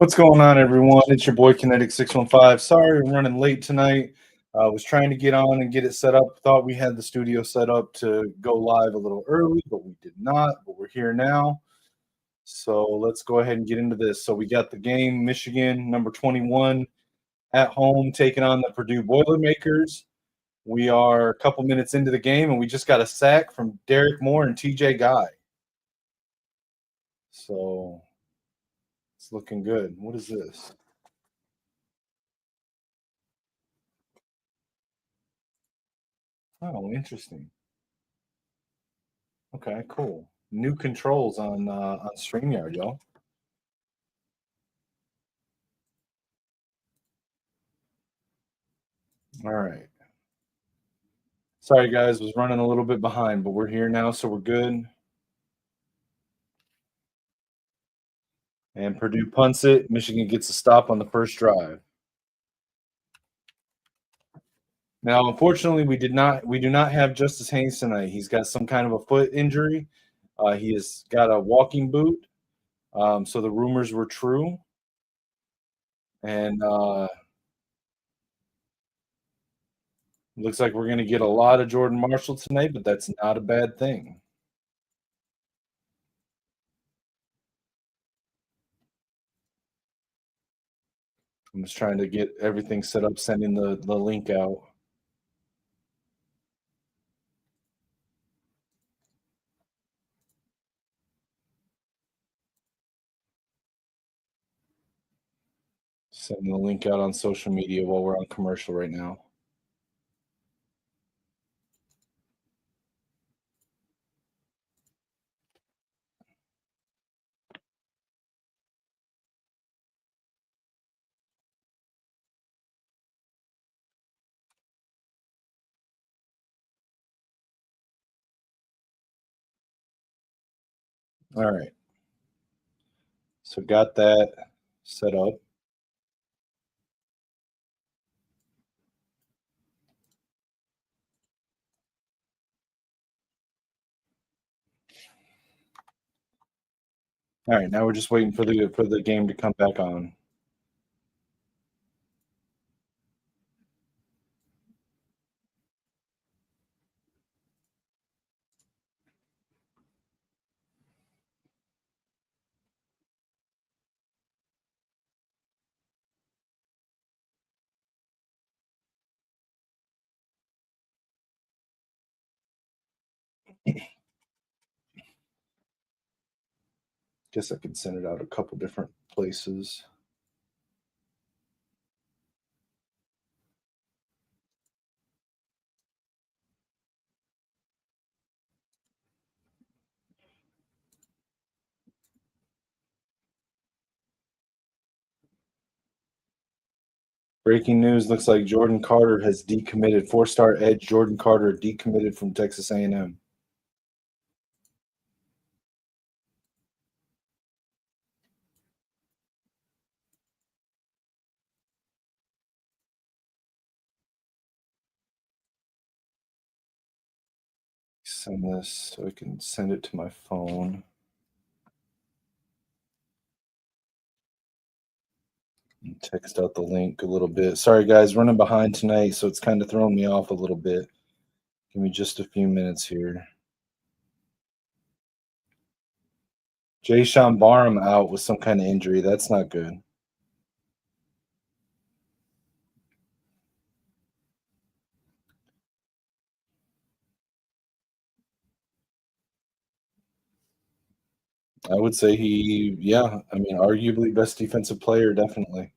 What's going on, everyone? It's your boy Kinetik 615. Sorry, I'm running late tonight. I was trying to get on and get it set up. Thought we had the studio set up to go live a little early, but we did not. But we're here now. So let's go ahead and get into this. So we got the game, Michigan, number 21, at home, taking on the Purdue Boilermakers. We are a couple minutes into the game, and we just got a sack from Derek Moore and TJ Guy. So it's looking good. What is this? Oh, interesting. Okay, cool. New controls on StreamYard, y'all. All right. Sorry, guys, was running a little bit behind, but we're here now, so we're good. And Purdue punts it. Michigan gets a stop on the first drive. Now, unfortunately, we do not have Justice Haynes tonight. He's got some kind of a foot injury. He has got a walking boot. So the rumors were true. And looks like we're going to get a lot of Jordan Marshall tonight, but that's not a bad thing. I'm just trying to get everything set up, sending the link out. Sending the link out on social media while we're on commercial right now. All right. So got that set up. All right, now we're just waiting for the game to come back on. Guess I can send it out a couple different places. Breaking news: looks like Jordan Carter has decommitted. Four-star edge Jordan Carter decommitted from Texas A&M. Send this so I can send it to my phone. Text out the link a little bit. Sorry, guys, running behind tonight, so it's kind of throwing me off a little bit. Give me just a few minutes here. Jay-Sean Barham out with some kind of injury. That's not good. I would say I mean, arguably best defensive player, definitely.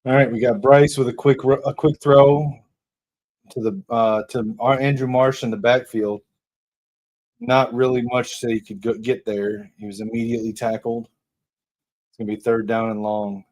All right, we got Bryce with a quick throw to our Andrew Marsh in the backfield. Not really much so he could get there. He was immediately tackled. It's gonna be third down and long.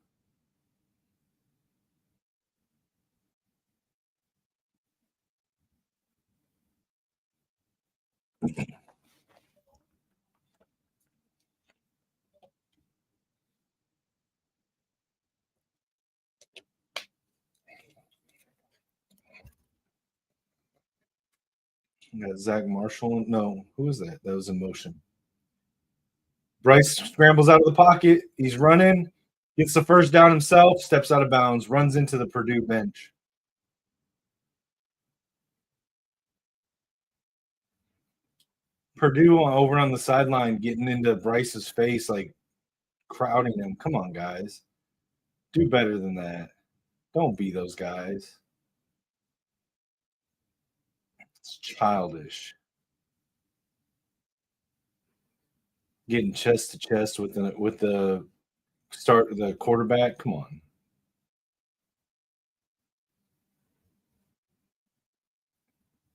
We got Zach Marshall. No, who was that? That was in motion. Bryce scrambles out of the pocket. He's running, gets the first down himself, steps out of bounds, runs into the Purdue bench. Purdue over on the sideline getting into Bryce's face, like crowding him. Come on, guys. Do better than that. Don't be those guys. It's childish. Getting chest to chest with the quarterback. Come on.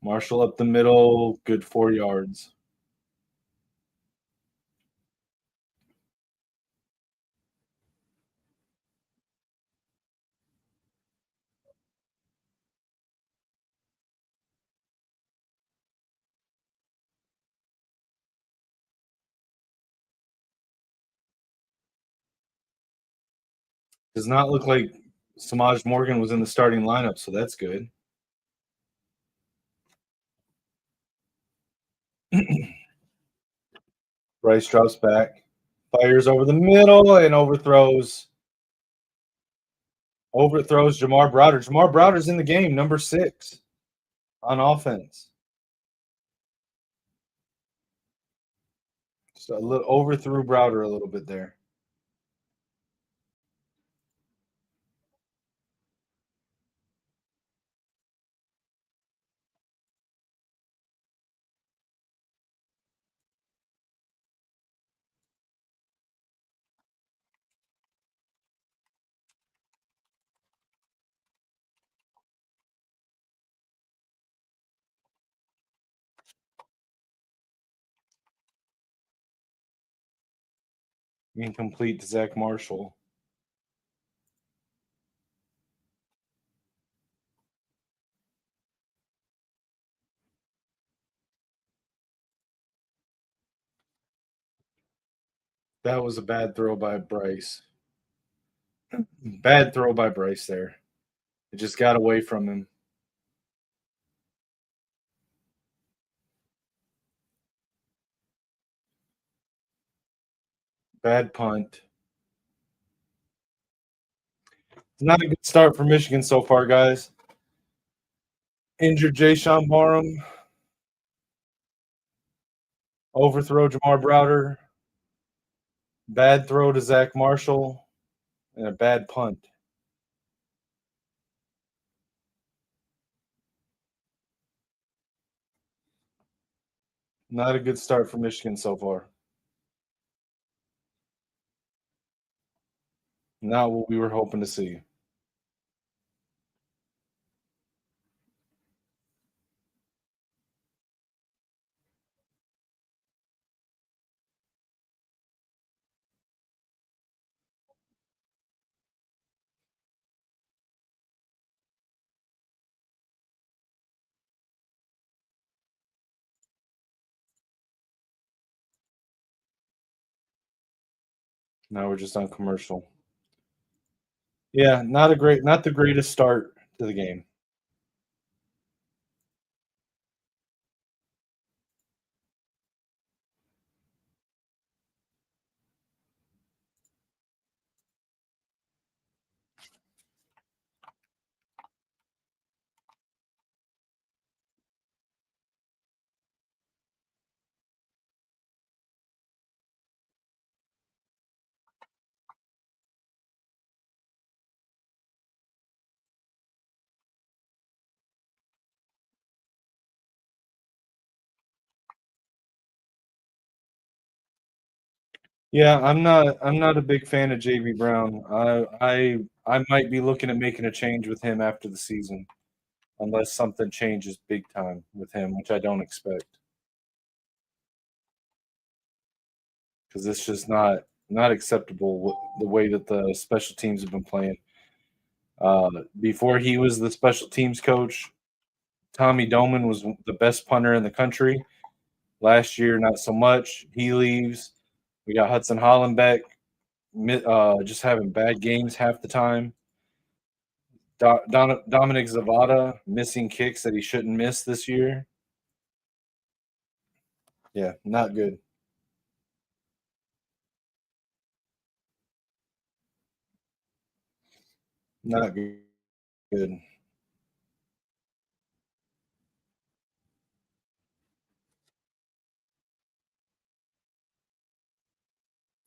Marshall up the middle, good 4 yards. Does not look like Samaj Morgan was in the starting lineup, so that's good. Bryce drops back, fires over the middle, and overthrows Jamar Browder. Jamar Browder's in the game, number 6 on offense. Just a little overthrew Browder a little bit there. Incomplete to Zach Marshall. That was a bad throw by Bryce. Bad throw by Bryce there. It just got away from him. Bad punt. It's not a good start for Michigan so far, guys. Injured Jayshon Barham. Overthrow Jamar Browder. Bad throw to Zach Marshall. And a bad punt. Not a good start for Michigan so far. Not what we were hoping to see. Now we're just on commercial. Yeah, not the greatest start to the game. Yeah, I'm not a big fan of JB Brown. I might be looking at making a change with him after the season, unless something changes big time with him, which I don't expect. Because it's just not acceptable the way that the special teams have been playing. Before he was the special teams coach, Tommy Doman was the best punter in the country. Last year, not so much. He leaves. We got Hudson Hollenbeck just having bad games half the time. Dominic Zavada missing kicks that he shouldn't miss this year. Yeah, not good. Not good.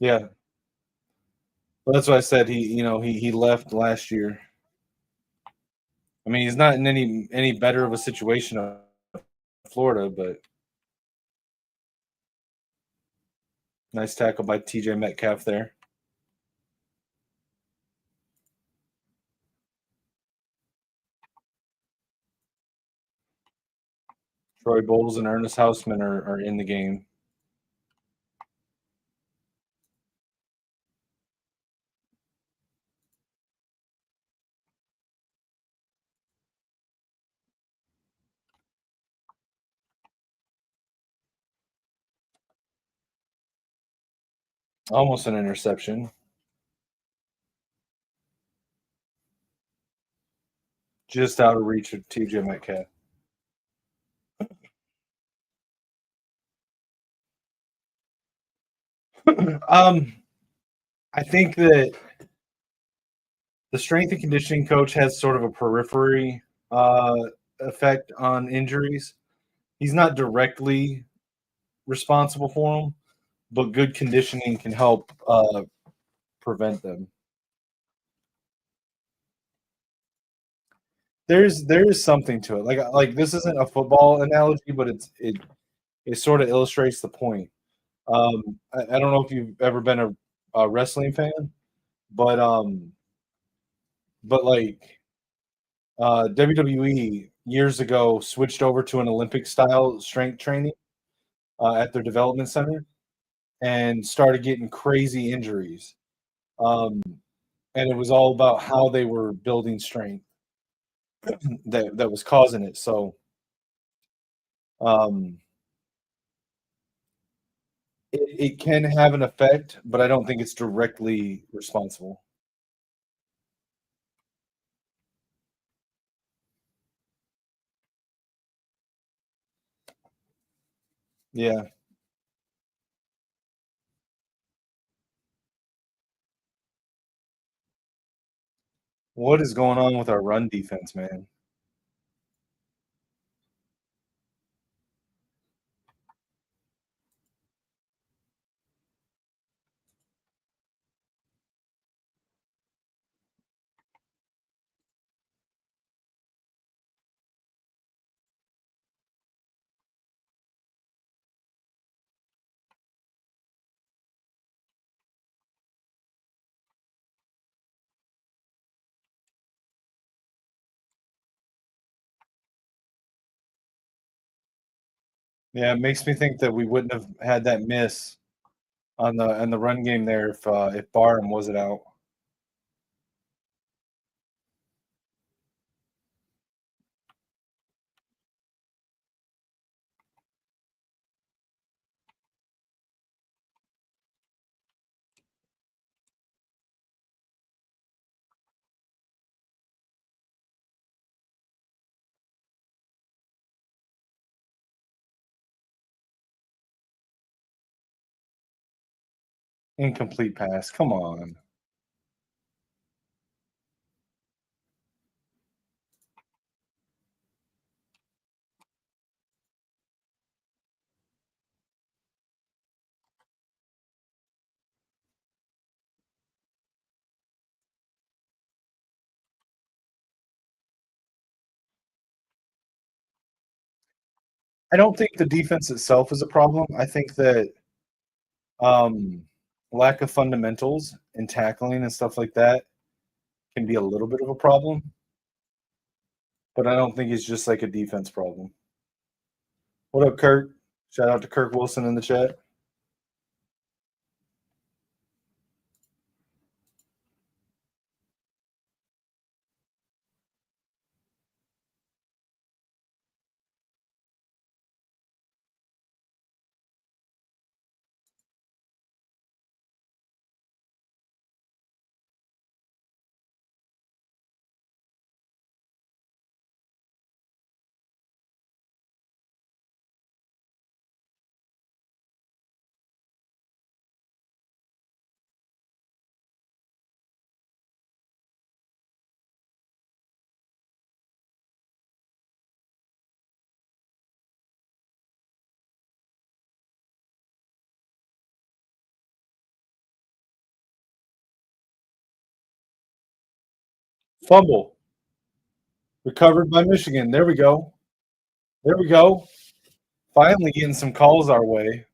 Yeah. Well, that's why I said he left last year. I mean, he's not in any better of a situation of Florida, but nice tackle by TJ Metcalf there. Troy Bowles and Ernest Hausman are in the game. Almost an interception. Just out of reach of TJ Metcalf. um, I think that the strength and conditioning coach has sort of a periphery uh, effect on injuries. He's not directly responsible for them, but good conditioning can help prevent them. There is something to it. Like this isn't a football analogy, but it sort of illustrates the point. I don't know if you've ever been a wrestling fan, but like WWE years ago switched over to an Olympic style strength training at their development center and started getting crazy injuries. Um, and it was all about how they were building strength that was causing it. So um, it can have an effect, but I don't think it's directly responsible. Yeah. What is going on with our run defense, man? Yeah, it makes me think that we wouldn't have had that miss on the run game there if Barham wasn't out. Incomplete pass. Come on. I don't think the defense itself is a problem. I think that um, lack of fundamentals and tackling and stuff like that can be a little bit of a problem, but I don't think it's just like a defense problem. What up, Kirk? Shout out to Kirk Wilson in the chat. Fumble. Recovered by Michigan. There we go. There we go. Finally getting some calls our way.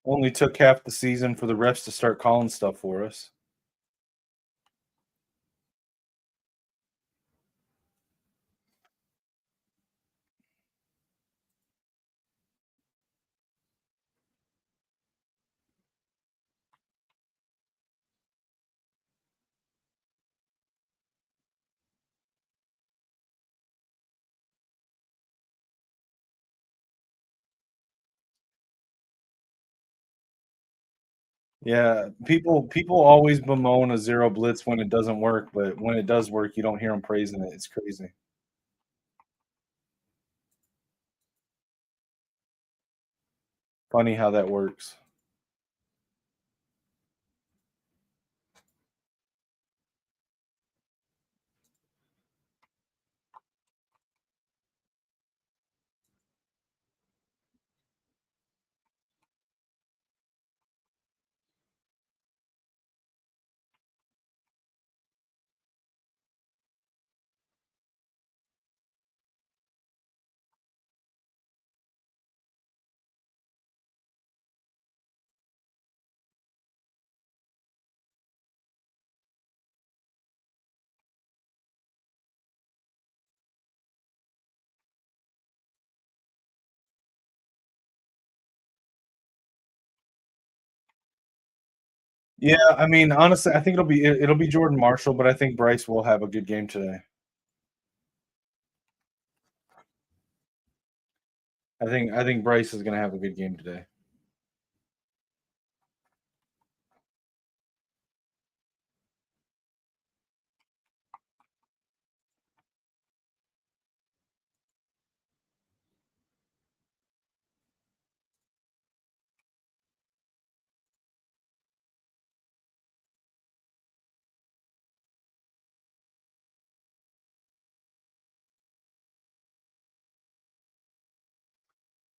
Only took half the season for the refs to start calling stuff for us. Yeah, people always bemoan a zero blitz when it doesn't work, but when it does work, you don't hear them praising it. It's crazy. Funny how that works. Yeah, I mean, honestly, I think it'll be Jordan Marshall, but I think Bryce will have a good game today. I think Bryce is going to have a good game today.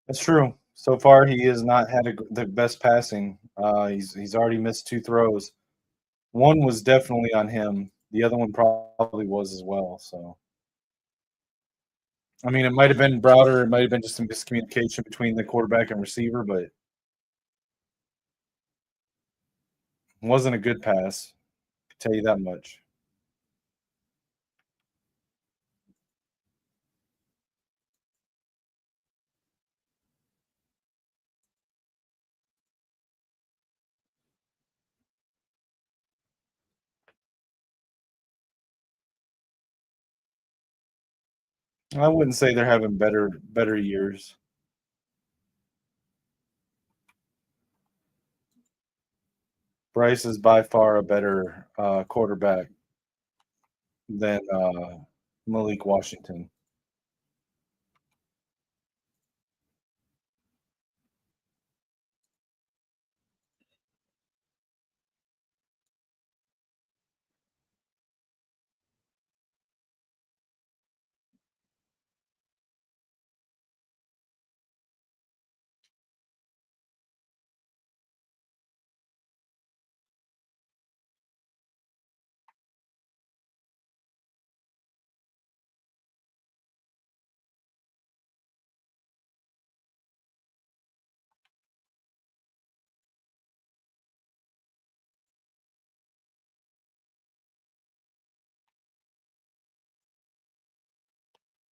That's true. So far, he has not had the best passing. He's already missed 2 throws. One was definitely on him. The other one probably was as well. So, I mean, it might have been Browder. It might have been just some miscommunication between the quarterback and receiver, but it wasn't a good pass. I can tell you that much. I wouldn't say they're having better years. Bryce is by far a better quarterback than Malik Washington.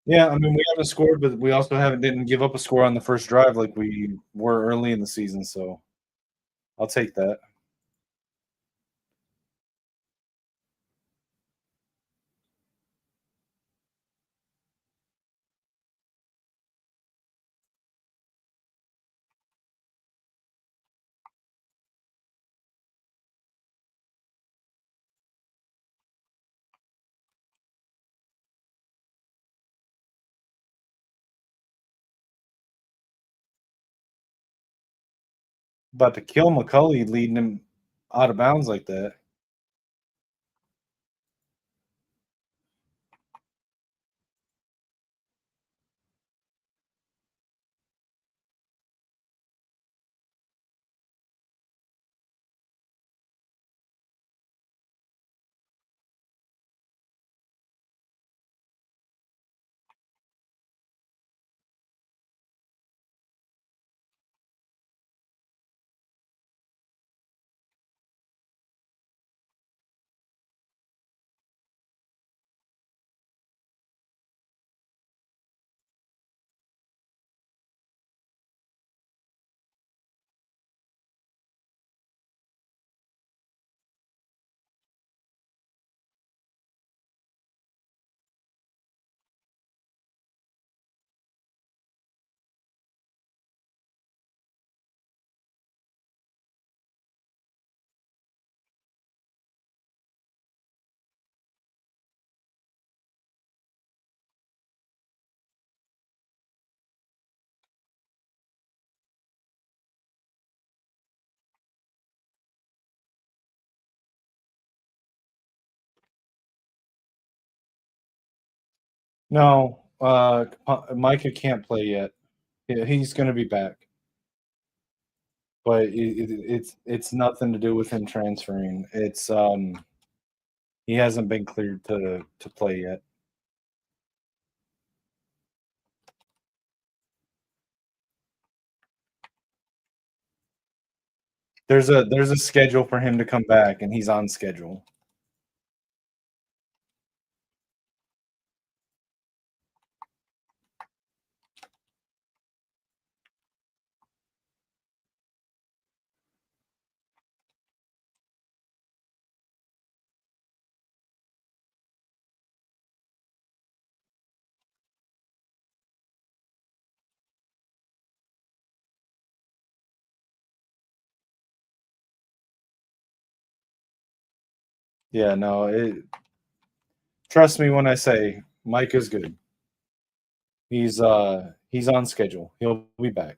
Yeah, I mean, we haven't scored, but we also haven't didn't give up a score on the first drive like we were early in the season. So I'll take that. About to kill McCulley leading him out of bounds like that. No, Micah can't play yet. He's going to be back, but it's nothing to do with him transferring. It's he hasn't been cleared to play yet. There's a schedule for him to come back, and he's on schedule. Yeah, no, trust me when I say Mike is good. He's on schedule. He'll be back.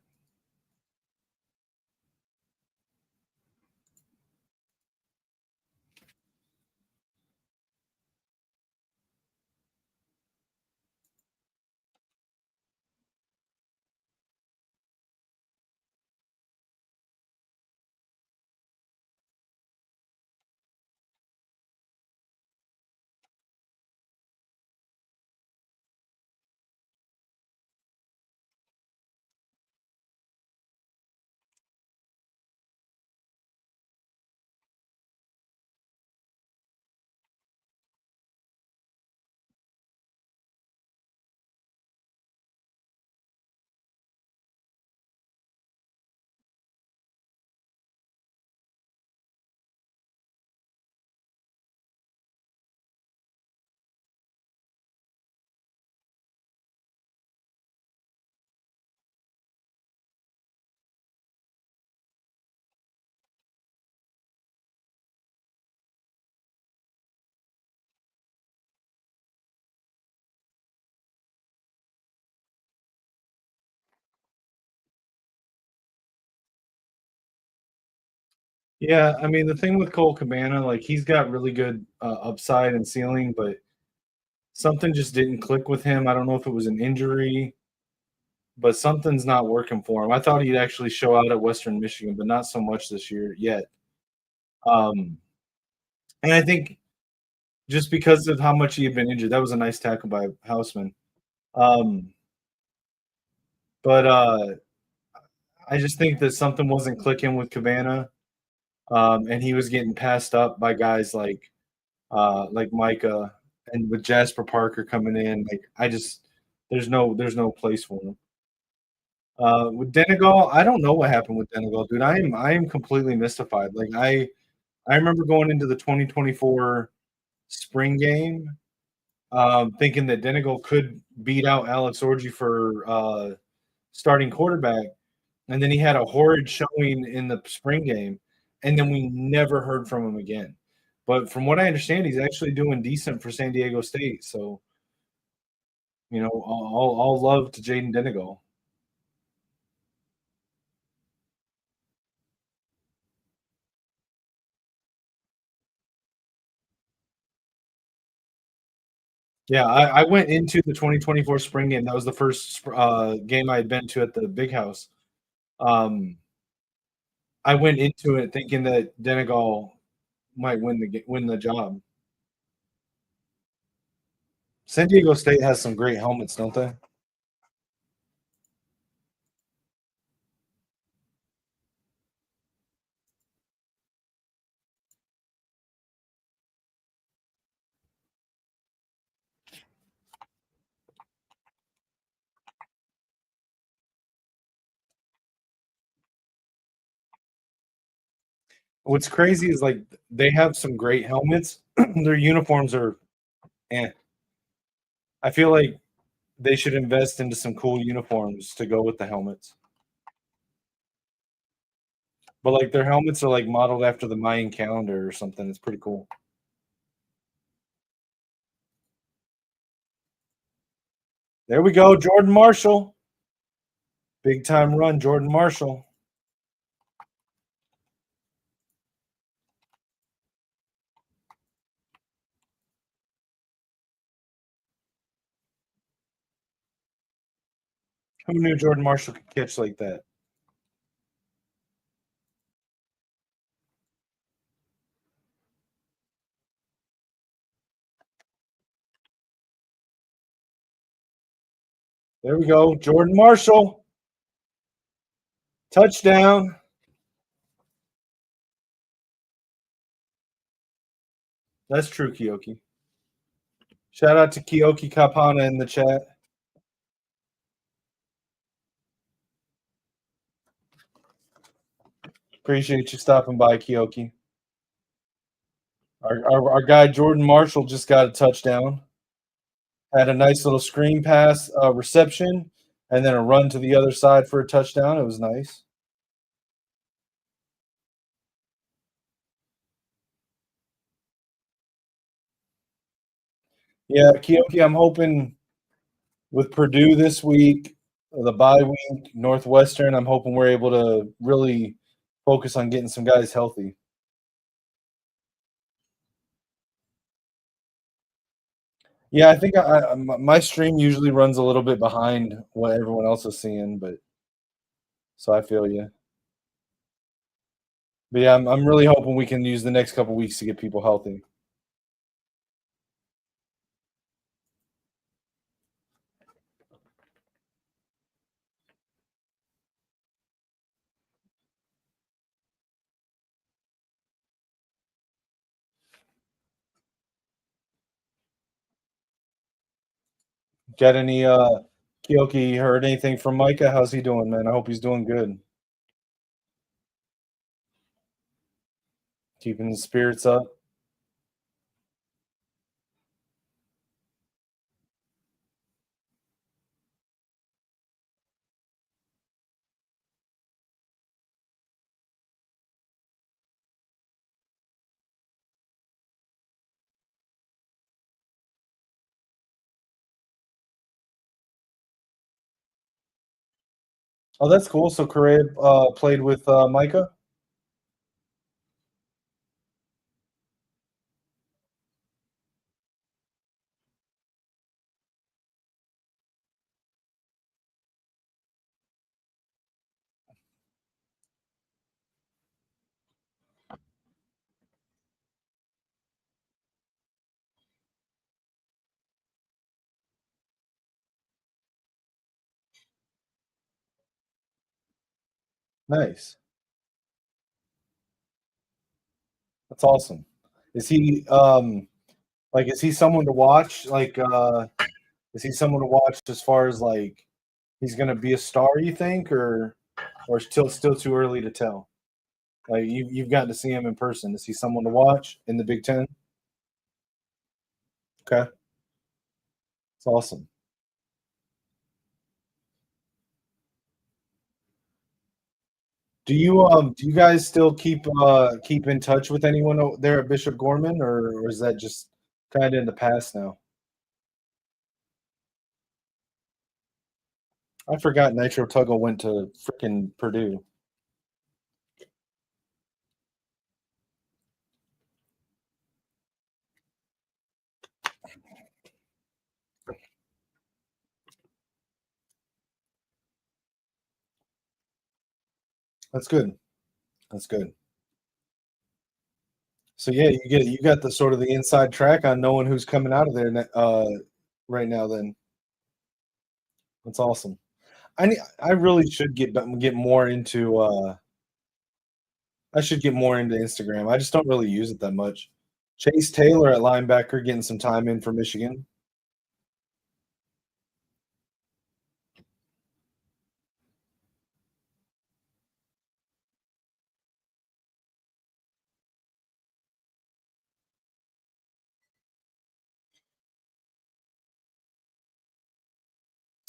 Yeah, I mean the thing with Cole Cabana, like he's got really good upside and ceiling, but something just didn't click with him. I don't know if it was an injury, but something's not working for him. I thought he'd actually show out at Western Michigan, but not so much this year yet. Um, and I think just because of how much he had been injured, that was a nice tackle by Houseman. Um, but I just think that something wasn't clicking with Cabana, and he was getting passed up by guys like Micah and with Jasper Parker coming in. Like I just there's no place for him. With Denegal, I don't know what happened with Denegal, dude. I am completely mystified. Like I remember going into the 2024 spring game, thinking that Denegal could beat out Alex Orji for starting quarterback, and then he had a horrid showing in the spring game, and then we never heard from him again. But from what I understand, he's actually doing decent for San Diego State. So all love to Jaden Denegal. Yeah, I went into the 2024 spring game. That was the first game I had been to at the big house. Um, I went into it thinking that Denegal might win the job. San Diego State has some great helmets, don't they? What's crazy is like they have some great helmets. Their uniforms are, eh. I feel like they should invest into some cool uniforms to go with the helmets. But like their helmets are like modeled after the Mayan calendar or something. It's pretty cool. There we go, Jordan Marshall. Big time run, Jordan Marshall. Who knew Jordan Marshall could catch like that? There we go. Jordan Marshall. Touchdown. That's true, Kiyoki. Shout out to Kiyoki Kapana in the chat. Appreciate you stopping by, Kiyoki. Our guy Jordan Marshall just got a touchdown. Had a nice little screen pass reception, and then a run to the other side for a touchdown. It was nice. Yeah, Kiyoki, I'm hoping with Purdue this week, the bye week, Northwestern, I'm hoping we're able to really focus on getting some guys healthy. Yeah, I think my stream usually runs a little bit behind what everyone else is seeing, but so I feel you. But yeah, I'm really hoping we can use the next couple weeks to get people healthy. Got any Kyoki heard anything from Micah? How's he doing, man? I hope he's doing good. Keeping the spirits up. Oh, that's cool. So Correa played with Micah. Nice. That's awesome. Is he like is he someone to watch? Like is he someone to watch as far as like he's gonna be a star, you think, or still too early to tell? Like you've gotten to see him in person. Is he someone to watch in the Big Ten? Okay. It's awesome. Do you guys still keep in touch with anyone there at Bishop Gorman, or is that just kind of in the past now? I forgot Nitro Tuggle went to freaking Purdue. That's good. That's good. So yeah, you got the sort of the inside track on knowing who's coming out of there right now. Then that's awesome. I really should get more into I should get more into Instagram. I just don't really use it that much. Chase Taylor at linebacker getting some time in for Michigan.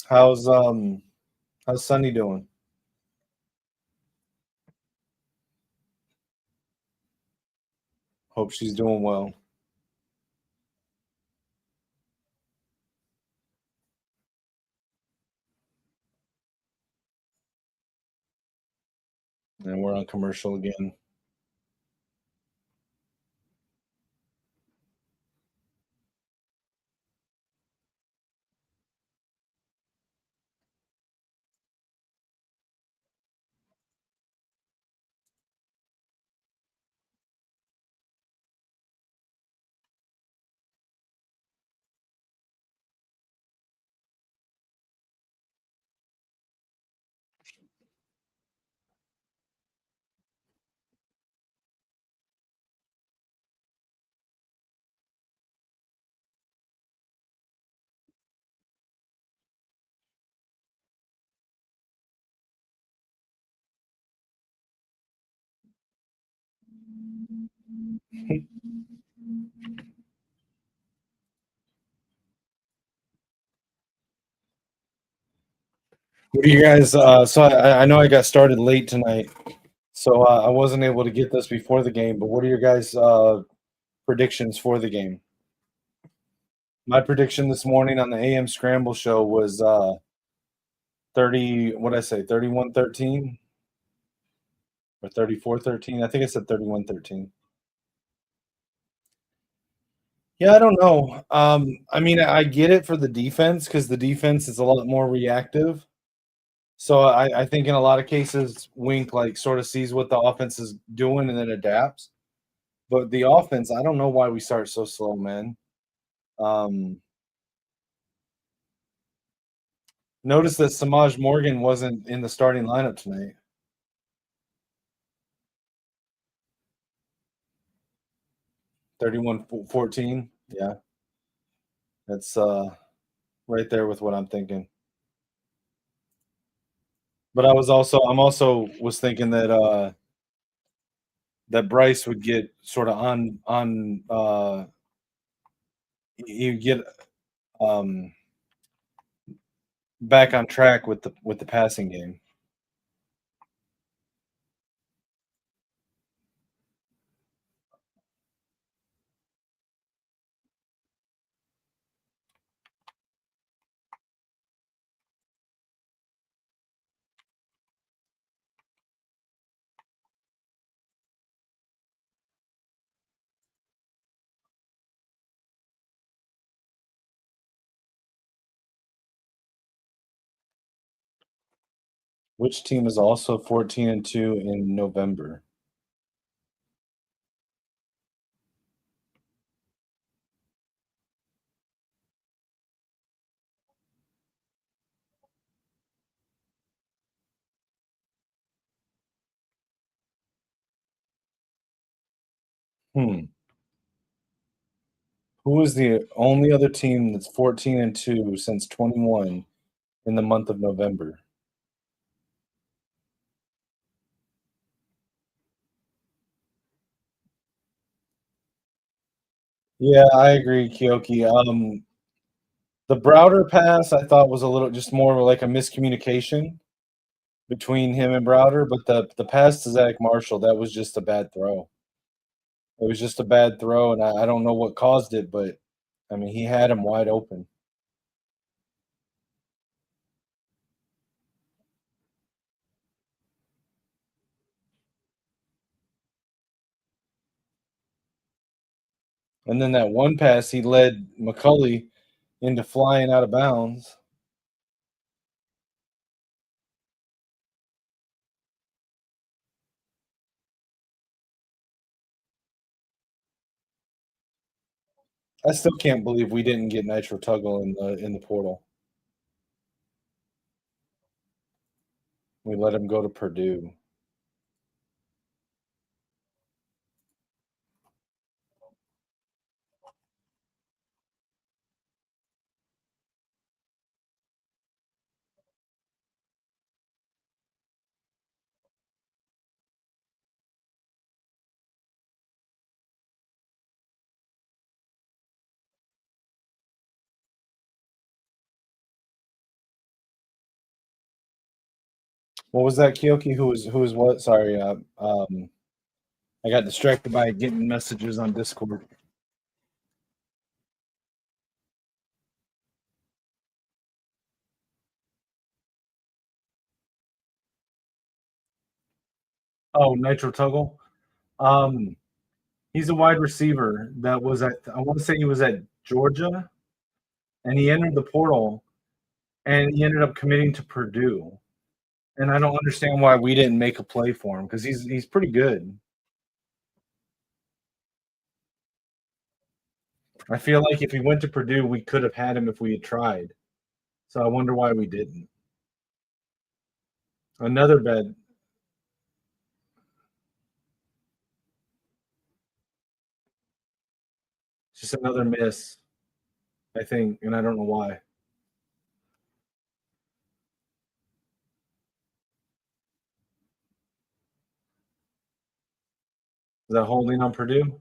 How's um how's Sunny doing? Hope she's doing well. And we're on commercial again. What do you guys? So I know I got started late tonight, so I wasn't able to get this before the game. But what are your guys' predictions for the game? My prediction this morning on the AM Scramble show was 30. What did I say? 31-13 or 34-13? I think I said 31-13. Yeah, I don't know. I mean, I get it for the defense because the defense is a lot more reactive. So I think in a lot of cases, Wink like sort of sees what the offense is doing and then adapts. But the offense, I don't know why we start so slow, man. Um, Notice that Samaj Morgan wasn't in the starting lineup tonight. 31-14. Yeah, that's right there with what I'm thinking. But I'm also was thinking that that Bryce would get sort of on you get um back on track with the passing game. Which team is also 14-2 in November? Hmm. Who is the only other team that's 14-2 since 21 in the month of November? Yeah, I agree, Kyoki. The Browder pass I thought was a little just more like a miscommunication between him and Browder, but the pass to Zach Marshall, that was just a bad throw. It was just a bad throw, and I don't know what caused it, but I mean, he had him wide open. And then that one pass, he led McCulley into flying out of bounds. I still can't believe we didn't get Nitro Tuggle in the portal. We let him go to Purdue. What was that, Kyoki? Who was what? Sorry, I got distracted by getting messages on Discord. Oh, Nitro Tuggle. Um, he's a wide receiver that was at I want to say he was at Georgia, and he entered the portal, and he ended up committing to Purdue. And I don't understand why we didn't make a play for him because he's pretty good. I feel like if he went to Purdue, we could have had him if we had tried. So I wonder why we didn't. Another bad, just another miss, I think, and I don't know why. Is that holding on Purdue?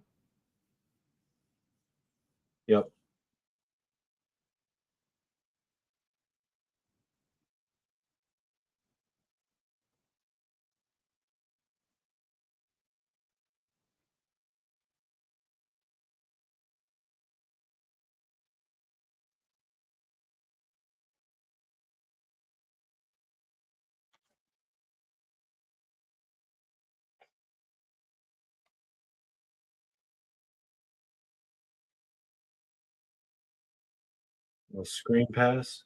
A screen pass.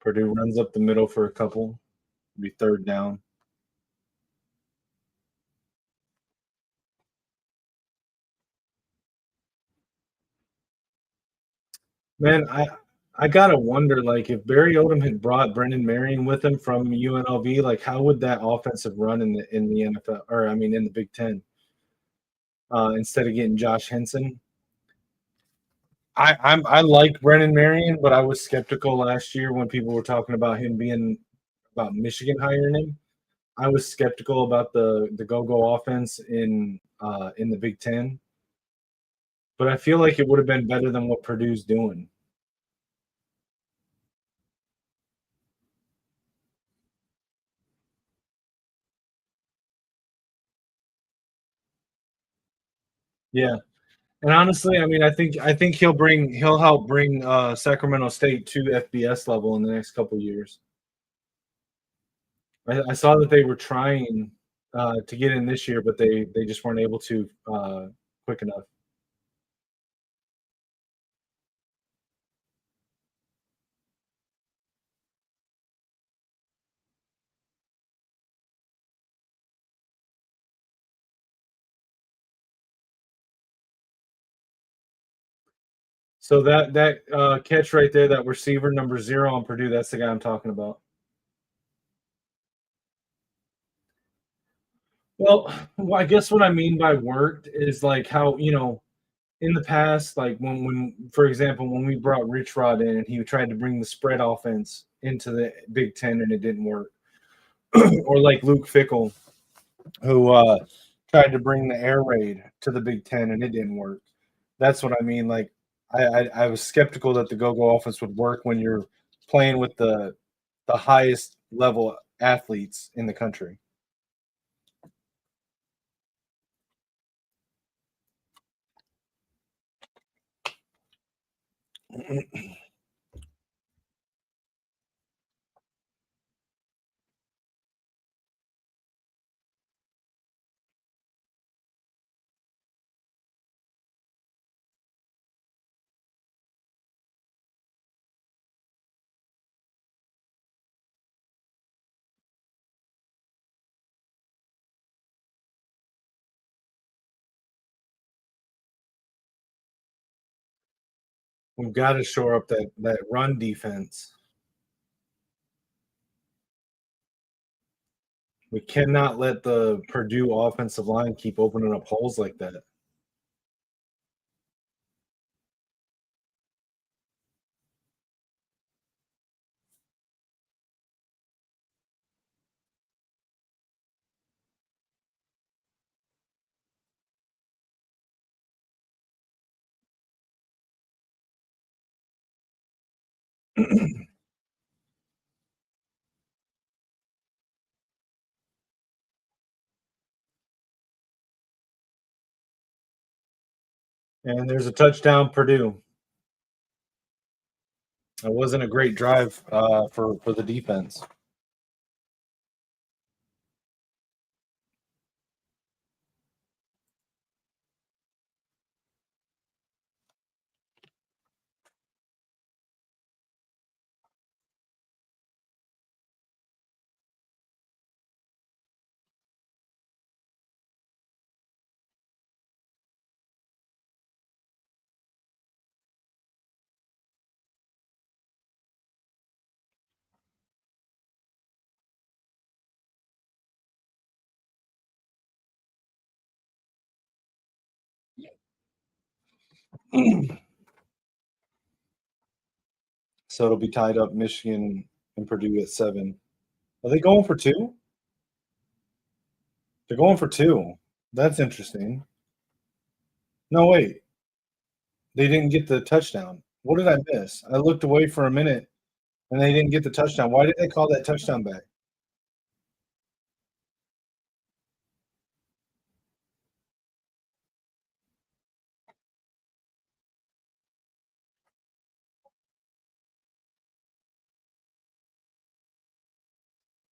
Purdue runs up the middle for a couple. Be third down. Man, I gotta wonder, like, if Barry Odom had brought Brendan Marion with him from UNLV, like, how would that offensive run in the NFL, or I mean, in the Big Ten, instead of getting Josh Henson? I like Brendan Marion, but I was skeptical last year when people were talking about him being about Michigan hiring him. I was skeptical about the go-go offense in the Big Ten, but I feel like it would have been better than what Purdue's doing. Yeah. And honestly, I mean, I think he'll help bring Sacramento State to FBS level in the next couple of years. I saw that they were trying to get in this year, but they just weren't able to quick enough. So that catch right there, that receiver number 0 on Purdue, that's the guy I'm talking about. Well, I guess what I mean by worked is like how, in the past, like when for example, when we brought Rich Rod in and he tried to bring the spread offense into the Big Ten and it didn't work. Or like Luke Fickle, who tried to bring the air raid to the Big Ten and it didn't work. That's what I mean. Like I was skeptical that the go-go offense would work when you're playing with the highest level athletes in the country. We've got to shore up that run defense. We cannot let the Purdue offensive line keep opening up holes like that. And there's a touchdown, Purdue. It wasn't a great drive for the defense. So it'll be tied up Michigan and Purdue at 7. Are they going for 2? They're going for 2. That's interesting. No, wait. They didn't get the touchdown. What did I miss? I looked away for a minute, and they didn't get the touchdown. Why did they call that touchdown back?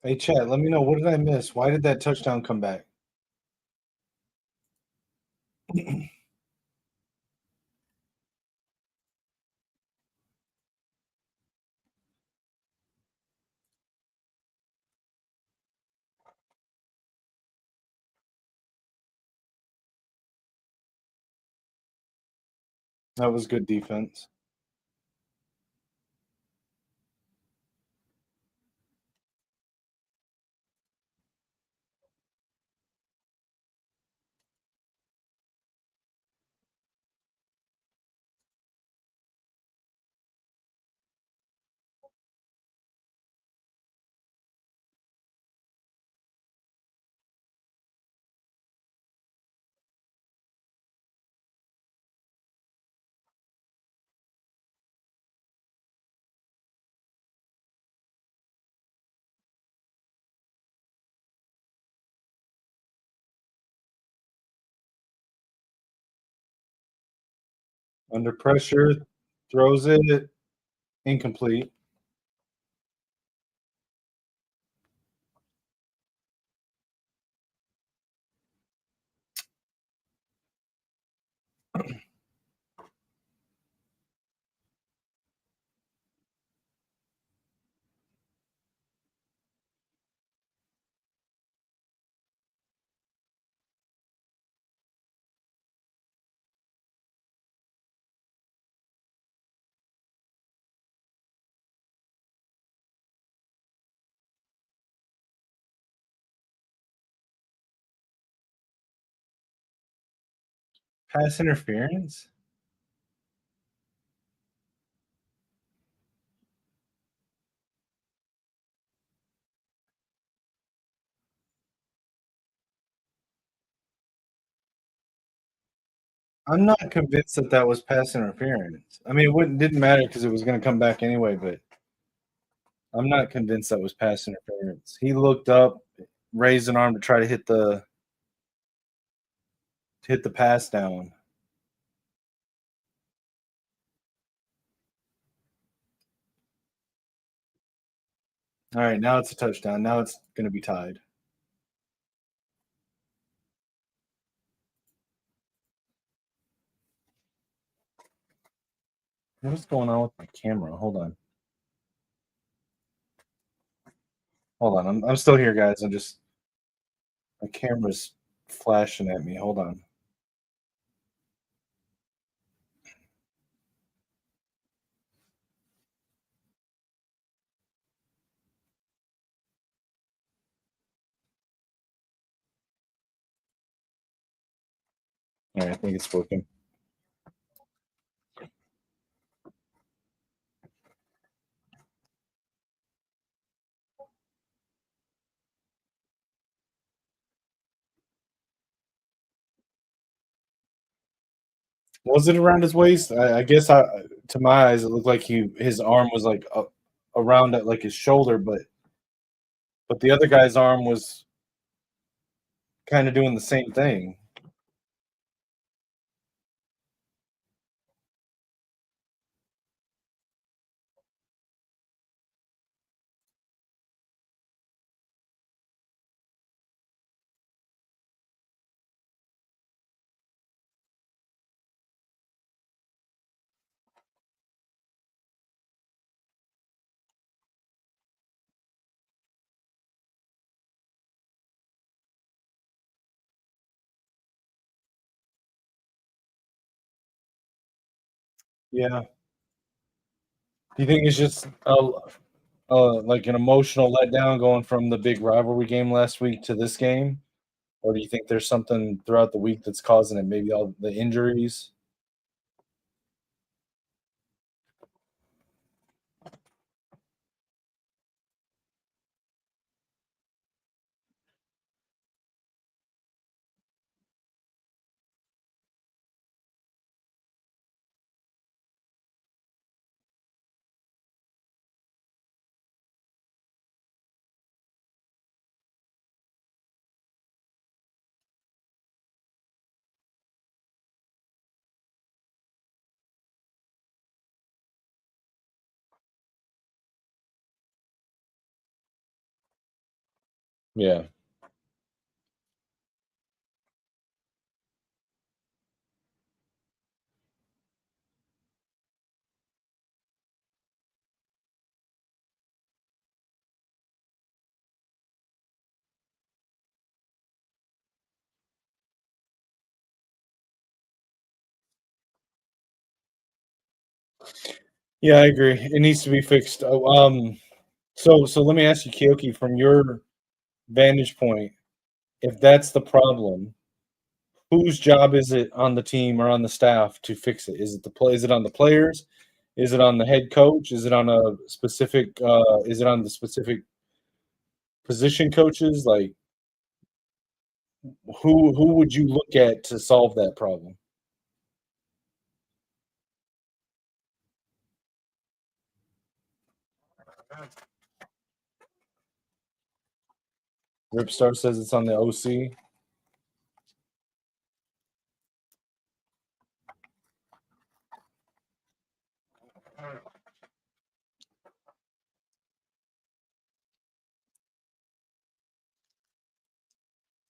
Hey, chat, let me know, what did I miss? Why did that touchdown come back? That was good defense. Under pressure, throws it, incomplete. Pass interference? I'm not convinced that that was pass interference. I mean, it didn't matter because it was going to come back anyway, but I'm not convinced that was pass interference. He looked up, raised an arm to try to hit the pass down. All right, now it's a touchdown. Now it's going to be tied. What's going on with my camera? Hold on. Hold on. I'm still here, guys. I'm just my camera's flashing at me. Hold on. All right, I think it's working. Was it around his waist? I guess to my eyes, it looked like his arm was like around at like his shoulder, but the other guy's arm was kind of doing the same thing. Yeah. Do you think it's just like an emotional letdown going from the big rivalry game last week to this game? Or do you think there's something throughout the week that's causing it? Maybe all the injuries? Yeah. Yeah, I agree. It needs to be fixed. So let me ask you, Kyoki, from your vantage point, if that's the problem, whose job is it on the team or on the staff to fix it? Is it the play? Is it on the players? Is it on the head coach? Is it on a specific? Is it on the specific position coaches? Like who would you look at to solve that problem? Ripstar says it's on the OC.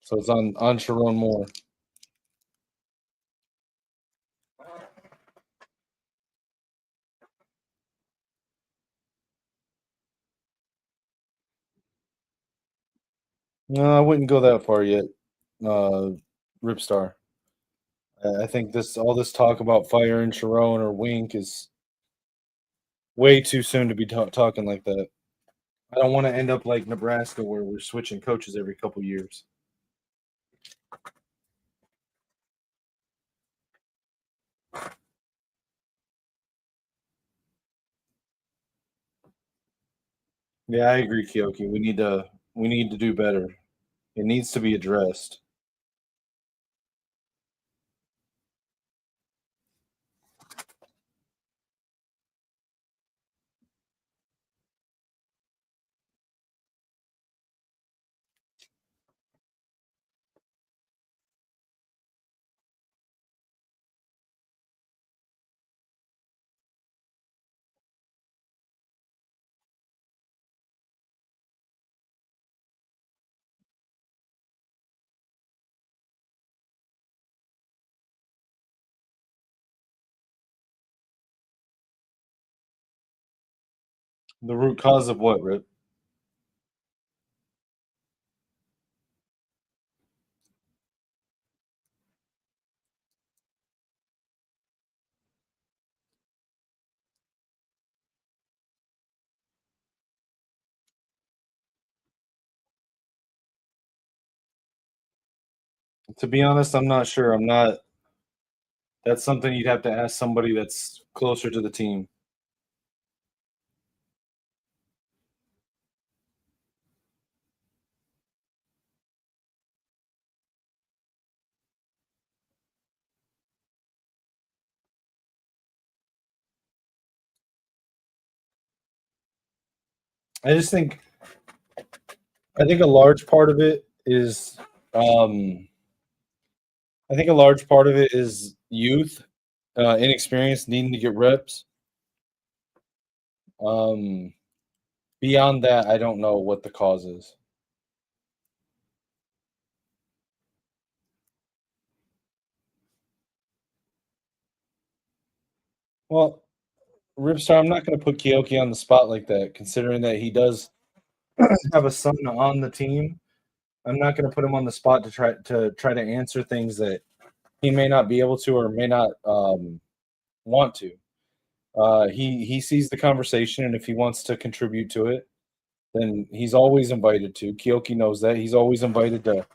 So it's on Sharon Moore. No, I wouldn't go that far yet. Uh, Ripstar. I think all this talk about firing Sharon or Wink is way too soon to be talking like that. I don't want to end up like Nebraska where we're switching coaches every couple years. Yeah, I agree, Kyoki. We need to do better. It needs to be addressed. The root cause of what, Rip? To be honest, I'm not sure. I'm not. That's something you'd have to ask somebody that's closer to the team. I just think I think a large part of it is um, I think a large part of it is youth, inexperience, needing to get reps. Um, Beyond that, I don't know what the cause is. Well, Ripstar, I'm not going to put Kyoki on the spot like that, considering that he does have a son on the team. I'm not going to put him on the spot to try to answer things that he may not be able to or may not want to. He sees the conversation, and if he wants to contribute to it, then he's always invited to. Kyoki knows that he's always invited to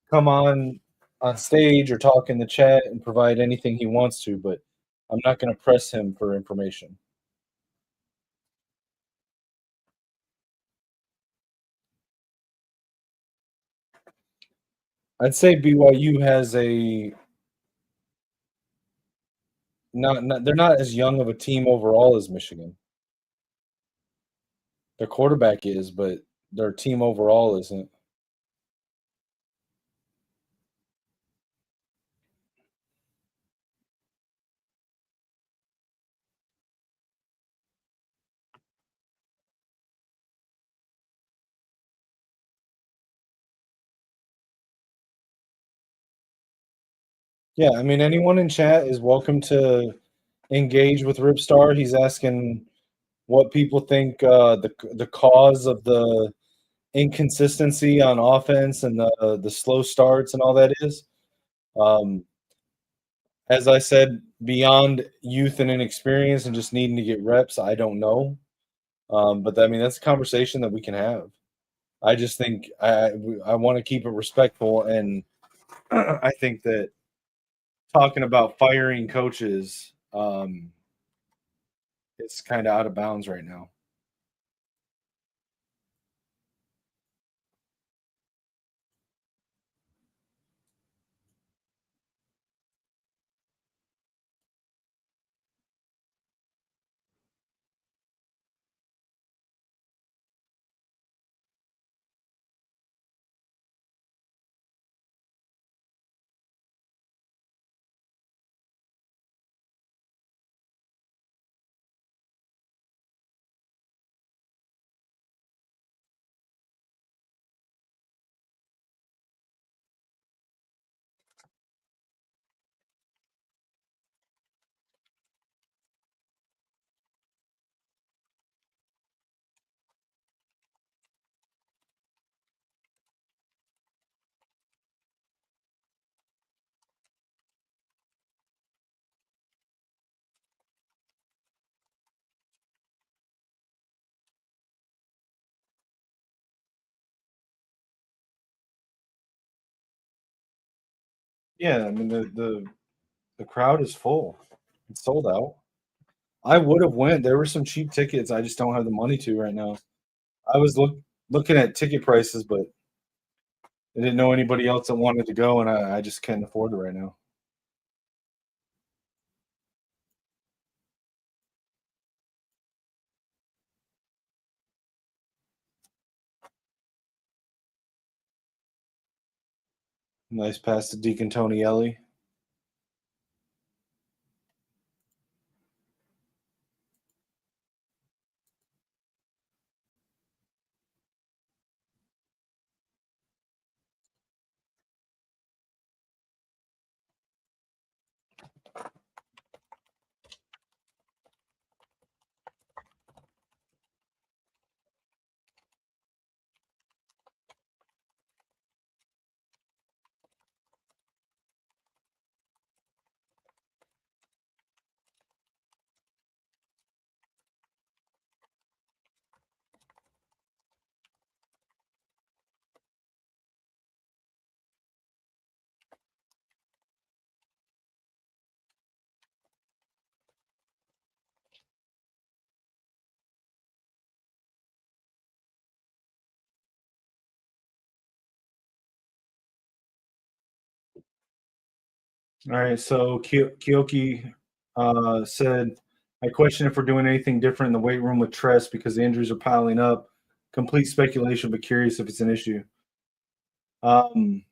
come on stage or talk in the chat and provide anything he wants to. But I'm not going to press him for information. I'd say BYU has a not they're not as young of a team overall as Michigan. Their quarterback is, but their team overall isn't. Yeah, I mean, anyone in chat is welcome to engage with Ripstar. He's asking what people think the cause of the inconsistency on offense and the slow starts and all that is. Um, as I said, beyond youth and inexperience and just needing to get reps, I don't know. But I mean, that's a conversation that we can have. I just think I want to keep it respectful, and I think that talking about firing coaches, it's kind of out of bounds right now. Yeah, I mean the crowd is full. It's sold out. I would have went. There were some cheap tickets. I just don't have the money to right now. I was looking at ticket prices, but I didn't know anybody else that wanted to go, and I just can't afford it right now. Nice pass to Deacon Tonielli. All right, so Kyoki said, I question if we're doing anything different in the weight room with Tress because the injuries are piling up. Complete speculation, but curious if it's an issue. Um,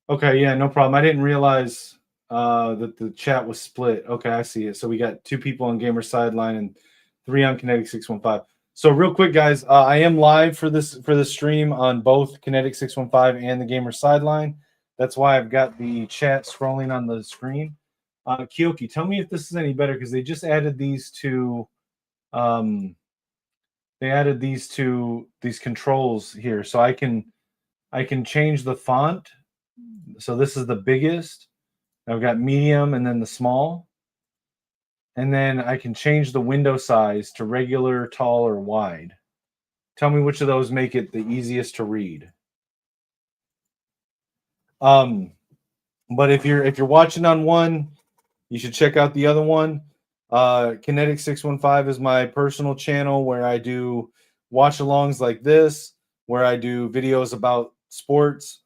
okay, yeah, no problem. I didn't realize that the chat was split. Okay, I see it. So we got two people on Gamer Sideline and three on Kinetic 615. So real quick, guys, I am live for this stream on both Kinetic 615 and the Gamer Sideline. That's why I've got the chat scrolling on the screen. Kyoki, tell me if this is any better because they just added these two. They added these controls here, so I can change the font. So this is the biggest. I've got medium and then the small. And then I can change the window size to regular, tall, or wide. Tell me which of those make it the easiest to read. Um, but if you're watching on one, you should check out the other one. Kinetic 615 is my personal channel where I do watch alongs like this, where I do videos about sports,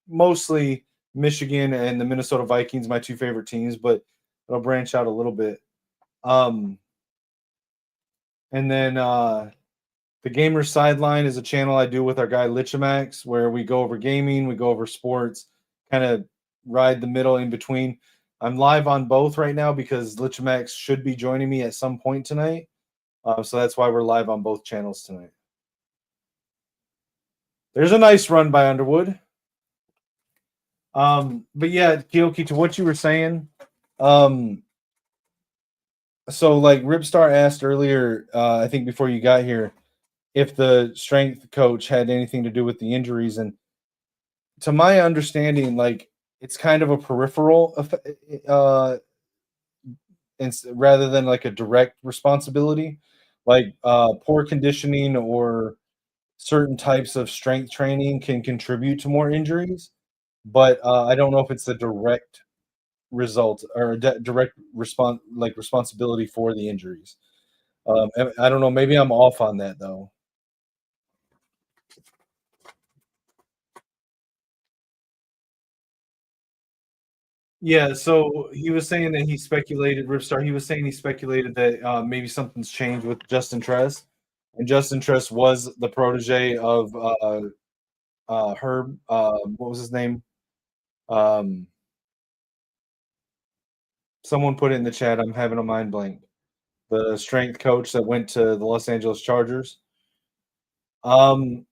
mostly Michigan and the Minnesota Vikings, my two favorite teams, but it'll branch out a little bit. And then the Gamer Sideline is a channel I do with our guy Lichemax, where we go over gaming, we go over sports, kind of ride the middle in between. I'm live on both right now because Lichemax should be joining me at some point tonight. So that's why we're live on both channels tonight. There's a nice run by Underwood. But yeah, Kyoki, to what you were saying, um, so like Ripstar asked earlier, I think before you got here, if the strength coach had anything to do with the injuries, and to my understanding, like it's kind of a peripheral effect, rather than like a direct responsibility, like poor conditioning or certain types of strength training can contribute to more injuries, but I don't know if it's a direct result or a direct response, like responsibility for the injuries. I don't know. Maybe I'm off on that though. Yeah, so he was saying that he speculated, Ripstar, he was saying he speculated that maybe something's changed with Justin Tress. And Justin Tress was the protege of Herb. What was his name? Um, Someone put it in the chat. I'm having a mind blank. The strength coach that went to the Los Angeles Chargers. Um,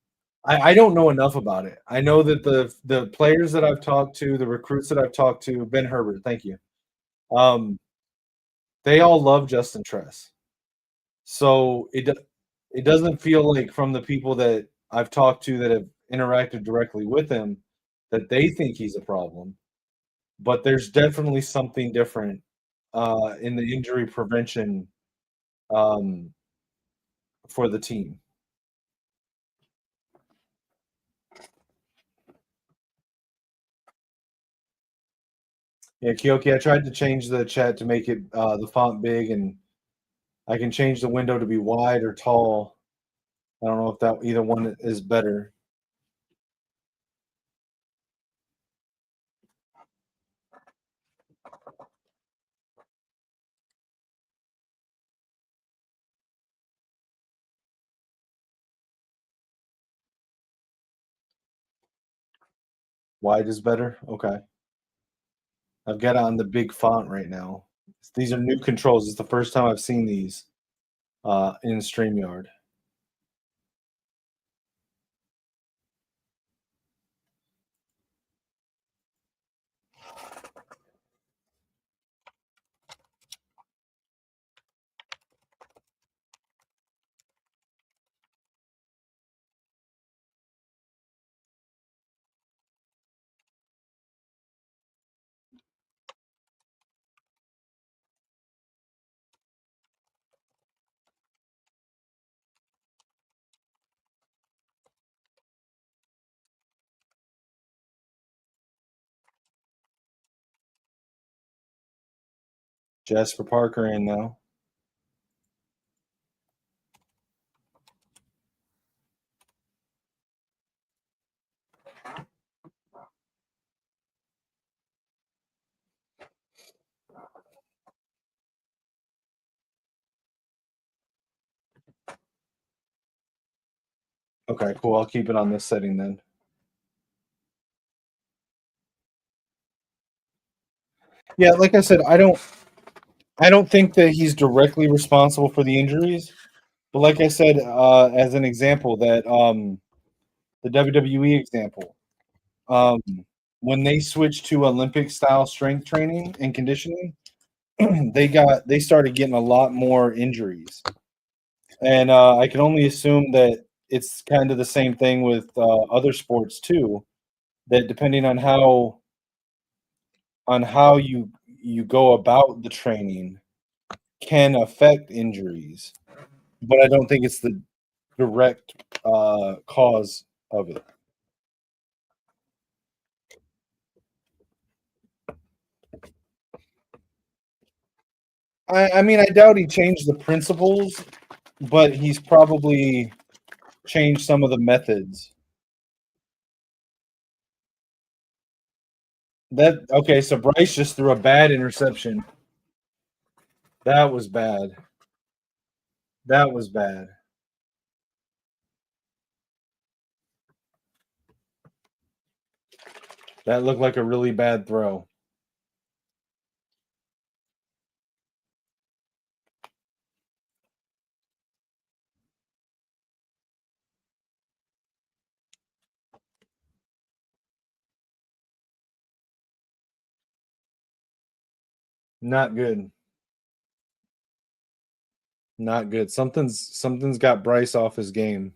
I don't know enough about it. I know that the players that I've talked to, the recruits that I've talked to, Ben Herbert, thank you. Um, they all love Justin Tress. So it doesn't feel like from the people that I've talked to that have interacted directly with him that they think he's a problem. But there's definitely something different in the injury prevention um, for the team. Yeah, Kyoki, I tried to change the chat to make it the font big, and I can change the window to be wide or tall. I don't know if that either one is better. Wide is better. Okay, I've got it on the big font right now. These are new controls. It's the first time I've seen these in StreamYard. Jasper Parker in now. Okay, cool. I'll keep it on this setting then. Yeah, like I said, I don't think that he's directly responsible for the injuries, but like I said, as an example, that the WWE example, um, when they switched to Olympic style strength training and conditioning, they started getting a lot more injuries, and I can only assume that it's kind of the same thing with other sports too. That depending on how you go about the training can affect injuries, but I don't think it's the direct cause of it. I mean, I doubt he changed the principles, but he's probably changed some of the methods. That okay? So Bryce just threw a bad interception. That was bad. That was bad. That looked like a really bad throw. Not good. Not good. Something's got Bryce off his game.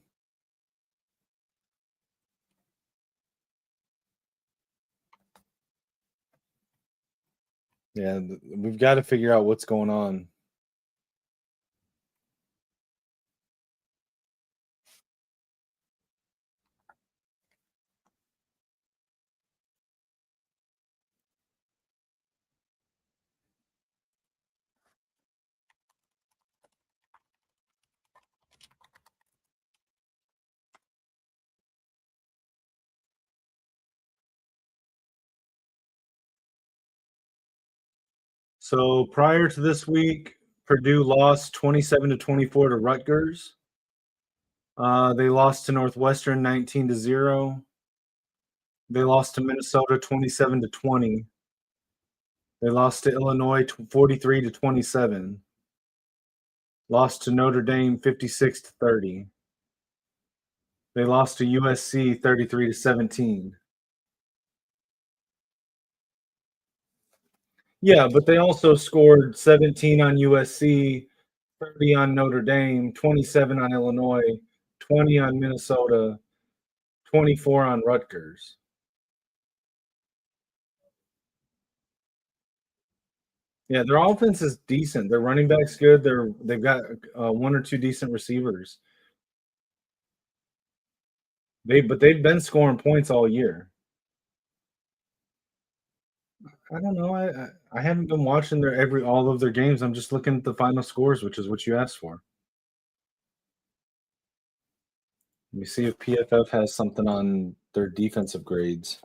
Yeah, we've got to figure out what's going on. So prior to this week, Purdue lost 27-24 to Rutgers. They lost to Northwestern 19-0. They lost to Minnesota 27-20. They lost to Illinois 43-27. Lost to Notre Dame 56-30. They lost to USC 33-17. Yeah, but they also scored 17 on USC, 30 on Notre Dame, 27 on Illinois, 20 on Minnesota, 24 on Rutgers. Yeah, their offense is decent. Their running back's good. They've got one or two decent receivers. They've been scoring points all year. I don't know. I haven't been watching all of their games. I'm just looking at the final scores, which is what you asked for. Let me see if PFF has something on their defensive grades.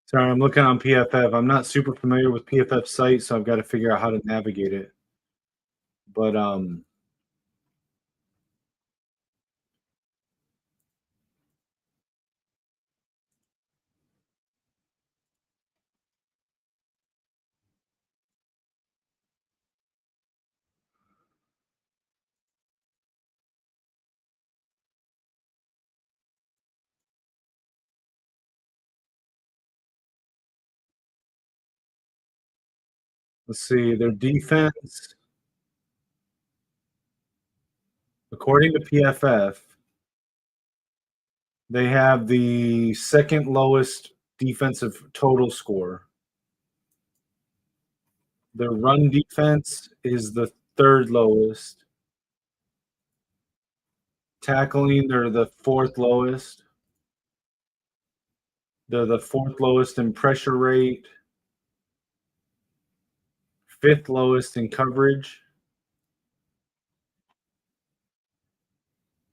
Sorry, I'm looking on PFF. I'm not super familiar with PFF site, so I've got to figure out how to navigate it. But let's see, their defense, according to PFF, they have the second lowest defensive total score. Their run defense is the third lowest. Tackling, they're the fourth lowest. They're the fourth lowest in pressure rate, fifth lowest in coverage.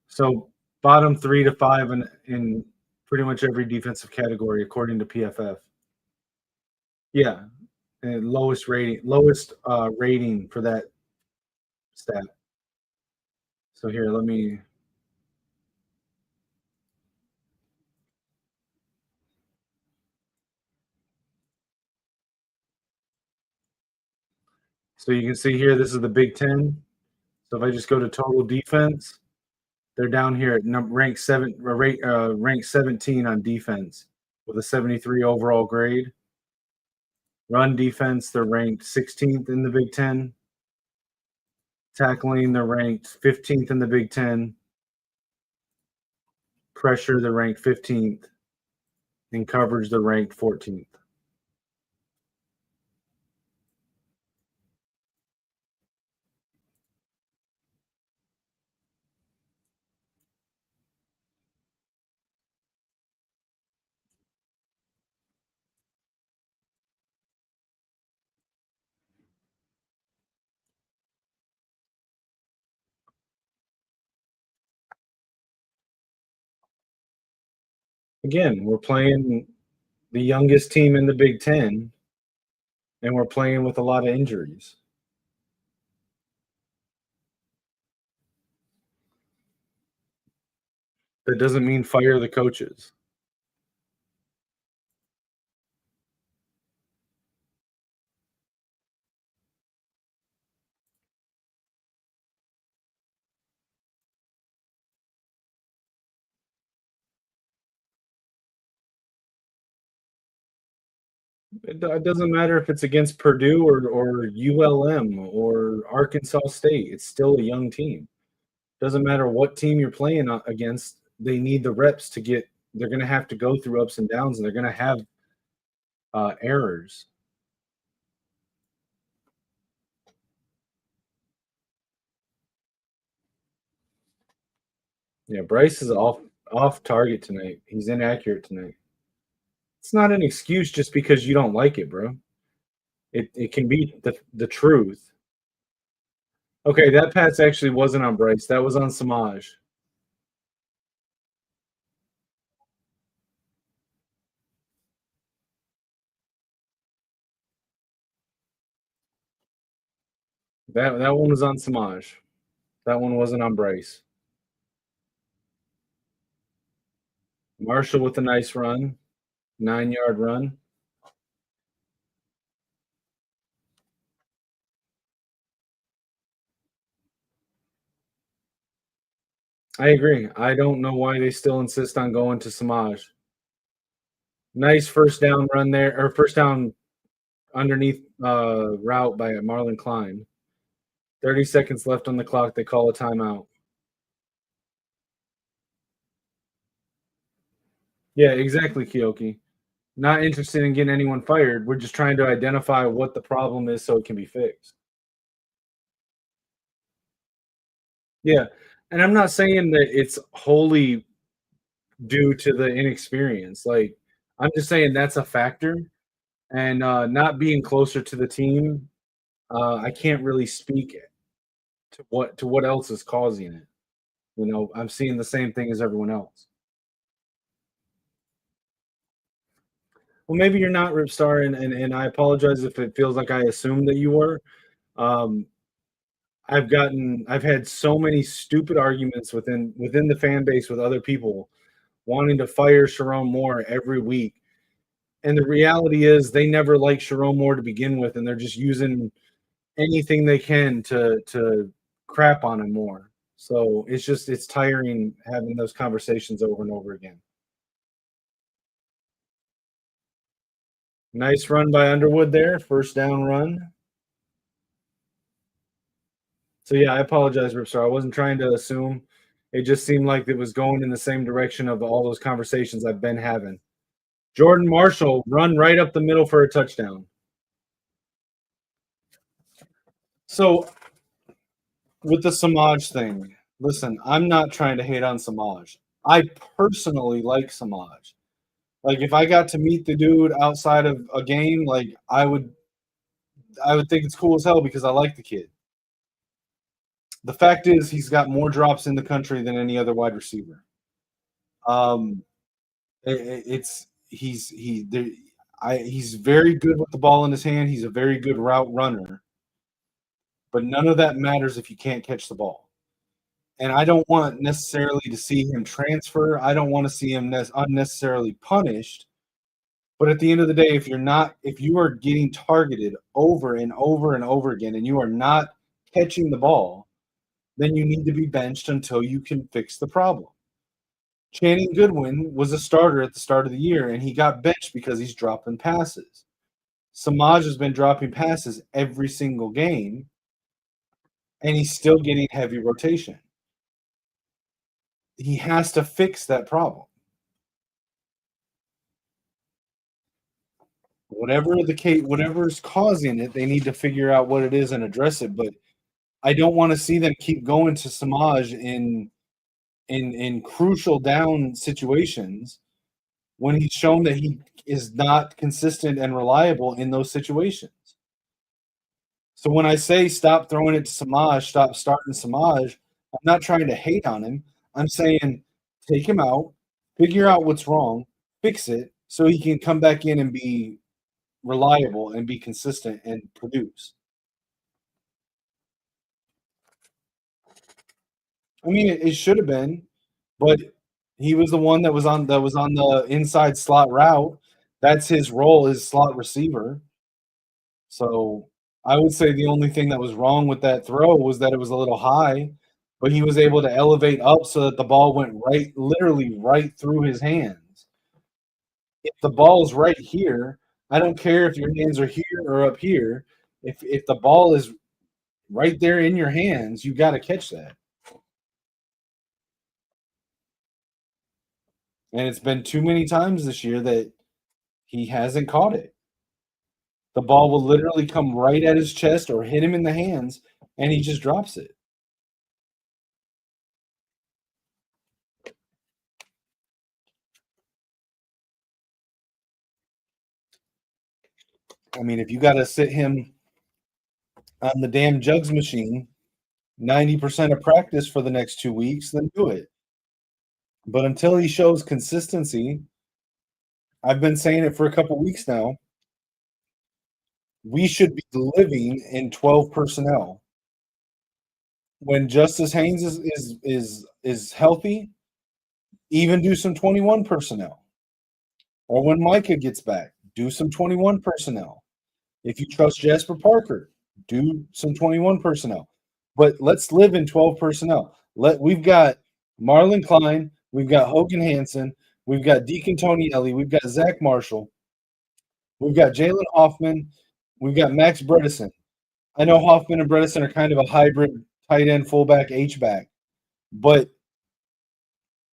So bottom 3 to 5 in pretty much every defensive category, according to PFF. Yeah, and lowest rating for that stat. So here, let me. So you can see here, this is the Big Ten. So if I just go to total defense, they're down here at rank 17 on defense with a 73 overall grade. Run defense, they're ranked 16th in the Big Ten. Tackling, they're ranked 15th in the Big Ten. Pressure, they're ranked 15th. In coverage, they're ranked 14th. Again, we're playing the youngest team in the Big Ten, and we're playing with a lot of injuries. That doesn't mean fire the coaches. It doesn't matter if it's against Purdue or ULM or Arkansas State. It's still a young team. Doesn't matter what team you're playing against. They need the reps to get. They're going to have to go through ups and downs, and they're going to have errors. Yeah, Bryce is off target tonight. He's inaccurate tonight. It's not an excuse just because you don't like it, bro. It can be the truth. Okay, that pass actually wasn't on Bryce. That was on Samaj. That one was on Samaj. That one wasn't on Bryce. Marshall with a nice run, 9-yard run. I agree. I don't know why they still insist on going to Samaj. Nice first down run there, or first down underneath route by Marlon Klein. 30 seconds left on the clock. They call a timeout. Yeah, exactly, Kyoki. Not interested in getting anyone fired. We're just trying to identify what the problem is so it can be fixed. Yeah. And I'm not saying that it's wholly due to the inexperience. Like, I'm just saying that's a factor. And not being closer to the team, I can't really speak to what else is causing it. I'm seeing the same thing as everyone else. Well, maybe you're not Ripstar, and I apologize if it feels like I assumed that you were. Um, I've had so many stupid arguments within the fan base with other people wanting to fire Sharon Moore every week. And the reality is they never liked Sharon Moore to begin with, and they're just using anything they can to crap on him more. So it's tiring having those conversations over and over again. Nice run by Underwood there, first down run. So yeah, I apologize, Ripstar. I wasn't trying to assume. It just seemed like it was going in the same direction of all those conversations I've been having. Jordan Marshall run right up the middle for a touchdown. So with the Samaj thing, listen, I'm not trying to hate on Samaj. I personally like Samaj. Like if I got to meet the dude outside of a game, like I would think it's cool as hell because I like the kid. The fact is he's got more drops in the country than any other wide receiver. Um it's he's very good with the ball in his hand. He's a very good route runner, but none of that matters if you can't catch the ball. And I don't want necessarily to see him transfer. I don't want to see him unnecessarily punished. But at the end of the day, if you are getting targeted over and over and over again, and you are not catching the ball, then you need to be benched until you can fix the problem. Channing Goodwin was a starter at the start of the year, and he got benched because he's dropping passes. Samaj has been dropping passes every single game, and he's still getting heavy rotation. He has to fix that problem. Whatever's causing it, they need to figure out what it is and address it. But I don't want to see them keep going to Samaj in crucial down situations when he's shown that he is not consistent and reliable in those situations. So when I say stop throwing it to Samaj, stop starting Samaj, I'm not trying to hate on him. I'm saying take him out, figure out what's wrong, fix it so he can come back in and be reliable and be consistent and produce. I mean, it should have been, but he was the one that was on the inside slot route. That's his role, is slot receiver. So I would say the only thing that was wrong with that throw was that it was a little high, but he was able to elevate up so that the ball went right, literally right through his hands. If the ball is right here, I don't care if your hands are here or up here. If the ball is right there in your hands, you got to catch that. And it's been too many times this year that he hasn't caught it. The ball will literally come right at his chest or hit him in the hands, and he just drops it. I mean, if you got to sit him on the damn jugs machine 90% of practice for the next 2 weeks, then do it. But until he shows consistency, I've been saying it for a couple weeks now. We should be living in 12 personnel. When Justice Haynes is healthy, even do some 21 personnel. Or when Micah gets back, do some 21 personnel. If you trust Jasper Parker, do some 21 personnel. But let's live in 12 personnel. We've got Marlon Klein, we've got Hogan Hansen, we've got Deacon Tony Ellie, we've got Zach Marshall, we've got Jalen Hoffman, we've got Max Bredesen. I know Hoffman and Bredesen are kind of a hybrid tight end, fullback, H-back, but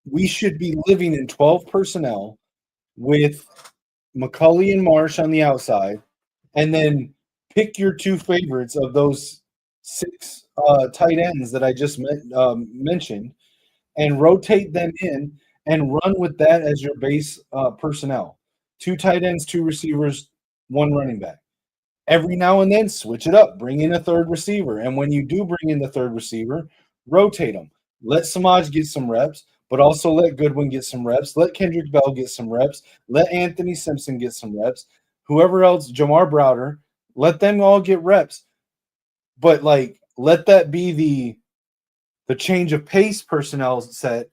we should be living in 12 personnel with McCulley and Marsh on the outside, and then pick your two favorites of those six tight ends that I just mentioned, and rotate them in and run with that as your base personnel. 2 tight ends, 2 receivers, 1 running back. Every now and then, switch it up. Bring in a third receiver. And when you do bring in the third receiver, rotate them. Let Samaj get some reps, but also let Goodwin get some reps. Let Kendrick Bell get some reps. Let Anthony Simpson get some reps. Whoever else, Jamar Browder, let them all get reps. But, let that be the change of pace personnel set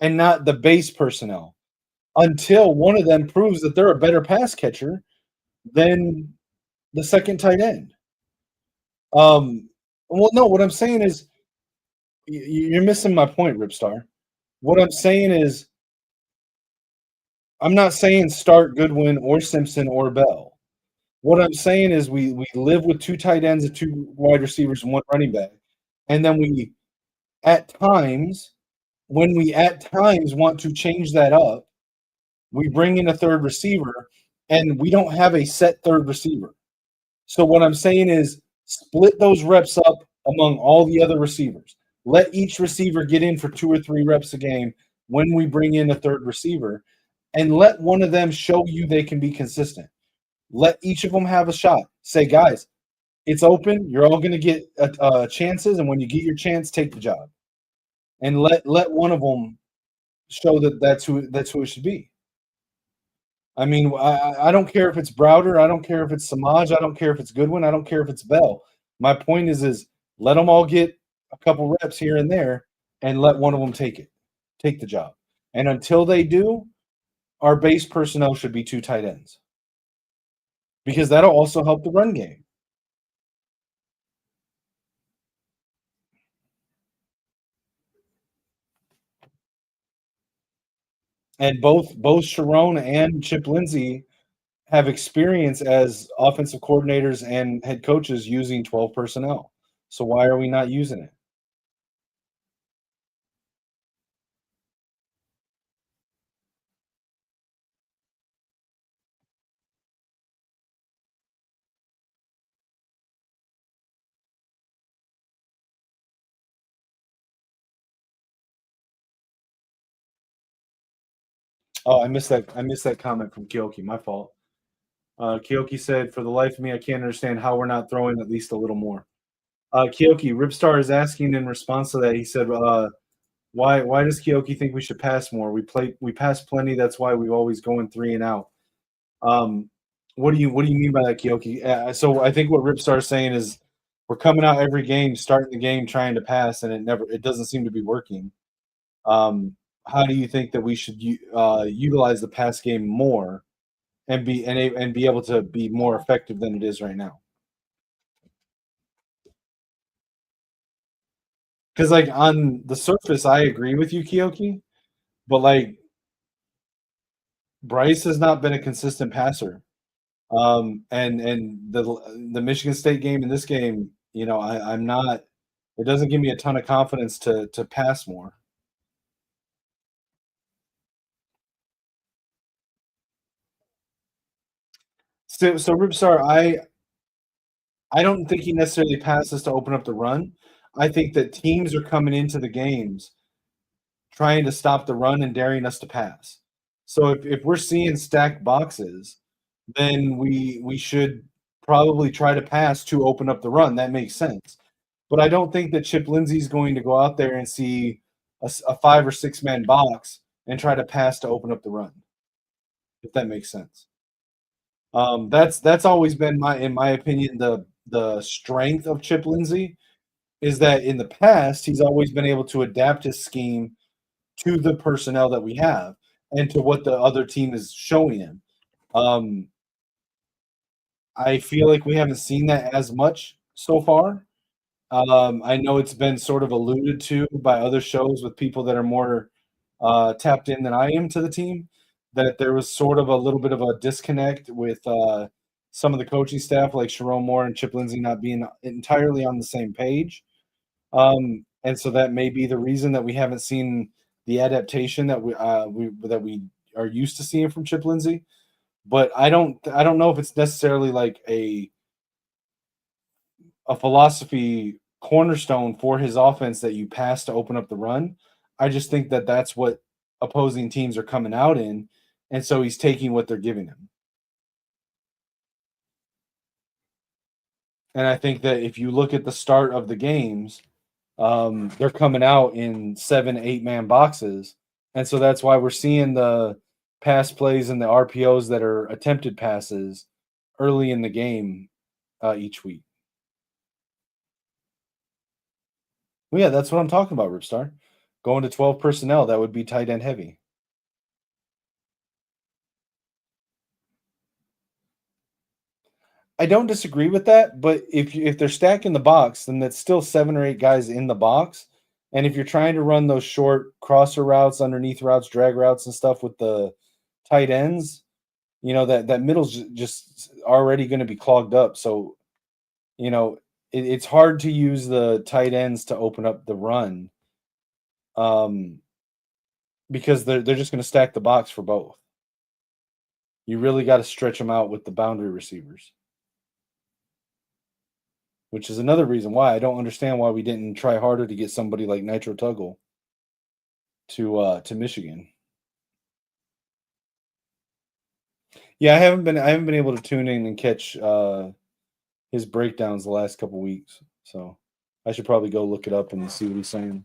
and not the base personnel until one of them proves that they're a better pass catcher than the second tight end. Well, no, what I'm saying is you're missing my point, Ripstar. What I'm saying is I'm not saying start Goodwin or Simpson or Bell. What I'm saying is we live with 2 tight ends and 2 wide receivers and 1 running back. And then when we at times want to change that up, we bring in a third receiver, and we don't have a set third receiver. So what I'm saying is split those reps up among all the other receivers. Let each receiver get in for 2 or 3 reps a game when we bring in a third receiver, and let one of them show you they can be consistent. Let each of them have a shot. Say, guys, it's open. You're all going to get chances, and when you get your chance, take the job. And let one of them show that that's who it should be. I mean, I don't care if it's Browder. I don't care if it's Samaj. I don't care if it's Goodwin. I don't care if it's Bell. My point is let them all get a couple reps here and there, and let one of them take the job. And until they do, our base personnel should be 2 tight ends, because that'll also help the run game. And both Sharon and Chip Lindsey have experience as offensive coordinators and head coaches using 12 personnel. So why are we not using it? Oh, I missed that comment from Kyoki. My fault. Kyoki said, "For the life of me, I can't understand how we're not throwing at least a little more." Kyoki, Ripstar is asking in response to that. He said, Why does Kyoki think we should pass more? We pass plenty. That's why we always go in 3 and out. Um, what do you mean by that, Kyoki? So I think what Ripstar is saying is we're coming out every game, starting the game, trying to pass, and it doesn't seem to be working. Um, how do you think that we should utilize the pass game more and be able to be more effective than it is right now? Because like on the surface, I agree with you, Kyoki, but like Bryce has not been a consistent passer. And the Michigan State game and this game, I'm not. It doesn't give me a ton of confidence to pass more. So Ripsar, I don't think he necessarily passes to open up the run. I think that teams are coming into the games trying to stop the run and daring us to pass. So if we're seeing stacked boxes, then we should probably try to pass to open up the run. That makes sense. But I don't think that Chip Lindsey's going to go out there and see a 5 or 6 man box and try to pass to open up the run, if that makes sense. That's always been in my opinion, the strength of Chip Lindsey is that in the past he's always been able to adapt his scheme to the personnel that we have and to what the other team is showing him. Um, I feel like we haven't seen that as much so far. I know it's been sort of alluded to by other shows with people that are more tapped in than I am to the team, that there was sort of a little bit of a disconnect with some of the coaching staff, like Sharon Moore and Chip Lindsey, not being entirely on the same page. And so that may be the reason that we haven't seen the adaptation that we are used to seeing from Chip Lindsey. But I don't know if it's necessarily like a philosophy cornerstone for his offense that you pass to open up the run. I just think that that's what opposing teams are coming out in, and so he's taking what they're giving him. And I think that if you look at the start of the games, they're coming out in 7, 8 man boxes, and so that's why we're seeing the pass plays and the RPOs that are attempted passes early in the game each week. Well, yeah, that's what I'm talking about, Ripstar. Going to 12 personnel, that would be tight end heavy. I don't disagree with that, but if they're stacking the box, then that's still 7 or 8 guys in the box. And if you're trying to run those short crosser routes, underneath routes, drag routes, and stuff with the tight ends, that middle's just already going to be clogged up. So it's hard to use the tight ends to open up the run, um, because they're just going to stack the box for both. You really got to stretch them out with the boundary receivers, which is another reason why I don't understand why we didn't try harder to get somebody like Nitro Tuggle to Michigan. Yeah, I haven't been able to tune in and catch his breakdowns the last couple weeks, so I should probably go look it up and see what he's saying.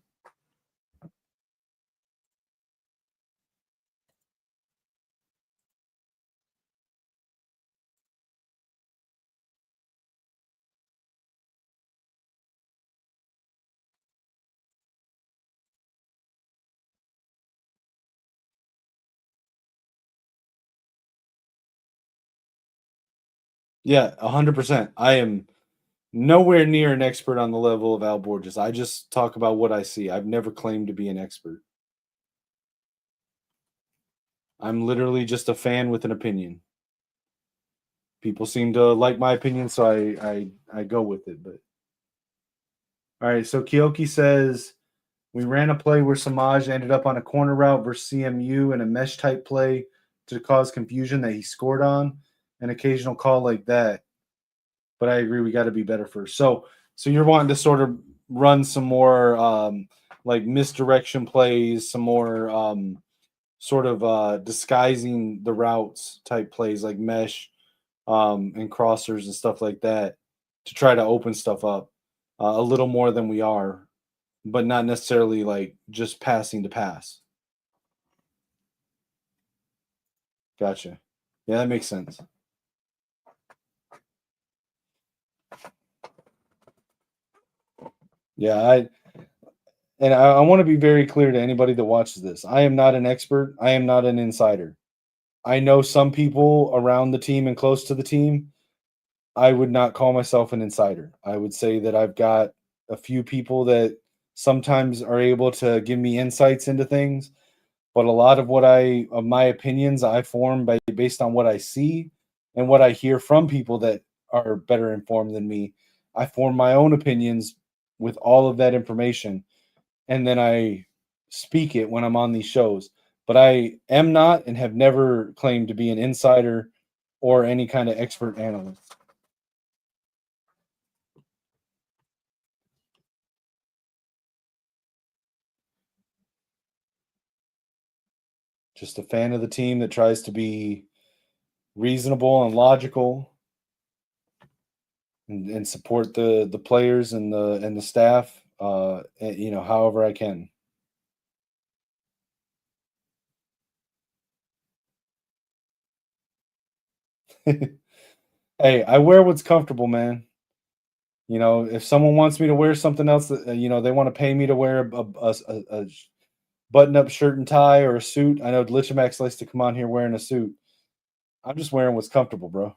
Yeah, 100%. I am nowhere near an expert on the level of Al Borges. I just talk about what I see. I've never claimed to be an expert. I'm literally just a fan with an opinion. People seem to like my opinion, so I go with it. But all right, so Kyoki says we ran a play where Samaj ended up on a corner route versus CMU and a mesh type play to cause confusion that he scored on. An occasional call like that. But I agree, we got to be better first. So you're wanting to sort of run some more like misdirection plays, some more sort of disguising the routes type plays like mesh and crossers and stuff like that to try to open stuff up a little more than we are but not necessarily like just passing to pass. Gotcha. Yeah, that makes sense. Yeah, I want to be very clear to anybody that watches this. I am not an expert. I am not an insider. I know some people around the team and close to the team. I would not call myself an insider. I would say that I've got a few people that sometimes are able to give me insights into things, but a lot of of my opinions I form based on what I see and what I hear from people that are better informed than me. I form my own opinions with all of that information, and then I speak it when I'm on these shows. But I am not and have never claimed to be an insider or any kind of expert analyst. Just a fan of the team that tries to be reasonable and logical, and support the players and the staff, however I can. Hey, I wear what's comfortable, man. If someone wants me to wear something else that they want to pay me to wear a button-up shirt and tie or a suit. I know Lichemax likes to come on here wearing a suit. I'm just wearing what's comfortable, bro.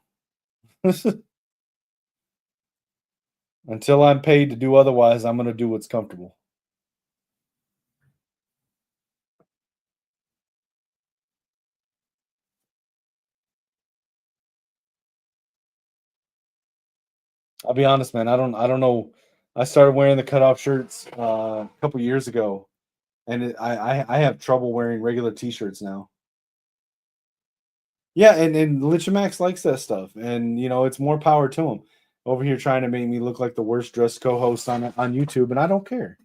Until I'm paid to do otherwise, I'm gonna do what's comfortable. I'll be honest, man. I don't know. I started wearing the cutoff shirts a couple years ago, and I have trouble wearing regular t-shirts now. Yeah, and Lichemax likes that stuff, and it's more power to him. Over here trying to make me look like the worst dressed co-host on YouTube, and I don't care.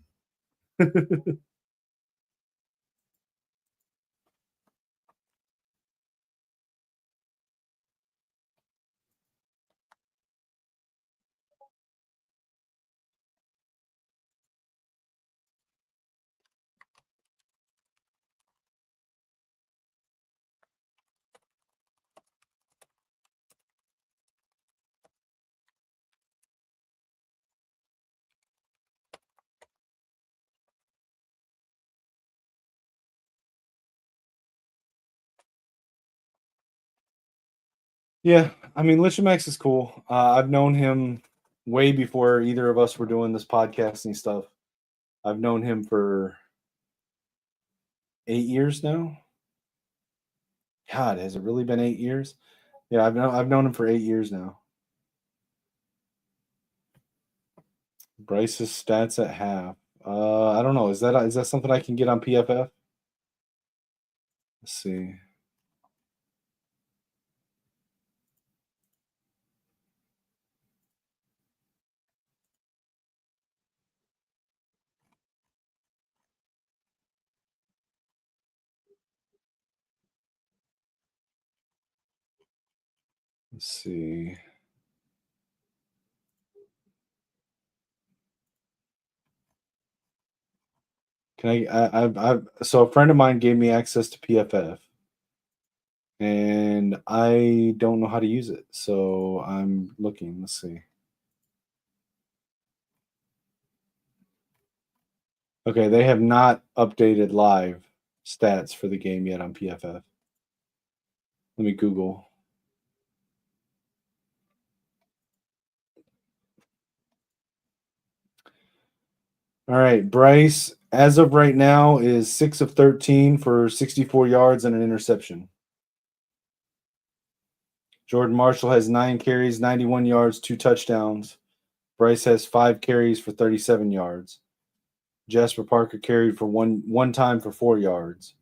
Yeah, I mean Lichemax is cool. I've known him way before either of us were doing this podcasting stuff. I've known him for 8 years now. God, has it really been 8 years? Yeah, I've known him for 8 years now. Bryce's stats at half. I don't know. Is that something I can get on PFF? Let's see. Let's see. Can so a friend of mine gave me access to PFF, and I don't know how to use it. So I'm looking. Let's see. Okay, they have not updated live stats for the game yet on PFF. Let me Google. All right, Bryce, as of right now, is 6 of 13 for 64 yards and an interception. Jordan Marshall has 9 carries, 91 yards, 2 touchdowns. Bryce has 5 carries for 37 yards. Jasper Parker carried for one time for 4 yards.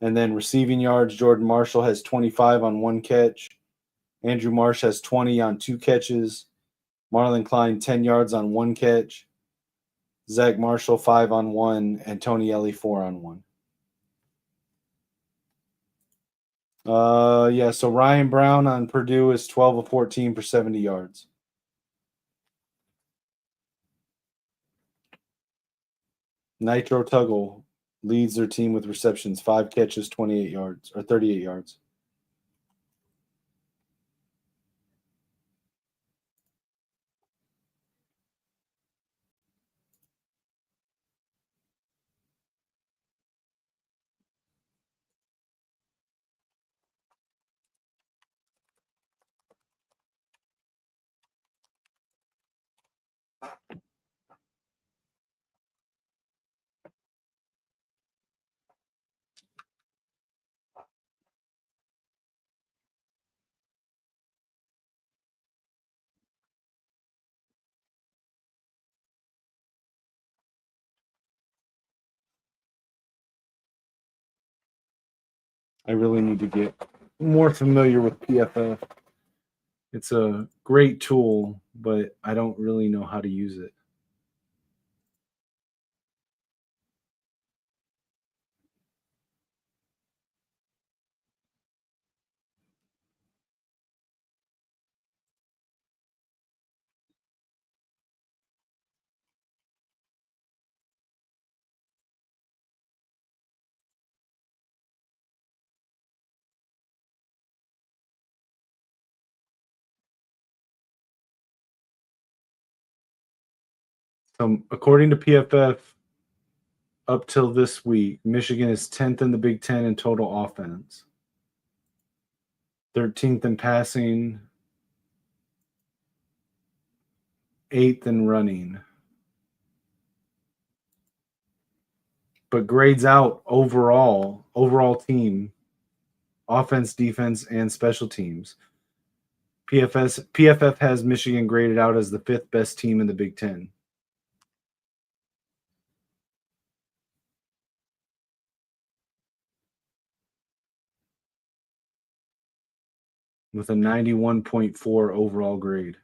And then receiving yards, Jordan Marshall has 25 on 1 catch. Andrew Marsh has 20 on 2 catches. Marlon Klein, 10 yards on 1 catch. Zach Marshall, 5 on 1. And Tony Ellie, 4 on 1. Yeah, so Ryan Brown on Purdue is 12 of 14 for 70 yards. Nitro Tuggle leads their team with receptions, 5 catches, 28 yards or 38 yards. I really need to get more familiar with PFF. It's a great tool, but I don't really know how to use it. According to PFF, up till this week, Michigan is 10th in the Big Ten in total offense, 13th in passing, 8th in running. But grades out overall team, offense, defense, and special teams. PFF has Michigan graded out as the 5th best team in the Big Ten. With a 91.4 overall grade.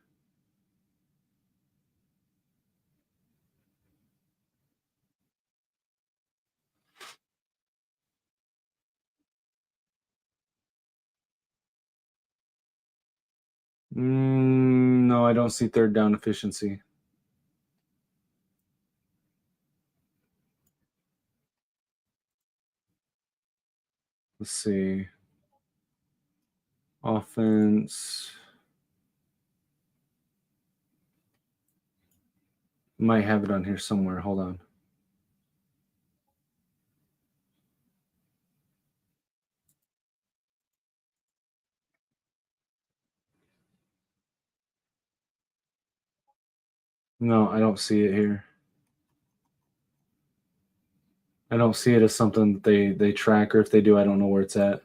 No, I don't see third down efficiency. Let's see. Offense. Might have it on here somewhere. Hold on. No, I don't see it here. I don't see it as something that they track, or if they do, I don't know where it's at.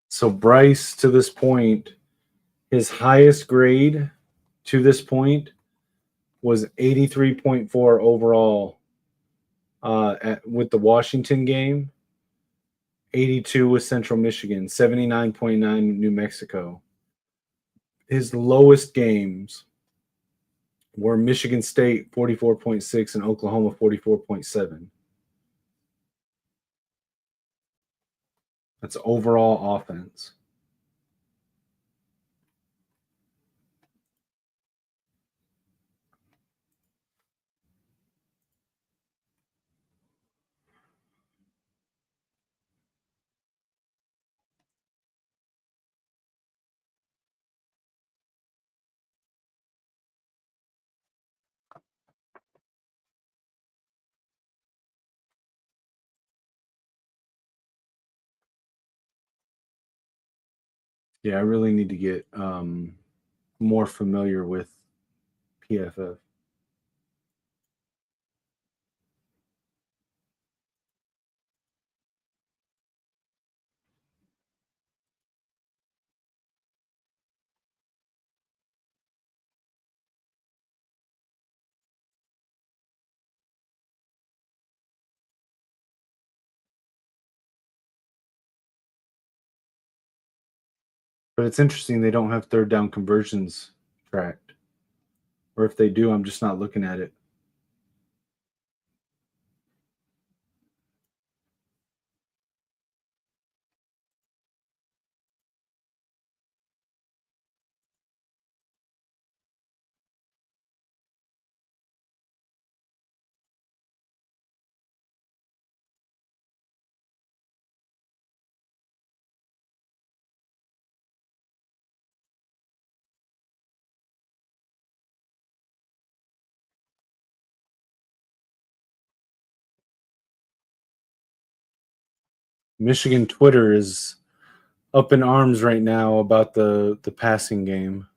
So Bryce, to this point, his highest grade to this point was 83.4 overall with the Washington game, 82 with Central Michigan, 79.9 New Mexico. His lowest games were Michigan State 44.6 and Oklahoma 44.7. That's overall offense. Yeah, I really need to get more familiar with PFF. But it's interesting they don't have third down conversions tracked. Or if they do, I'm just not looking at it. Michigan Twitter is up in arms right now about the passing game.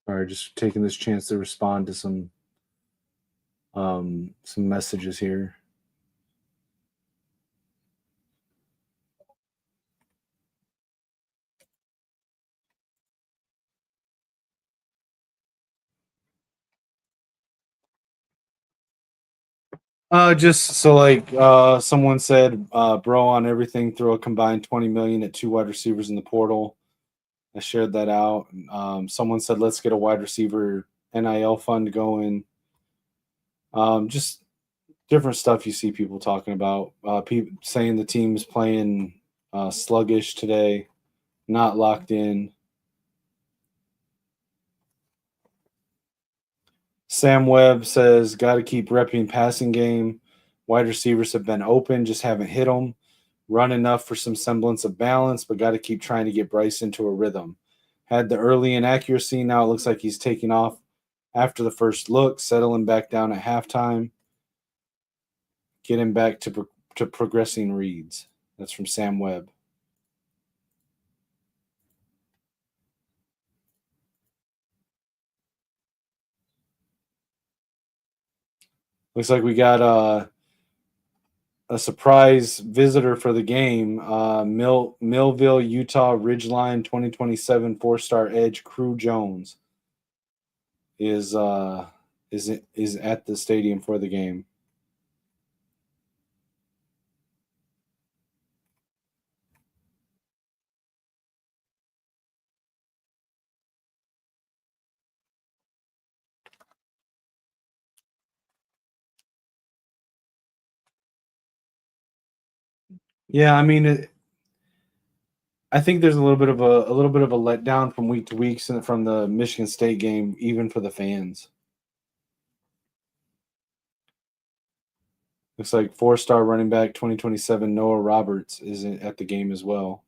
All right, just taking this chance to respond to some messages here. Just so like someone said, bro on everything, throw a combined 20 million at two wide receivers in the portal. I shared that out. Someone said, let's get a wide receiver NIL fund going. Just different stuff you see people talking about. People saying the team is playing sluggish today, not locked in. Sam Webb says, got to keep repping passing game. Wide receivers have been open, just haven't hit them. Run enough for some semblance of balance, but got to keep trying to get Bryce into a rhythm. Had the early inaccuracy. Now it looks like he's taking off after the first look, settling back down at halftime. Get him back to progressing reads. That's from Sam Webb. Looks like we got a surprise visitor for the game. Millville, Utah, Ridgeline 2027 4-star edge Crew Jones is is at the stadium for the game. Yeah, I mean, I think there's a little bit of a letdown from week to week from the Michigan State game, even for the fans. Looks like 4-star running back 2027 Noah Roberts is at the game as well.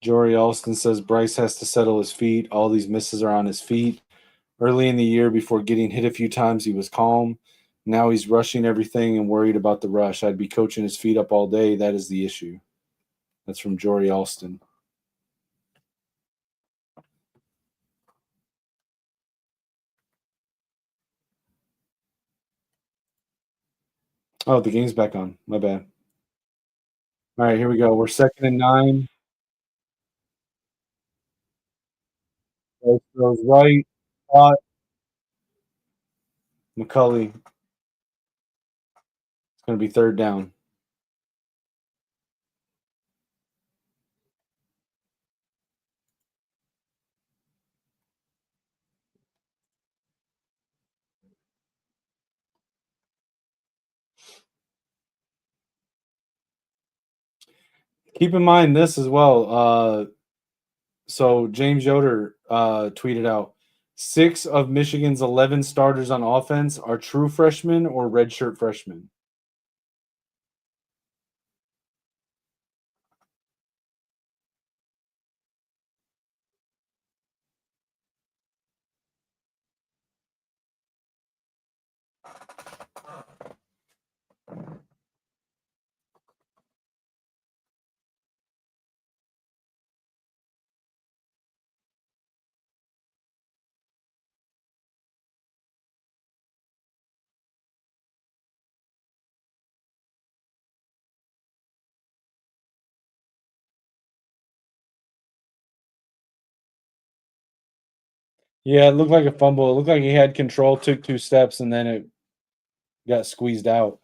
Jory Alston says Bryce has to settle his feet. All these misses are on his feet. Early in the year, before getting hit a few times, he was calm. Now he's rushing everything and worried about the rush. I'd be coaching his feet up all day. That is the issue. That's from Jory Alston. Oh, the game's back on. My bad. All right, here we go. We're 2nd and 9. Bryce throws right. Caught. McCulley. It's going to be 3rd down. Keep in mind this as well. So James Yoder tweeted out 6 of Michigan's 11 starters on offense are true freshmen or redshirt freshmen. Yeah, it looked like a fumble. It looked like he had control, took 2 steps, and then it got squeezed out.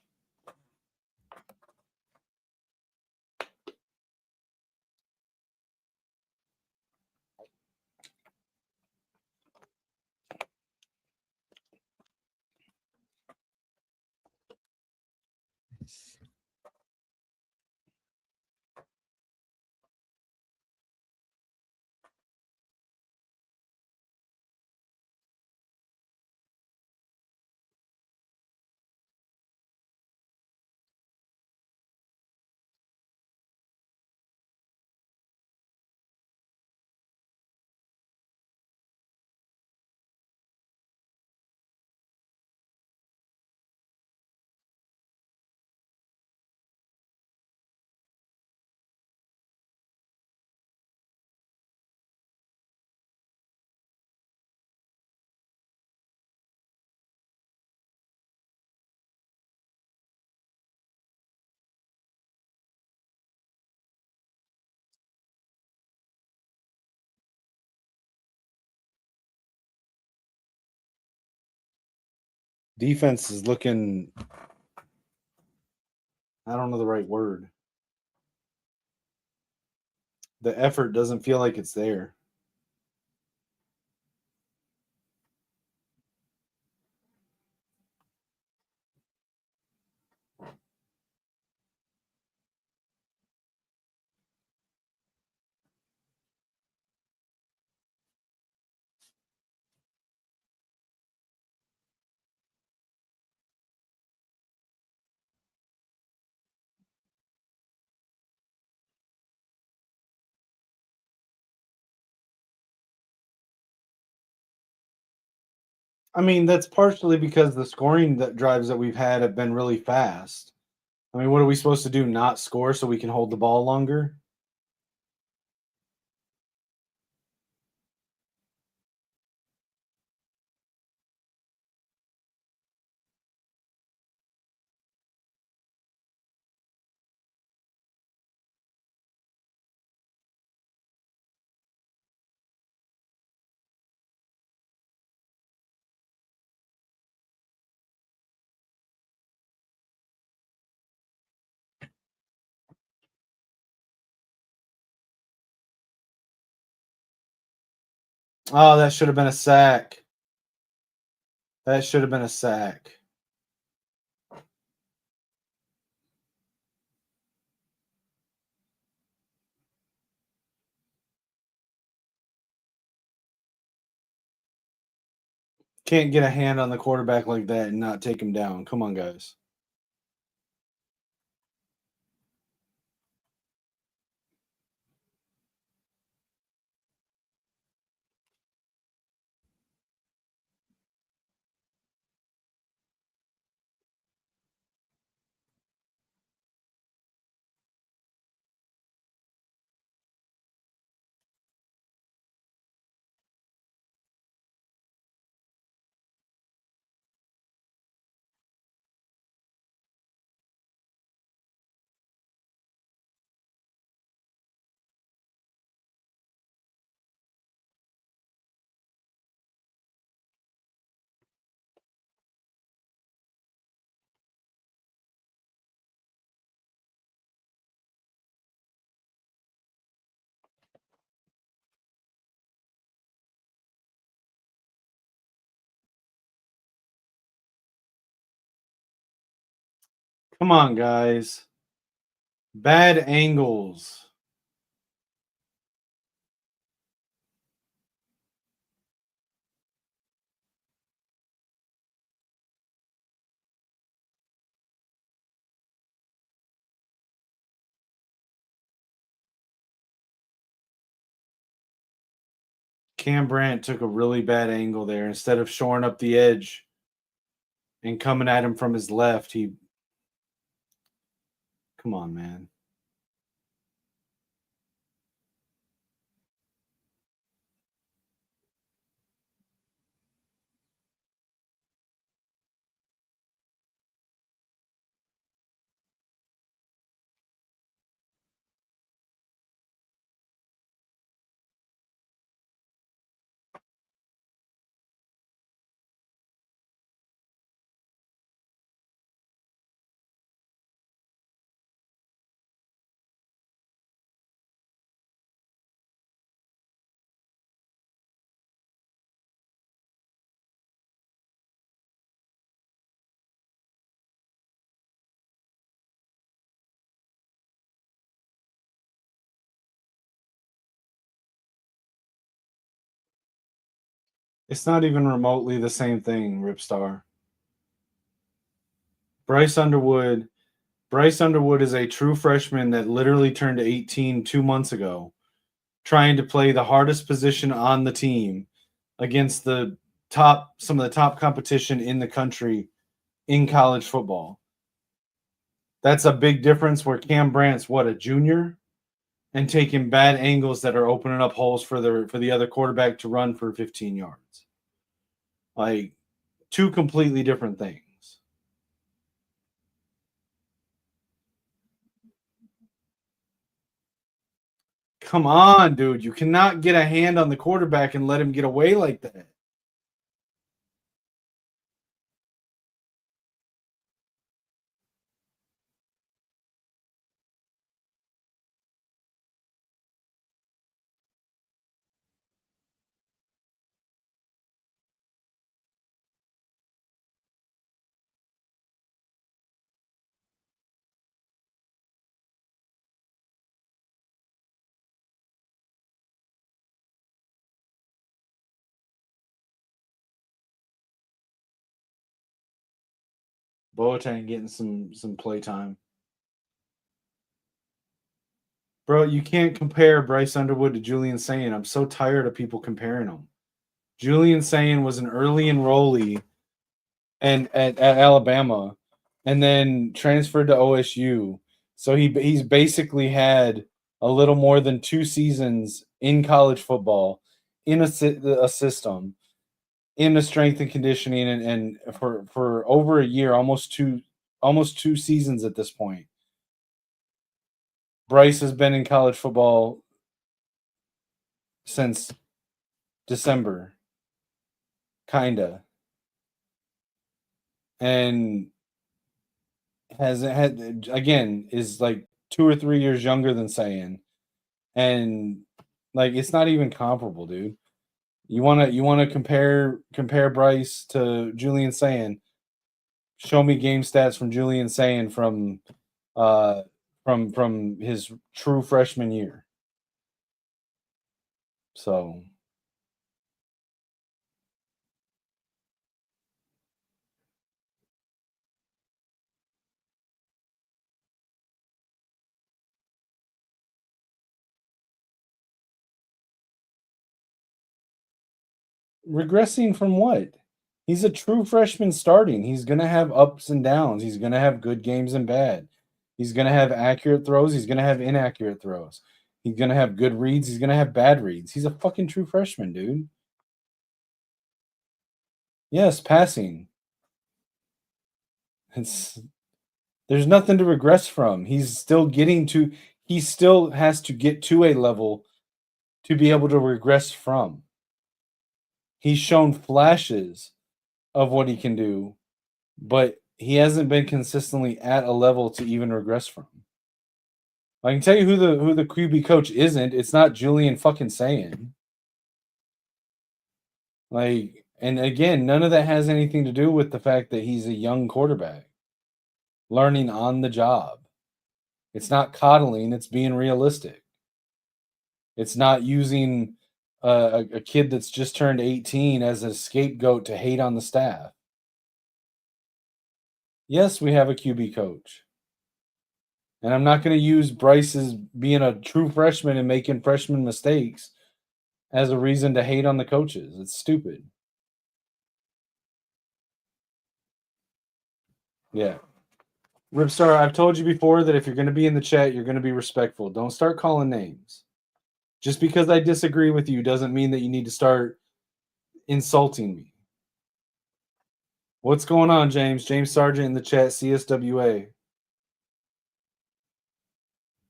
Defense is looking, I don't know the right word. The effort doesn't feel like it's there. I mean, that's partially because the scoring that drives that we've had have been really fast. I mean, what are we supposed to do? Not score so we can hold the ball longer? Oh, that should have been a sack. That should have been a sack. Can't get a hand on the quarterback like that and not take him down. Come on, guys. Come on, guys. Bad angles. Cam Brandt took a really bad angle there. Instead of shoring up the edge and coming at him from his left, he. Come on, man. It's not even remotely the same thing, Ripstar. Bryce Underwood. Bryce Underwood is a true freshman that literally turned 18 2 months ago, trying to play the hardest position on the team against some of the top competition in the country in college football. That's a big difference where Cam Brandt's a junior and taking bad angles that are opening up holes for the other quarterback to run for 15 yards. Like two completely different things. Come on, dude. You cannot get a hand on the quarterback and let him get away like that. Boateng getting some play time. Bro, you can't compare Bryce Underwood to Julian Sayin. I'm so tired of people comparing them. Julian Sayin was an early enrollee and at Alabama and then transferred to OSU. So he's basically had a little more than 2 seasons in college football in a system in the strength and conditioning and for over a year, almost 2 seasons at this point. Bryce has been in college football since December, kinda, and has had again is like 2 or 3 years younger than Sayin, and like it's not even comparable, dude. You wanna compare Bryce to Julian Sayin? Show me game stats from Julian Sayin uh from his true freshman year. So regressing from what? He's a true freshman starting. He's gonna have ups and downs. He's gonna have good games and bad. He's gonna have accurate throws. He's gonna have inaccurate throws. He's gonna have good reads. He's gonna have bad reads. He's a fucking true freshman, dude. Yes, passing. It's there's nothing to regress from. He still has to get to a level to be able to regress from. He's shown flashes of what he can do, but he hasn't been consistently at a level to even regress from. I can tell you who the QB coach isn't. It's not Julian fucking Sayin. Like, and again, none of that has anything to do with the fact that he's a young quarterback learning on the job. It's not coddling, it's being realistic. It's not using a kid that's just turned 18 as a scapegoat to hate on the staff. Yes, we have a QB coach. And I'm not going to use Bryce's being a true freshman and making freshman mistakes as a reason to hate on the coaches. It's stupid. Yeah. Ripstar, I've told you before that if you're going to be in the chat, you're going to be respectful. Don't start calling names. Just because I disagree with you doesn't mean that you need to start insulting me. What's going on, James? James Sargent in the chat, CSWA.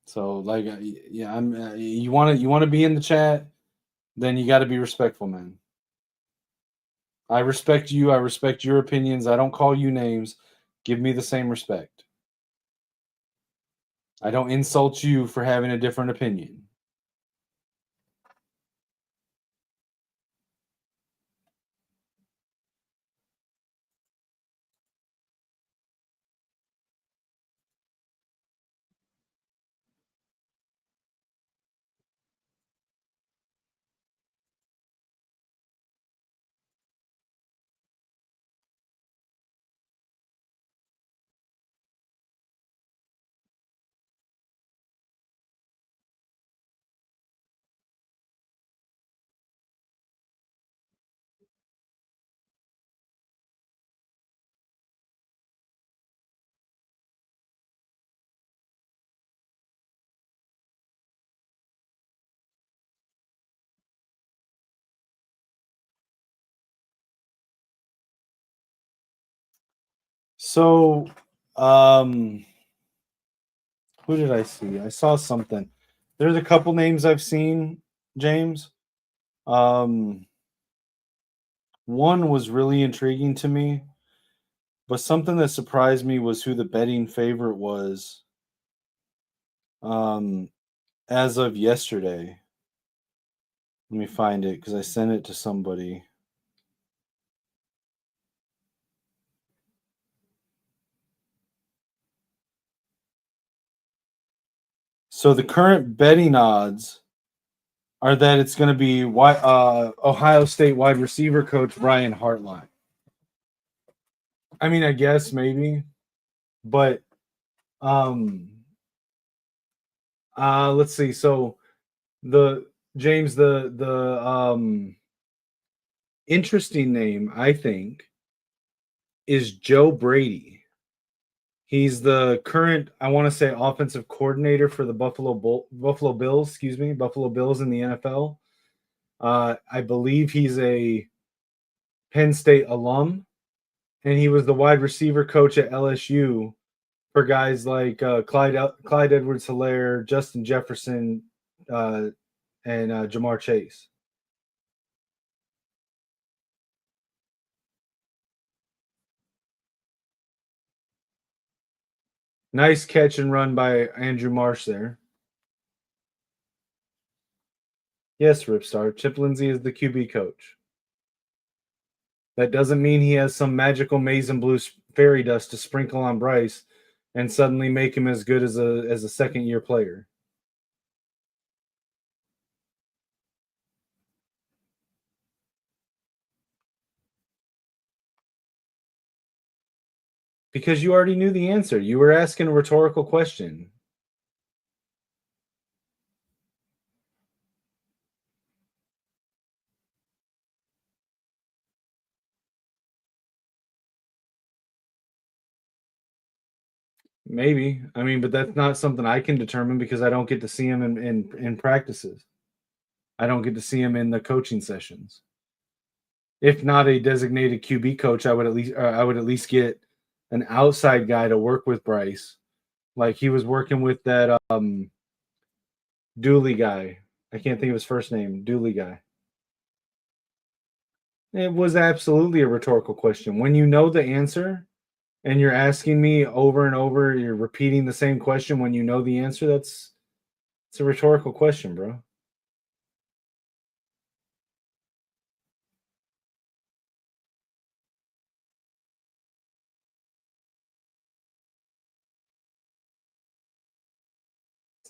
So, like, yeah, I'm. You want to be in the chat, then you got to be respectful, man. I respect you. I respect your opinions. I don't call you names. Give me the same respect. I don't insult you for having a different opinion. So, who did I see? I saw something. There's a couple names I've seen, James. One was really intriguing to me, but something that surprised me was who the betting favorite was. As of yesterday. Let me find it because I sent it to somebody. So the current betting odds are that it's going to be Ohio State wide receiver coach Brian Hartline. I mean, I guess maybe, but let's see. So the James the interesting name I think is Joe Brady. He's the current, I want to say, offensive coordinator for the Buffalo Bills. Buffalo Bills in the NFL. I believe he's a Penn State alum, and he was the wide receiver coach at LSU for guys like Clyde Edwards-Helaire, Justin Jefferson, and Jamar Chase. Nice catch and run by Andrew Marsh there. Yes, Ripstar. Chip Lindsey is the QB coach. That doesn't mean he has some magical maize and blue fairy dust to sprinkle on Bryce and suddenly make him as good as a second year player. Because you already knew the answer. You were asking a rhetorical question. Maybe. I mean, but that's not something I can determine because I don't get to see him in practices. I don't get to see him in the coaching sessions. If not a designated QB coach, I would at least get an outside guy to work with Bryce. Like he was working with that Dooley guy. I can't think of his first name. Dooley guy. It was absolutely a rhetorical question. When you know the answer and you're asking me over and over, you're repeating the same question when you know the answer, it's a rhetorical question, bro.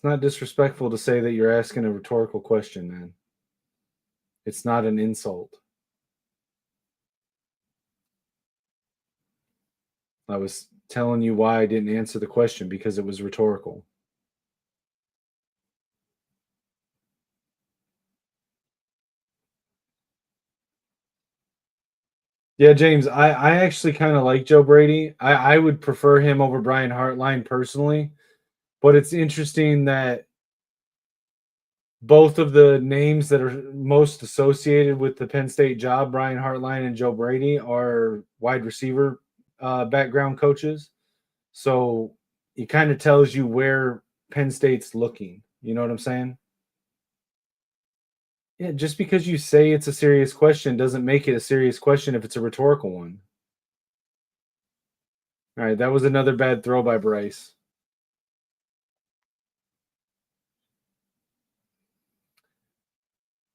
It's not disrespectful to say that you're asking a rhetorical question, man. It's not an insult. I was telling you why I didn't answer the question because it was rhetorical. Yeah, James, I actually kind of like Joe Brady. I would prefer him over Brian Hartline personally, but it's interesting that both of the names that are most associated with the Penn State job, Brian Hartline and Joe Brady, are wide receiver background coaches. So it kind of tells you where Penn State's looking. You know what I'm saying? Yeah, just because you say it's a serious question doesn't make it a serious question if it's a rhetorical one. All right, that was another bad throw by Bryce.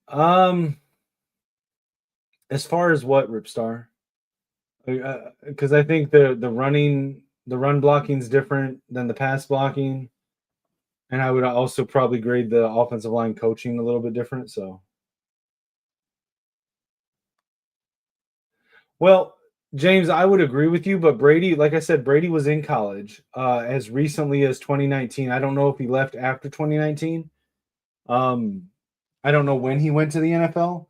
Um, as far as what, Ripstar? Because I think the run blocking is different than the pass blocking, and I would also probably grade the offensive line coaching a little bit different. So, well, James, I would agree with you, but Brady, like I said, Brady was in college as recently as 2019. I don't know if he left after 2019. Um, I don't know when he went to the NFL,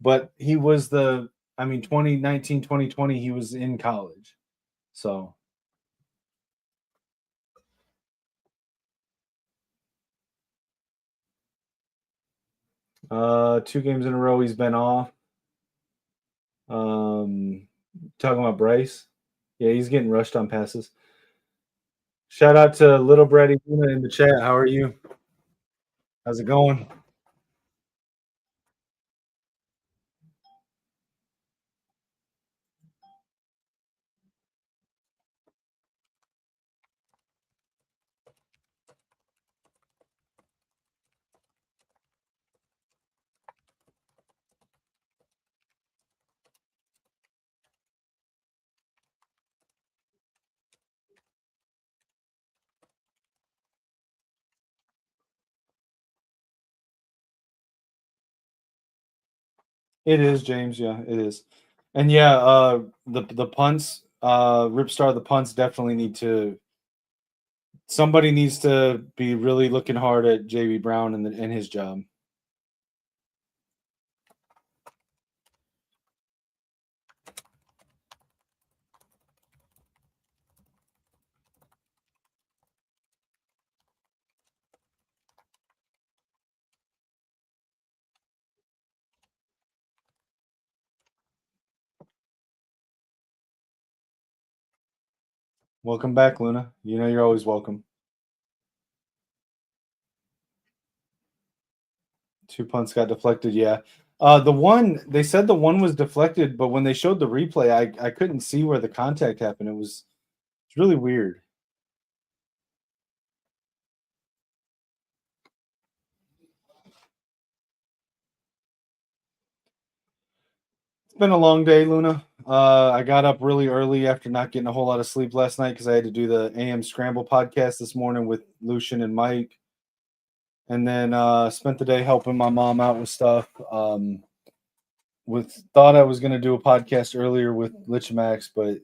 but he was I mean, 2019, 2020, he was in college. So, 2 games in a row he's been off. Talking about Bryce. Yeah, he's getting rushed on passes. Shout out to Little Brady in the chat. How are you? How's it going? It is, James. Yeah, it is. And yeah, the punts, Ripstar, the punts definitely need to. Somebody needs to be really looking hard at JB Brown and his job. Welcome back, Luna. You know you're always welcome. 2 punts got deflected. Yeah. The one they said the one was deflected, but when they showed the replay, I couldn't see where the contact happened. It's really weird. It's been a long day, Luna. I got up really early after not getting a whole lot of sleep last night because I had to do the AM Scramble podcast this morning with Lucian and Mike, and then spent the day helping my mom out with stuff. With thought I was going to do a podcast earlier with Lichemax, but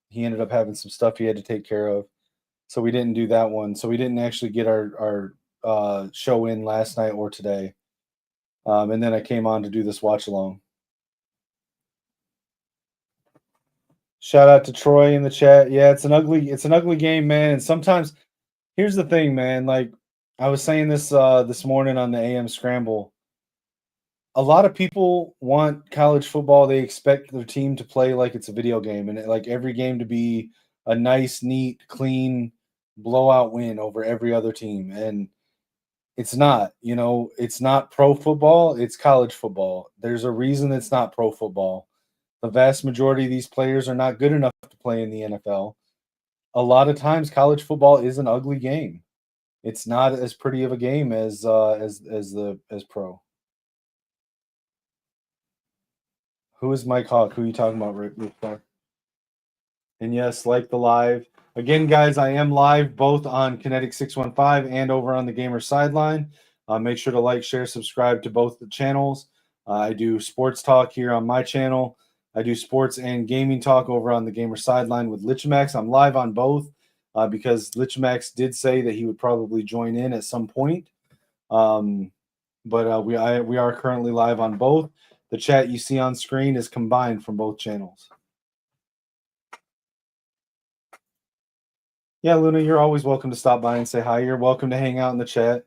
he ended up having some stuff he had to take care of, so we didn't do that one. So we didn't actually get our show in last night or today. And then I came on to do this watch along. Shout out to Troy in the chat. Yeah, it's an ugly game, man. And sometimes here's the thing, man. Like I was saying this morning on the AM Scramble. A lot of people want college football. They expect their team to play like it's a video game and like every game to be a nice, neat, clean blowout win over every other team. And it's not, it's not pro football, it's college football. There's a reason it's not pro football. The vast majority of these players are not good enough to play in the NFL. A lot of times college football is an ugly game. It's not as pretty of a game as pro. Who is Mike Hawk? Who are you talking about, Rick? And yes, like the live. Again, guys, I am live both on Kinetik 615 and over on the Gamer Sideline. Make sure to like, share, subscribe to both the channels. I do sports talk here on my channel. I do sports and gaming talk over on the Gamer Sideline with Lichemax. I'm live on both because Lichemax did say that he would probably join in at some point. But we are currently live on both. The chat you see on screen is combined from both channels. Yeah, Luna, you're always welcome to stop by and say hi. You're welcome to hang out in the chat.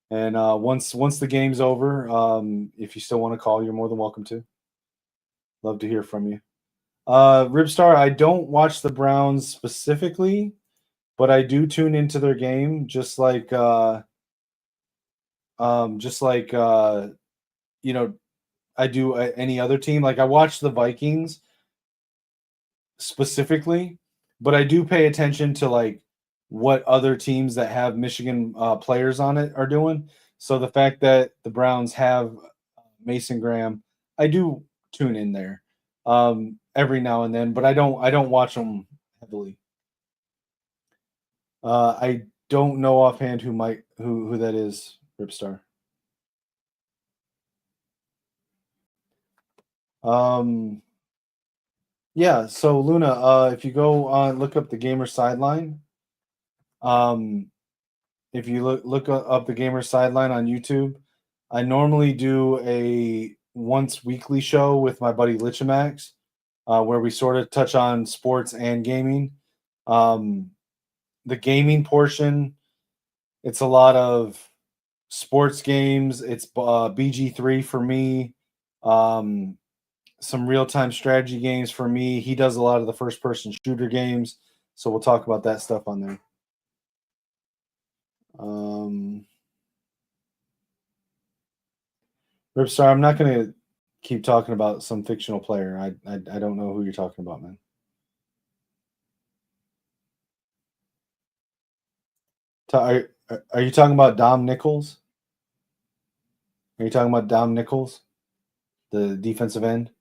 And once the game's over, if you still want to call, you're more than welcome to. Love to hear from you. Ribstar, I don't watch the Browns specifically, but I do tune into their game, just like you know, I do any other team. Like I watch the Vikings specifically, but I do pay attention to like what other teams that have Michigan players on it are doing. So the fact that the Browns have Mason Graham, I do tune in there every now and then, but I don't watch them heavily. I don't know offhand who that is, Ripstar. Yeah, so Luna, if you go on look up the Gamer Sideline, if you look up the Gamer Sideline on YouTube, I normally do a once weekly show with my buddy Lichemax, where we sort of touch on sports and gaming. The gaming portion, it's a lot of sports games. It's BG3 for me. Some real-time strategy games for me. He does a lot of the first-person shooter games, so we'll talk about that stuff on there. Ripstar, I'm not going to keep talking about some fictional player. I don't know who you're talking about, man. Are you talking about Dom Nichols? Are you talking about Dom Nichols, the defensive end?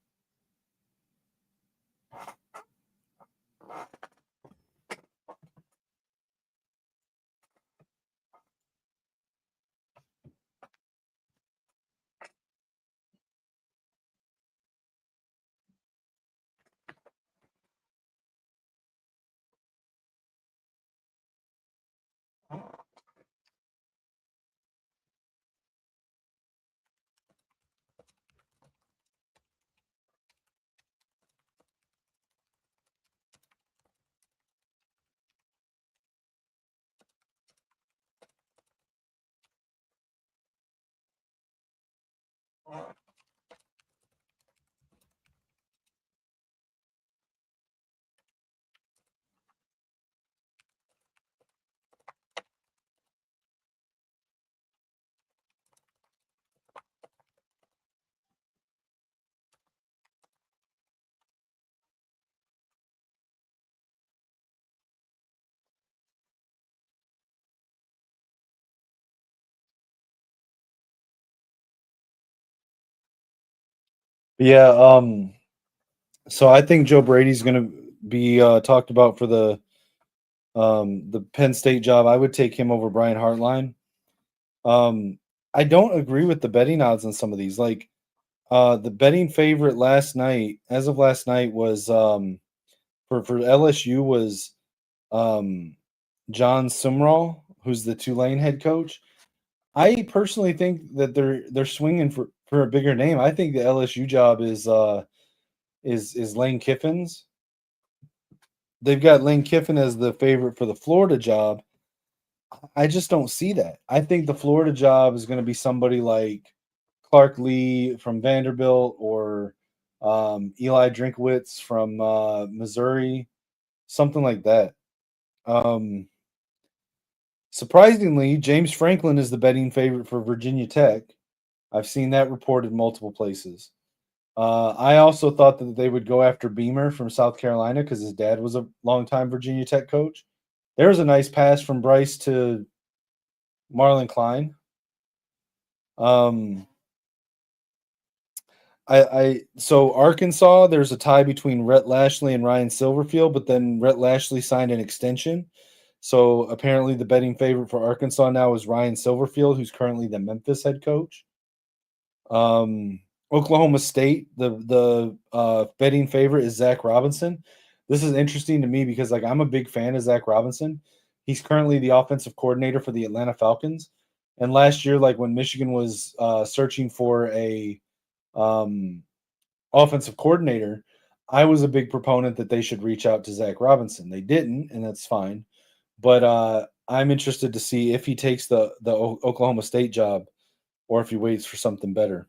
Yeah. So I think Joe Brady's going to be talked about for the Penn State job. I would take him over Brian Hartline. I don't agree with the betting odds on some of these. Like the betting favorite last night, as of last night, was for LSU was John Sumrall, who's the Tulane head coach. I personally think that they're swinging for a bigger name. I think the LSU job is Lane Kiffin's. They've got Lane Kiffin as the favorite for the Florida job. I just don't see that. I think the Florida job is going to be somebody like Clark Lee from Vanderbilt or Eli Drinkwitz from Missouri, something like that. Surprisingly, James Franklin is the betting favorite for Virginia Tech. I've seen that reported multiple places. I also thought that they would go after Beamer from South Carolina because his dad was a longtime Virginia Tech coach. There was a nice pass from Bryce to Marlon Klein. So Arkansas, there's a tie between Rhett Lashley and Ryan Silverfield, but then Rhett Lashley signed an extension. So apparently the betting favorite for Arkansas now is Ryan Silverfield, who's currently the Memphis head coach. Oklahoma State, the betting favorite is Zach Robinson. This is interesting to me because like I'm a big fan of Zach Robinson. He's currently the offensive coordinator for the Atlanta Falcons. And last year, like when Michigan was searching for a offensive coordinator, I was a big proponent that they should reach out to Zach Robinson. They didn't, and that's fine. But I'm interested to see if he takes the Oklahoma State job or if he waits for something better.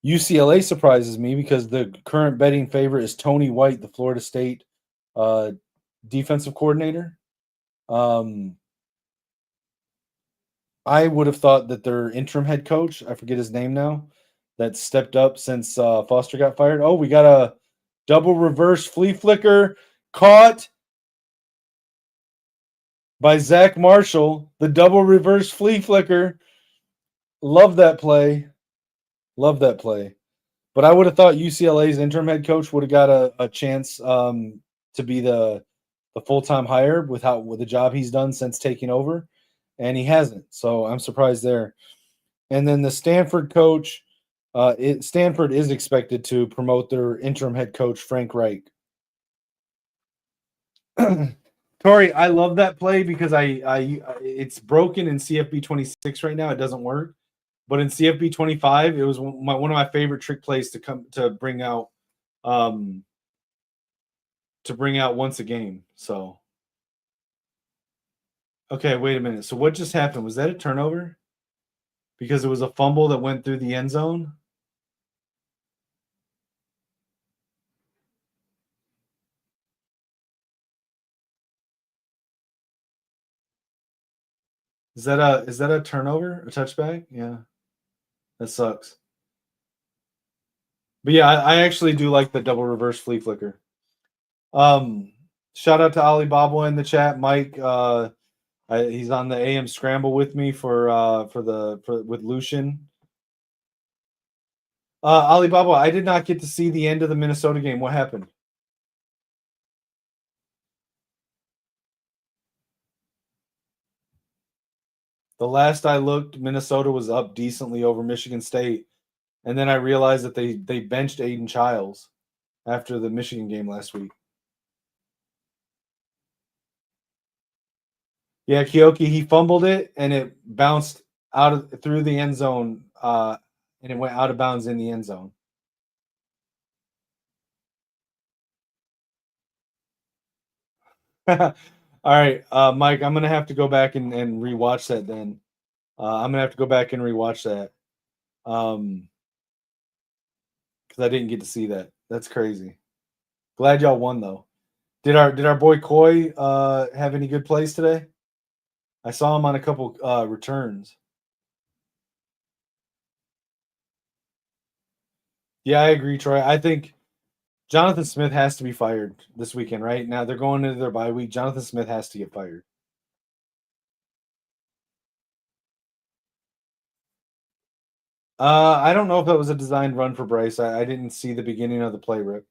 UCLA surprises me because the current betting favorite is Tony White, the Florida State defensive coordinator. I would have thought that their interim head coach, I forget his name now, that stepped up since Foster got fired. Oh, we got a double reverse flea flicker caught by Zach Marshall. The double reverse flea flicker. Love that play. Love that play. But I would have thought UCLA's interim head coach would have got a chance to be the full-time hire with the job he's done since taking over, and he hasn't. So I'm surprised there. And then the Stanford coach, Stanford is expected to promote their interim head coach Frank Reich. Tori, I love that play because I it's broken in CFB 26 right now. It doesn't work. But in CFB 25, it was one of my favorite trick plays to bring out once a game. So okay, wait a minute. So what just happened? Was that a turnover? Because it was a fumble that went through the end zone? Is that a turnover? A touchback? Yeah. That sucks. But yeah, I actually do like the double reverse flea flicker. Shout out to Alibaba in the chat. Mike, he's on the AM scramble with me for with Lucian. Alibaba, I did not get to see the end of the Minnesota game. What happened? The last I looked, Minnesota was up decently over Michigan State, and then I realized that they benched Aiden Childs after the Michigan game last week. Yeah, Kyoki, he fumbled it and it bounced through the end zone, and it went out of bounds in the end zone. All right, Mike, I'm gonna have to go back and rewatch that. Then I'm gonna have to go back and rewatch that because I didn't get to see that. That's crazy. Glad y'all won though. Did our boy Coy have any good plays today? I saw him on a couple returns. Yeah, I agree, Troy. I think Jonathan Smith has to be fired this weekend, right? Now they're going into their bye week. Jonathan Smith has to get fired. I don't know if that was a designed run for Bryce. I didn't see the beginning of the play rip.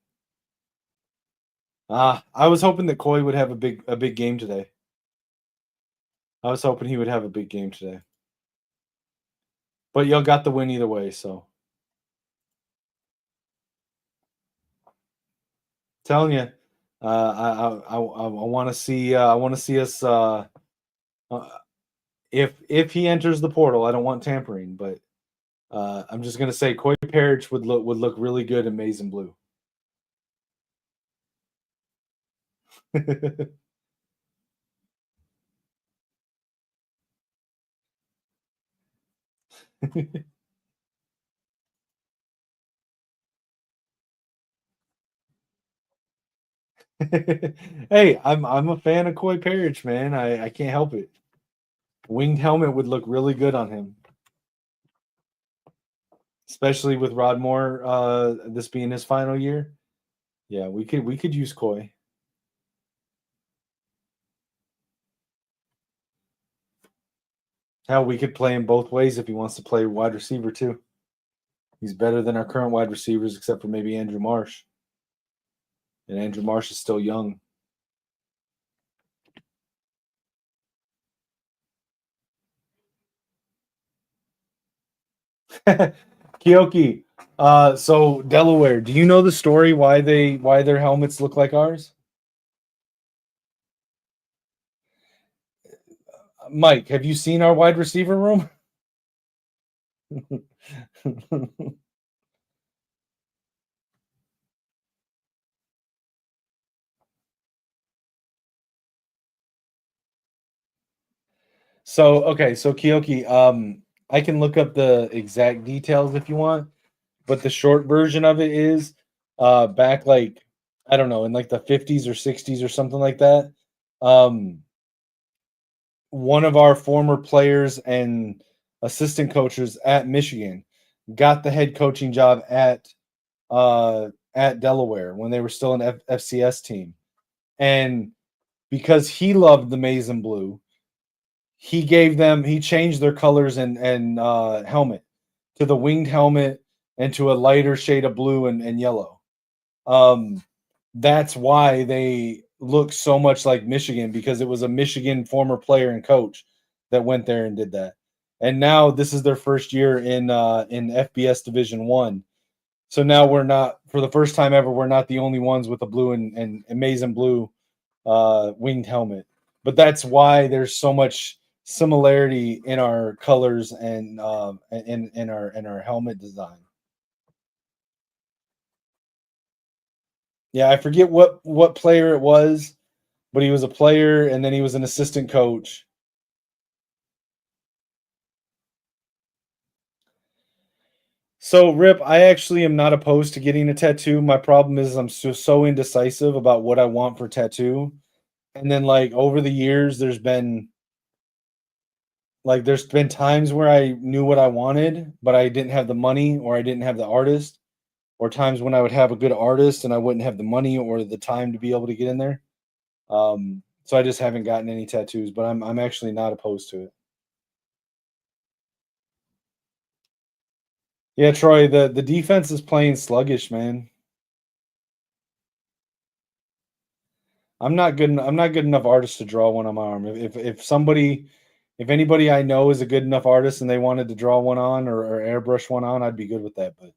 I was hoping that Coy would have a big game today. I was hoping he would have a big game today. But y'all got the win either way, so telling you, I want to see us. If he enters the portal, I don't want tampering, but I'm just gonna say Coy Parrish would look really good in maize and blue. Hey, I'm a fan of Coy Parrish, man. I can't help it. Winged helmet would look really good on him, especially with Rod Moore. This being his final year. Yeah, we could use Coy. Hell, we could play him both ways if he wants to play wide receiver too. He's better than our current wide receivers, except for maybe Andrew Marsh. And Andrew Marsh is still young. Kyoki, so Delaware, do you know the story why their helmets look like ours? Mike, have you seen our wide receiver room? So Kyoki, I can look up the exact details if you want, but the short version of it is back like I don't know, in like the 50s or 60s or something like that. Um one of our former players and assistant coaches at Michigan got the head coaching job at Delaware when they were still an FCS team. And because he loved the maize and blue, he changed their colors and helmet to the winged helmet and to a lighter shade of blue and yellow. Um, that's why they look so much like Michigan, because it was a Michigan former player and coach that went there and did that. And now this is their first year in FBS Division 1. So now we're not, for the first time ever, we're not the only ones with a blue and amazing blue winged helmet. But that's why there's so much similarity in our colors and in our helmet design. Yeah, I forget what player it was, but he was a player and then he was an assistant coach. So, Rip, I actually am not opposed to getting a tattoo. My problem is I'm so indecisive about what I want for tattoo. And then like over the years there's been times where I knew what I wanted, but I didn't have the money or I didn't have the artist, or times when I would have a good artist and I wouldn't have the money or the time to be able to get in there. So I just haven't gotten any tattoos, but I'm actually not opposed to it. Yeah, Troy, the defense is playing sluggish, man. I'm not good enough artist to draw one on my arm. If anybody I know is a good enough artist and they wanted to draw one on or airbrush one on, I'd be good with that. But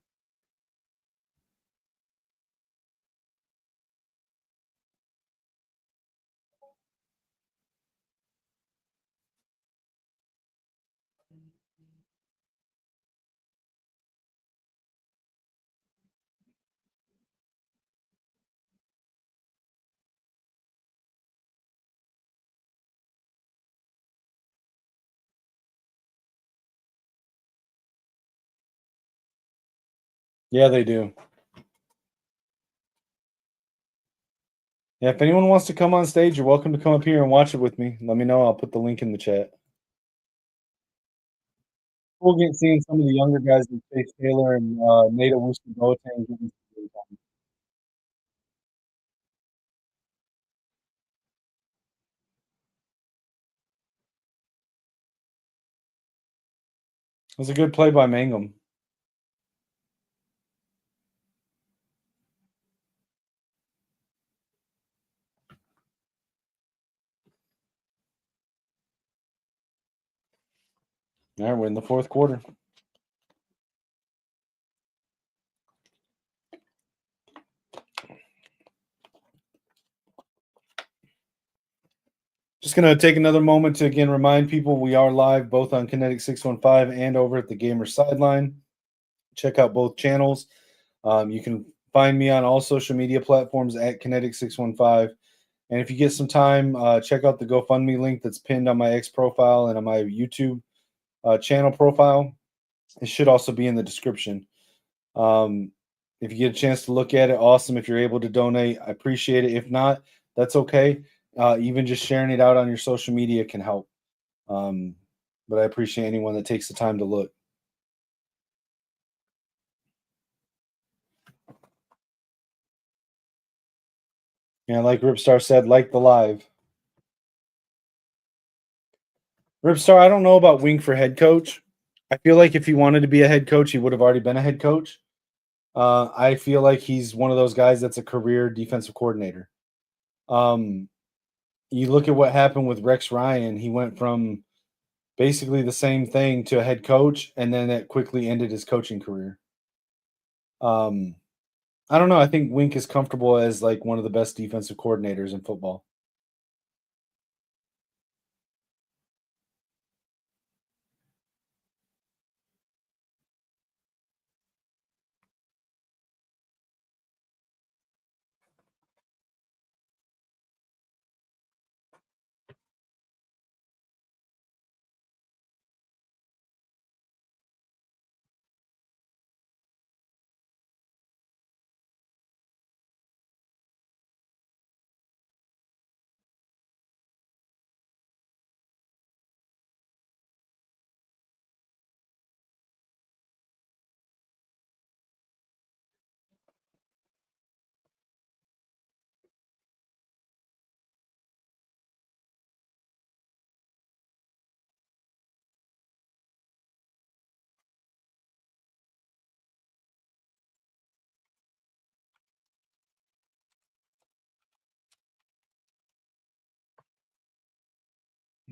yeah, they do. Yeah, if anyone wants to come on stage, you're welcome to come up here and watch it with me. Let me know. I'll put the link in the chat. We'll get seeing some of the younger guys like Chase Taylor and Nate Owusu-Boateng getting some game time. It was a good play by Mangum. All right, we're in the fourth quarter. Just going to take another moment to again remind people we are live both on Kinetik 615 and over at the Gamer Sideline. Check out both channels. You can find me on all social media platforms at Kinetik 615. And if you get some time, check out the GoFundMe link that's pinned on my X profile and on my YouTube channel profile. It should also be in the description. If you get a chance to look at it, awesome. If you're able to donate, I appreciate it. If not, that's okay. Even just sharing it out on your social media can help. But I appreciate anyone that takes the time to look. Yeah, like Ripstar said, like the live. Ripstar, I don't know about Wink for head coach. I feel like if he wanted to be a head coach, he would have already been a head coach. I feel like he's one of those guys that's a career defensive coordinator. Um, you look at what happened with Rex Ryan. He went from basically the same thing to a head coach, and then that quickly ended his coaching career. Um, I don't know. I think Wink is comfortable as like one of the best defensive coordinators in football.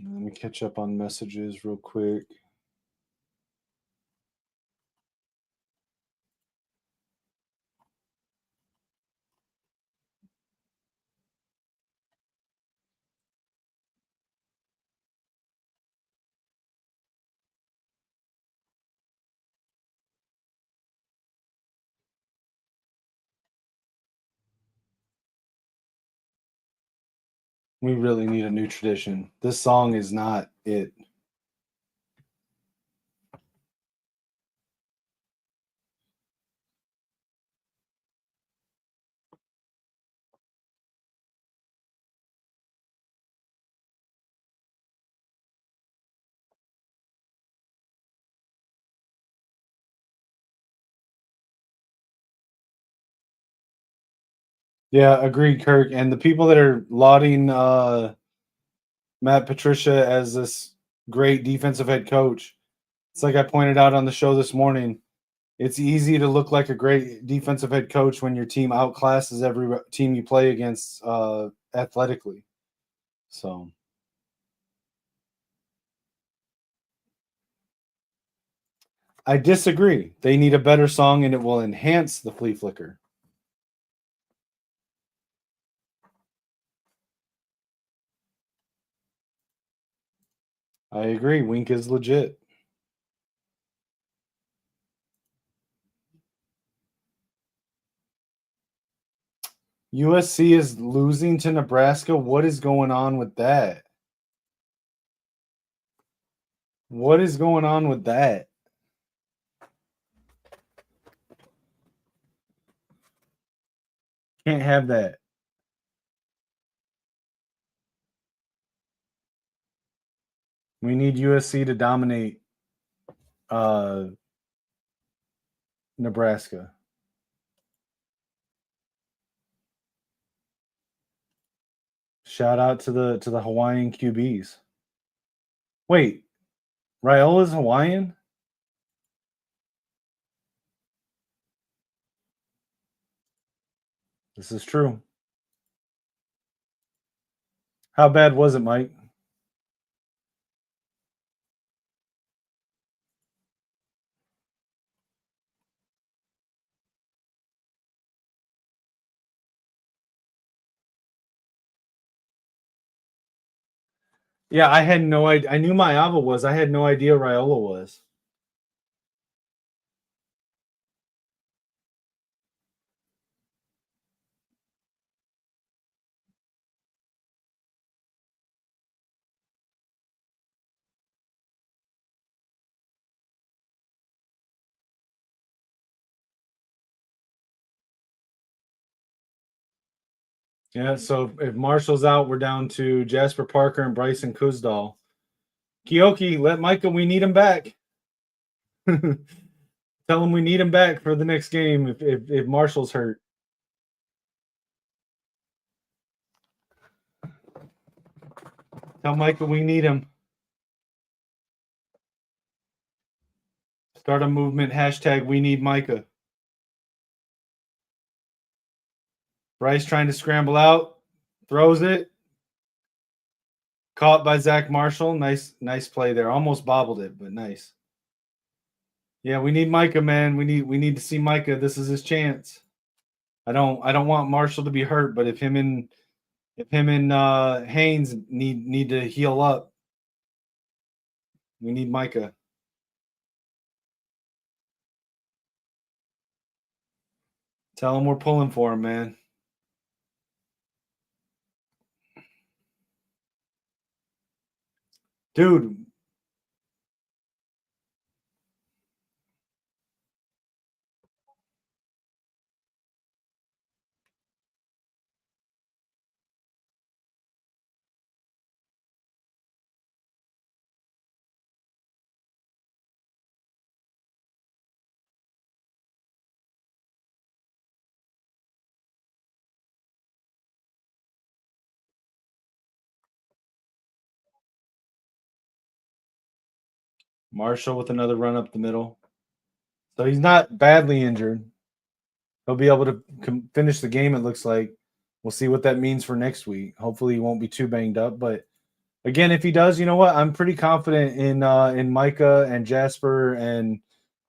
Let me catch up on messages real quick. We really need a new tradition. This song is not it. Yeah, agreed, Kirk. And the people that are lauding Matt Patricia as this great defensive head coach, it's like I pointed out on the show this morning. It's easy to look like a great defensive head coach when your team outclasses every team you play against athletically. So I disagree. They need a better song and it will enhance the flea flicker. I agree. Wink is legit. USC is losing to Nebraska. What is going on with that? What is going on with that? Can't have that. We need USC to dominate uh, Nebraska. Shout out to the Hawaiian QBs. Wait, Raiola's Hawaiian? This is true. How bad was it, Mike? Yeah, I had no idea. I knew Maava was. I had no idea Raiola was. Yeah, so if Marshall's out, we're down to Jasper Parker and Bryson Kuzdal. Kioki, let Micah, we need him back. Tell him we need him back for the next game if Marshall's hurt. Tell Micah we need him. Start a movement. Hashtag we need Micah. Bryce trying to scramble out. Throws it. Caught by Zach Marshall. Nice play there. Almost bobbled it, but nice. Yeah, we need Micah, man. We need to see Micah. This is his chance. I don't want Marshall to be hurt, but if him and Haynes need to heal up, we need Micah. Tell him we're pulling for him, man. Dude. Marshall with another run up the middle. So he's not badly injured. He'll be able to finish the game, it looks like. We'll see what that means for next week. Hopefully he won't be too banged up. But again, if he does, you know what? I'm pretty confident in Micah and Jasper and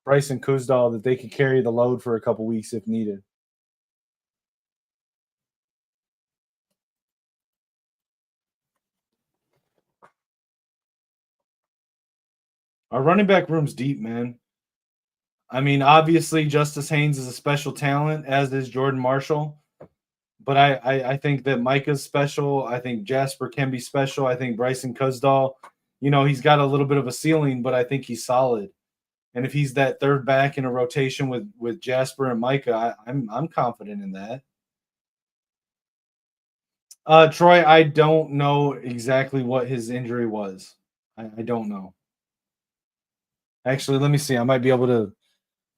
Bryson Kuzdal that they could carry the load for a couple weeks if needed. Our running back room's deep, man. I mean, obviously Justice Haynes is a special talent, as is Jordan Marshall. But I think that Micah's special. I think Jasper can be special. I think Bryson Kuzdal, he's got a little bit of a ceiling, but I think he's solid. And if he's that third back in a rotation with Jasper and Micah, I'm confident in that. Troy, I don't know exactly what his injury was. I don't know. Actually, let me see. I might be able to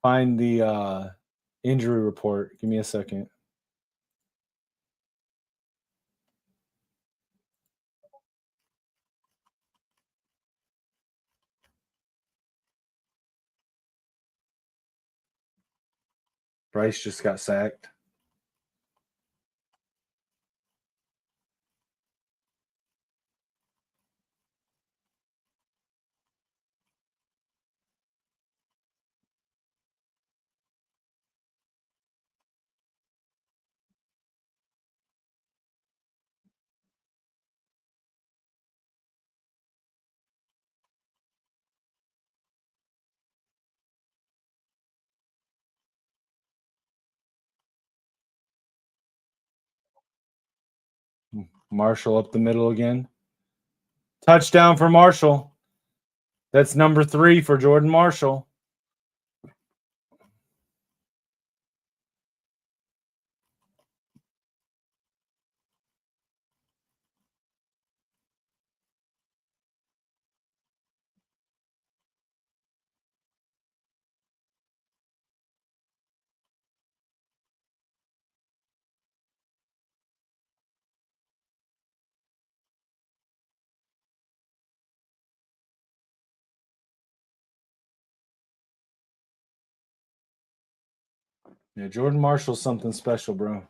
find the injury report. Give me a second. Bryce just got sacked. Marshall up the middle again. Touchdown for Marshall. That's number 3 for Jordan Marshall. Yeah, Jordan Marshall's something special, bro.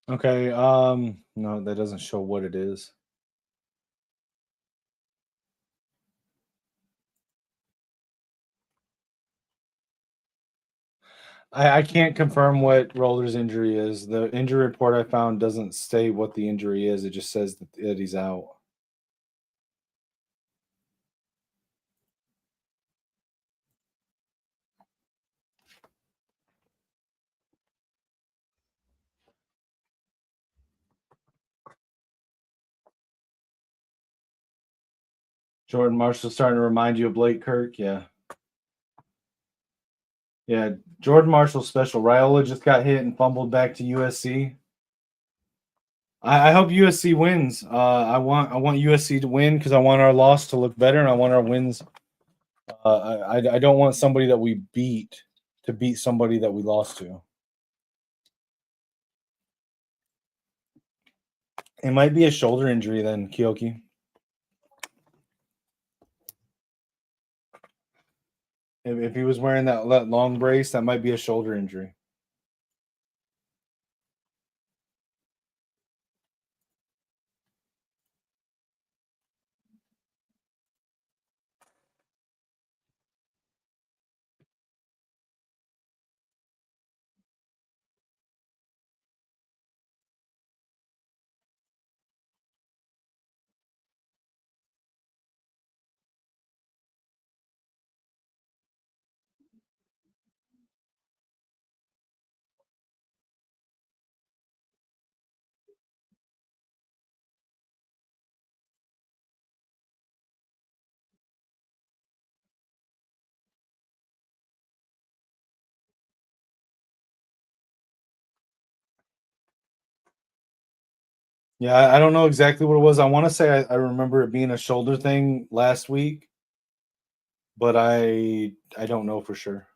Okay, no, that doesn't show what it is. I can't confirm what Roller's injury is. The injury report I found doesn't say what the injury is. It just says that he's out. Jordan Marshall starting to remind you of Blake Kirk. Yeah. Yeah. Jordan Marshall's special. Raiola just got hit and fumbled back to USC. I hope USC wins. I want USC to win because I want our loss to look better and I want our wins. I don't want somebody that we beat to beat somebody that we lost to. It might be a shoulder injury then, Kyoki. If he was wearing that long brace, that might be a shoulder injury. Yeah, I don't know exactly what it was. I want to say I remember it being a shoulder thing last week, but I don't know for sure.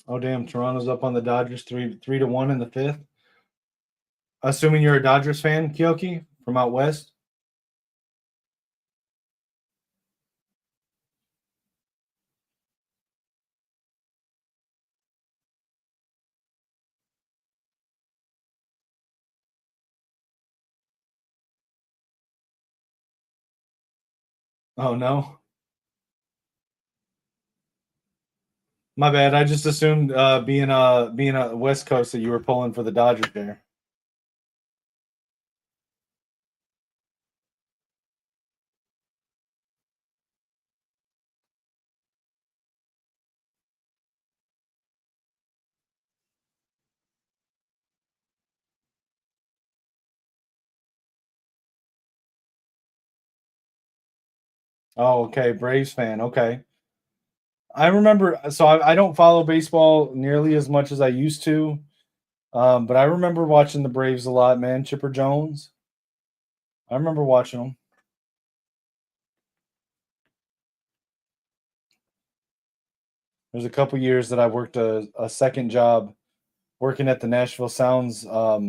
Oh damn, Toronto's up on the Dodgers 3-1 in the fifth. Assuming you're a Dodgers fan, Kyoki, from out west. Oh no. My bad. I just assumed being a West Coast that you were pulling for the Dodgers there. Oh, okay. Braves fan. Okay. I remember. So I don't follow baseball nearly as much as I used to. But I remember watching the Braves a lot, man. Chipper Jones. I remember watching them. There's a couple years that I worked a second job working at the Nashville Sounds uh,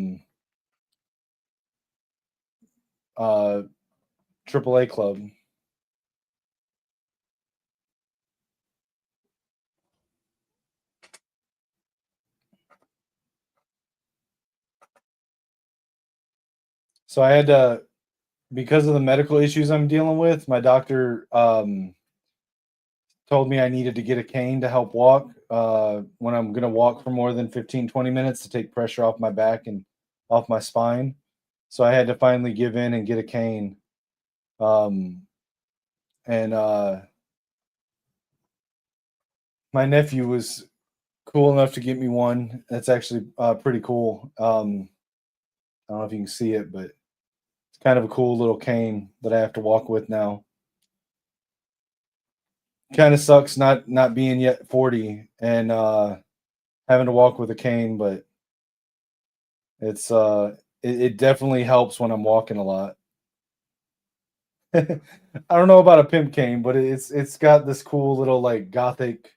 AAA club. So I had to, because of the medical issues I'm dealing with, my doctor told me I needed to get a cane to help walk when I'm going to walk for more than 15, 20 minutes to take pressure off my back and off my spine. So I had to finally give in and get a cane. And my nephew was cool enough to get me one. That's actually pretty cool. I don't know if you can see it, but it's kind of a cool little cane that I have to walk with now. Kind of sucks not being yet 40 and having to walk with a cane, but it's it definitely helps when I'm walking a lot. I don't know about a pimp cane, but it's got this cool little like gothic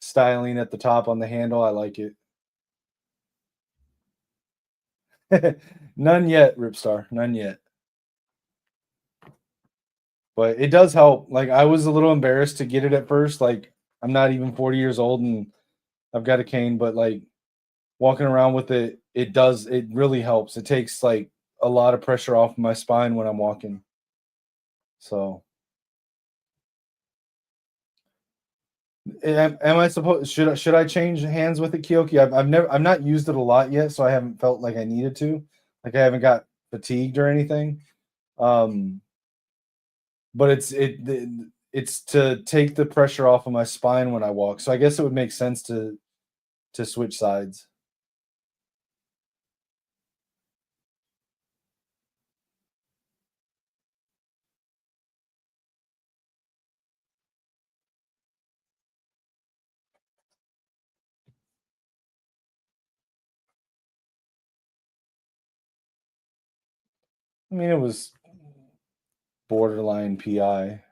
styling at the top on the handle. I like it. None yet, Ripstar. None yet. But it does help. Like I was a little embarrassed to get it at first. Like I'm not even 40 years old and I've got a cane, but like walking around with it, it really helps. It takes like a lot of pressure off my spine when I'm walking. So Am I supposed should I change hands with it, Kyoki? I've not used it a lot yet, so I haven't felt like I needed to. Like I haven't got fatigued or anything. Um, but it's to take the pressure off of my spine when I walk. So I guess it would make sense to switch sides. I mean, it was borderline PI.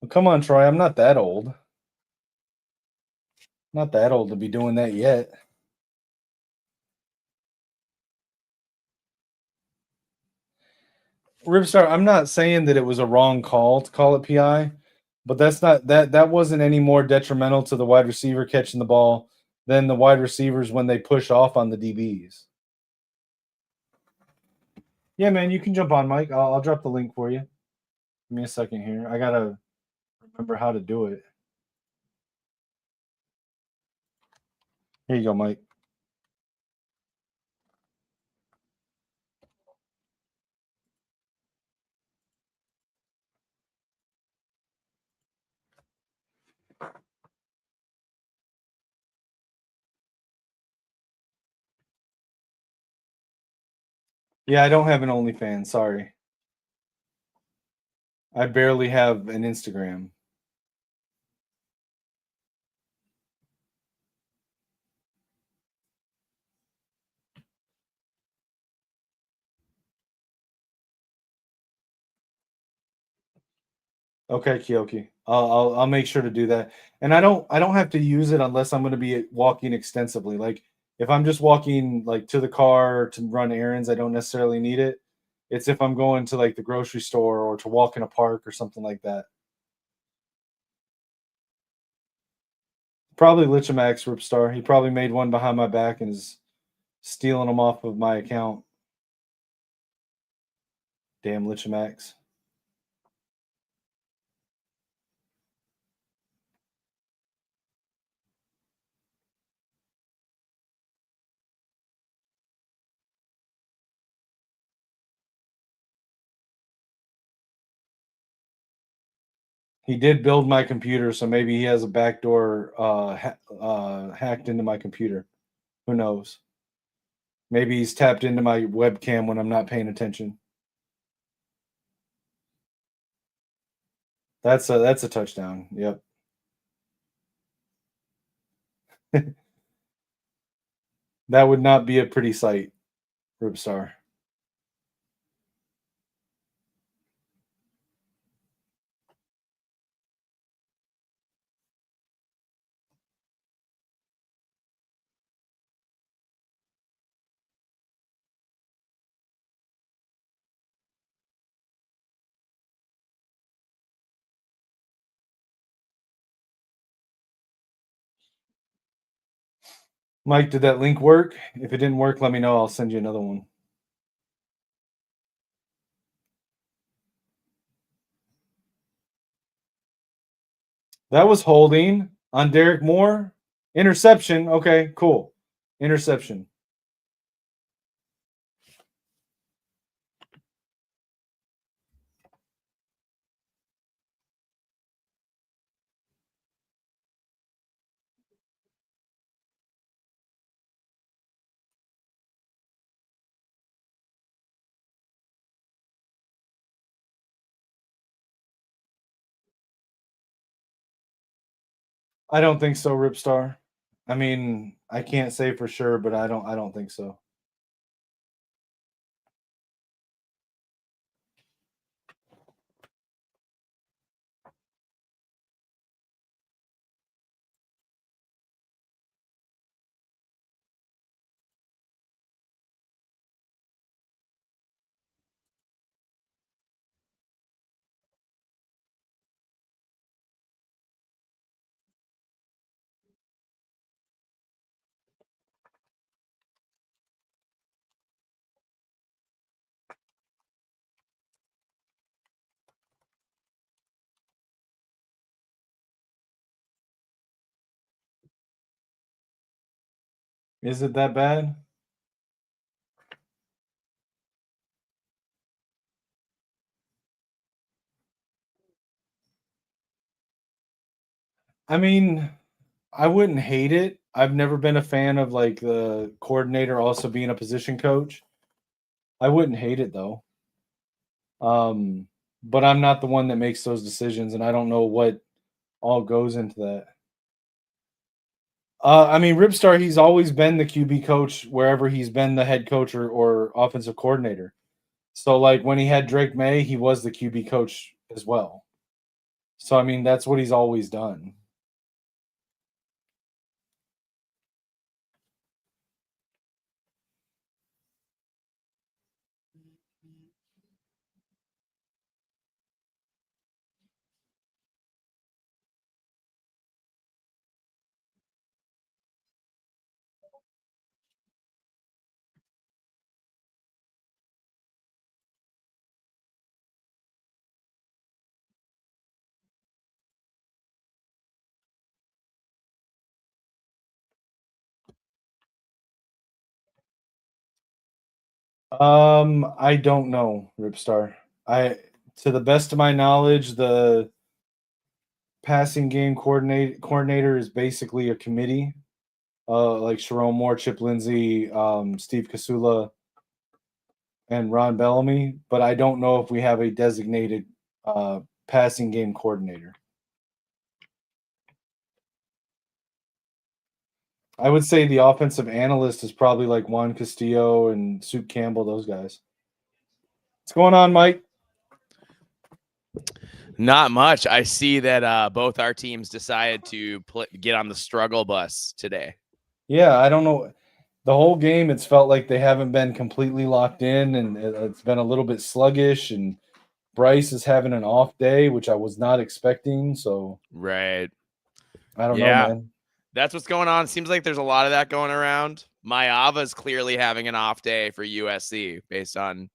Well, come on, Troy. I'm not that old. Not that old to be doing that yet. Ripstar, I'm not saying that it was a wrong call to call it PI, but that wasn't any more detrimental to the wide receiver catching the ball than the wide receivers when they push off on the DBs. Yeah, man, you can jump on, Mike. I'll drop the link for you. Give me a second here. I gotta remember how to do it. Here you go, Mike. Yeah, I don't have an OnlyFans. Sorry, I barely have an Instagram. Okay, Kyoki. I'll make sure to do that. And I don't have to use it unless I'm going to be walking extensively. Like if I'm just walking like to the car to run errands, I don't necessarily need it. It's if I'm going to like the grocery store or to walk in a park or something like that. Probably Lichemax Ripstar. He probably made one behind my back and is stealing them off of my account. Damn Lichemax. He did build my computer, so maybe he has a backdoor hacked into my computer. Who knows? Maybe he's tapped into my webcam when I'm not paying attention. That's a touchdown. Yep. That would not be a pretty sight, Ribstar. Mike, did that link work? If it didn't work, let me know. I'll send you another one. That was holding on Derek Moore. Interception. Okay, cool. Interception. I don't think so, Ripstar. I mean, I can't say for sure, but I don't think so. Is it that bad? I mean, I wouldn't hate it. I've never been a fan of like the coordinator also being a position coach. I wouldn't hate it though. But I'm not the one that makes those decisions, and I don't know what all goes into that. I mean, Ripstar, he's always been the QB coach wherever he's been the head coach or offensive coordinator. So, like when he had Drake May, he was the QB coach as well. So, I mean, that's what he's always done. I don't know, Ripstar. To the best of my knowledge, the passing game coordinator is basically a committee. Like Sharon Moore, Chip Lindsey, Steve Kasula, and Ron Bellamy. But I don't know if we have a designated passing game coordinator. I would say the offensive analyst is probably like Juan Castillo and Soup Campbell, those guys. What's going on, Mike? Not much. I see that both our teams decided to get on the struggle bus today. Yeah, I don't know. The whole game, it's felt like they haven't been completely locked in, and it's been a little bit sluggish. And Bryce is having an off day, which I was not expecting. So, right. I don't know, man. That's what's going on. Seems like there's a lot of that going around. Mayava's clearly having an off day for USC based on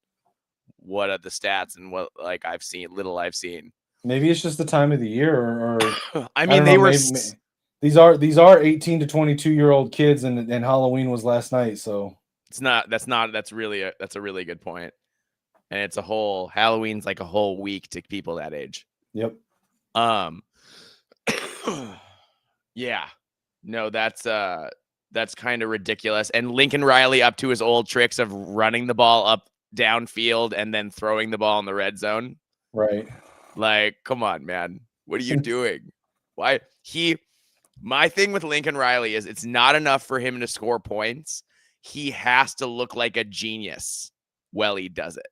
what are the stats and what like I've seen. Maybe it's just the time of the year, or I mean, they were. These are 18 to 22-year-old kids, and Halloween was last night. So it's not. That's a really good point. And it's Halloween's like a whole week to people that age. Yep. Yeah. No, that's kind of ridiculous. And Lincoln Riley up to his old tricks of running the ball up downfield and then throwing the ball in the red zone. Right. Like, come on, man. What are you doing? Why? My thing with Lincoln Riley is it's not enough for him to score points. He has to look like a genius while he does it.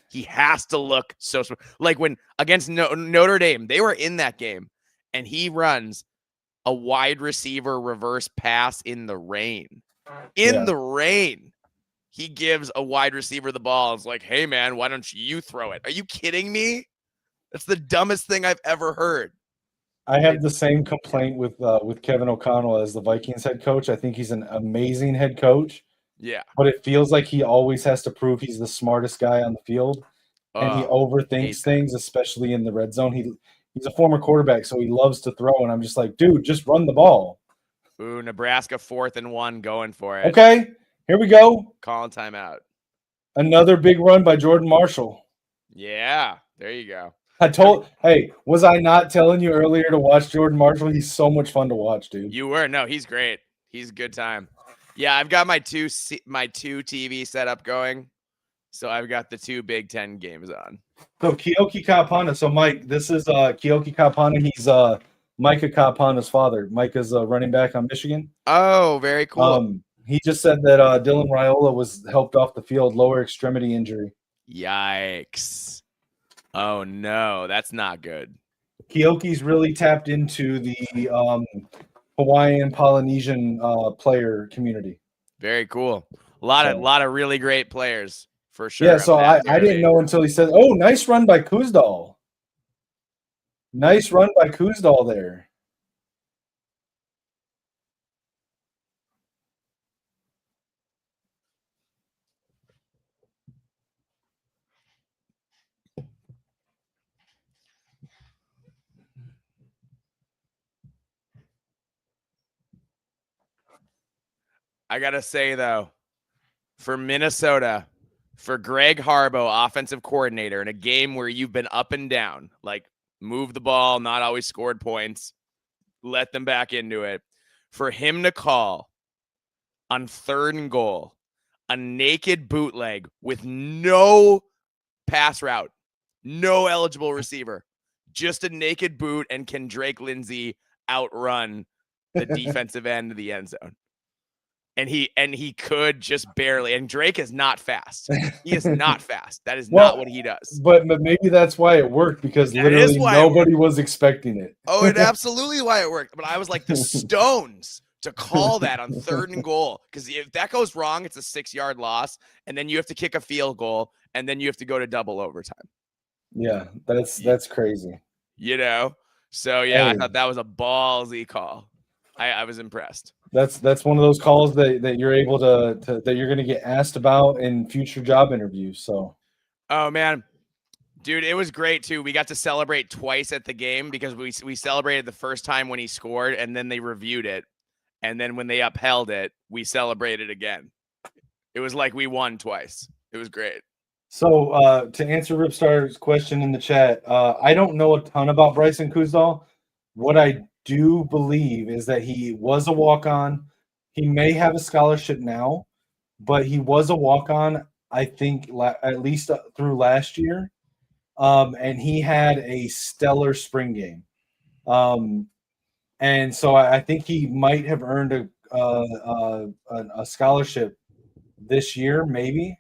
He has to look so like when against Notre Dame, they were in that game and he runs a wide receiver reverse pass in the rain. The rain. He gives a wide receiver the ball. It's like, hey, man, why don't you throw it? Are you kidding me? That's the dumbest thing I've ever heard. I have the same complaint with Kevin O'Connell as the Vikings head coach. I think he's an amazing head coach. Yeah. But it feels like he always has to prove he's the smartest guy on the field. And he overthinks things, especially in the red zone. He's a former quarterback, so he loves to throw. And I'm just like, dude, just run the ball. Ooh, Nebraska 4th and 1 going for it. Okay, here we go. Calling timeout. Another big run by Jordan Marshall. Yeah, there you go. Hey, was I not telling you earlier to watch Jordan Marshall? He's so much fun to watch, dude. You were. No, he's great. He's a good time. Yeah, I've got my two TV setup going. So I've got the 2 Big Ten games on. So Keoki Kapana. So Mike, this is Keoki Kapana. He's Micah Kapana's father. Micah's a running back on Michigan. Oh, very cool. He just said that Dylan Raiola was helped off the field, lower extremity injury. Yikes. Oh, no, that's not good. Keoki's really tapped into the Hawaiian Polynesian player community. Very cool. A lot of really great players for sure. Yeah, so I didn't know until he said, "Oh, nice run by Kuzdal. Nice run by Kuzdal there." I gotta say though, for Minnesota, for Greg Harbaugh, offensive coordinator, in a game where you've been up and down, like move the ball, not always scored points, let them back into it. For him to call on 3rd and goal a naked bootleg with no pass route, no eligible receiver, just a naked boot, and can Drake Lindsay outrun the defensive end of the end zone? And he could just barely. And Drake is not fast. He is not fast. That is not what he does. But maybe that's why it worked, because That literally is why nobody was expecting it. Oh, it absolutely why it worked. But I was like, the stones to call that on 3rd and goal, because if that goes wrong, it's a 6-yard loss, and then you have to kick a field goal, and then you have to go to double overtime. Yeah, that's crazy. You know? So yeah, Hey. I thought that was a ballsy call. I was impressed. That's one of those calls that you're able to that you're going to get asked about in future job interviews. So, oh man, dude, it was great too. We got to celebrate twice at the game, because we celebrated the first time when he scored, and then they reviewed it, and then when they upheld it, we celebrated again. It was like we won twice. It was great. So to answer Ripstar's question in the chat, I don't know a ton about Bryson Kuzdal. What I do believe is that he was a walk-on. He may have a scholarship now, but he was a walk-on, I think, at least through last year. And he had a stellar spring game. And so I think he might have earned a scholarship this year, maybe.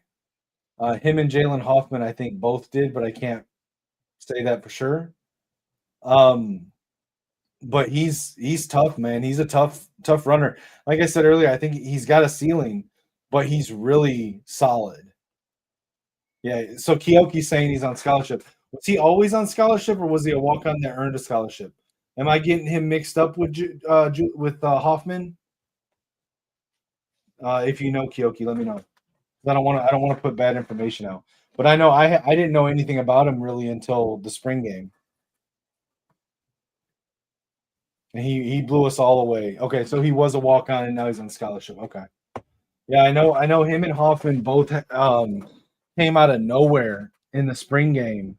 Him and Jalen Hoffman, I think, both did, but I can't say that for sure. But he's tough, man. He's a tough runner. Like I said earlier, I think he's got a ceiling, but he's really solid. Yeah. So Kioki's saying he's on scholarship. Was he always on scholarship, or was he a walk-on that earned a scholarship? Am I getting him mixed up with Hoffman? If you know Kioki, let me know. I don't want to put bad information out. But I know I didn't know anything about him really until the spring game. And he blew us all away. Okay, so he was a walk-on and now he's on scholarship. Okay. Yeah, I know him and Hoffman both came out of nowhere in the spring game.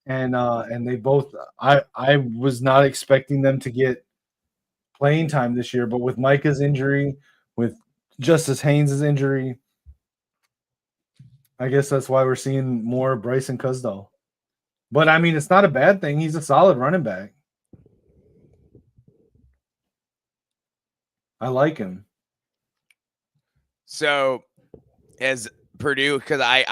And they both I was not expecting them to get playing time this year, but with Micah's injury, with Justice Haynes' injury, I guess that's why we're seeing more Bryson Kuzdal. But I mean, it's not a bad thing. He's a solid running back. I like him. So, as Purdue, because I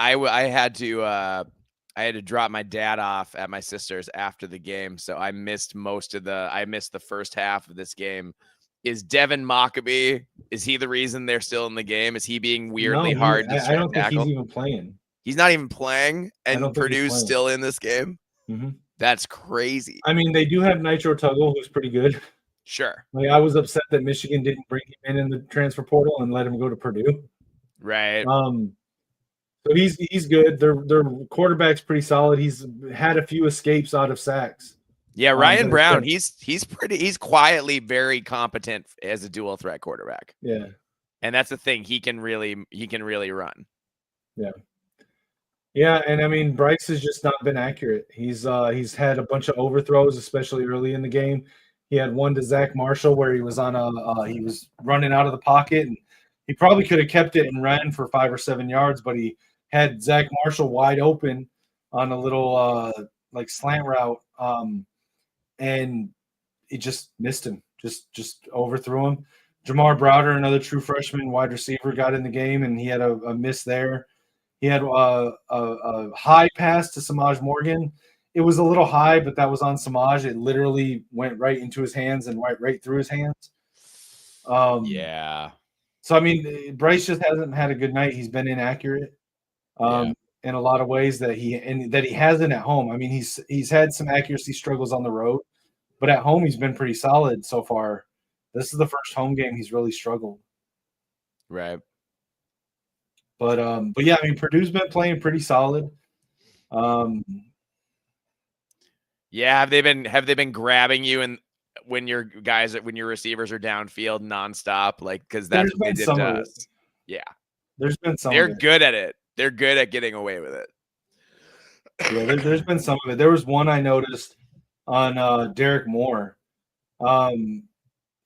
had to drop my dad off at my sister's after the game, so I missed the first half of this game. Is Devin Mockabee, is he the reason they're still in the game? Is he being weirdly hard to I don't think tackle? he's even playing. He's not even playing, and Purdue's still in this game? Mm-hmm. That's crazy. I mean, they do have Nitro Tuggle, who's pretty good. Sure. Like, I was upset that Michigan didn't bring him in the transfer portal and let him go to Purdue. Right. So he's good. Their quarterback's pretty solid. He's had a few escapes out of sacks. Yeah, Ryan Brown, he's quietly very competent as a dual threat quarterback. Yeah. And that's the thing. He can really run. Yeah. Yeah, and I mean, Bryce has just not been accurate. He's had a bunch of overthrows, especially early in the game. He had one to Zach Marshall where he was he was running out of the pocket, and he probably could have kept it and ran for 5 or 7 yards, but he had Zach Marshall wide open on a little like slant route, and he just missed him, just overthrew him. Jamar Browder, another true freshman wide receiver, got in the game, and he had a miss there. He had a high pass to Samaj Morgan. It was a little high, but that was on Samaj. It literally went right into his hands and right through his hands. Yeah. So, I mean, Bryce just hasn't had a good night. He's been inaccurate in a lot of ways that he hasn't at home. I mean, he's had some accuracy struggles on the road, but at home he's been pretty solid so far. This is the first home game he's really struggled. Right. But yeah, I mean, Purdue's been playing pretty solid. Yeah, have they been grabbing you? And when your receivers are downfield nonstop, like because that's what they did to us. Yeah, there's been some. They're good at it. They're good at getting away with it. Yeah, there's been some of it. There was one I noticed on Derek Moore. It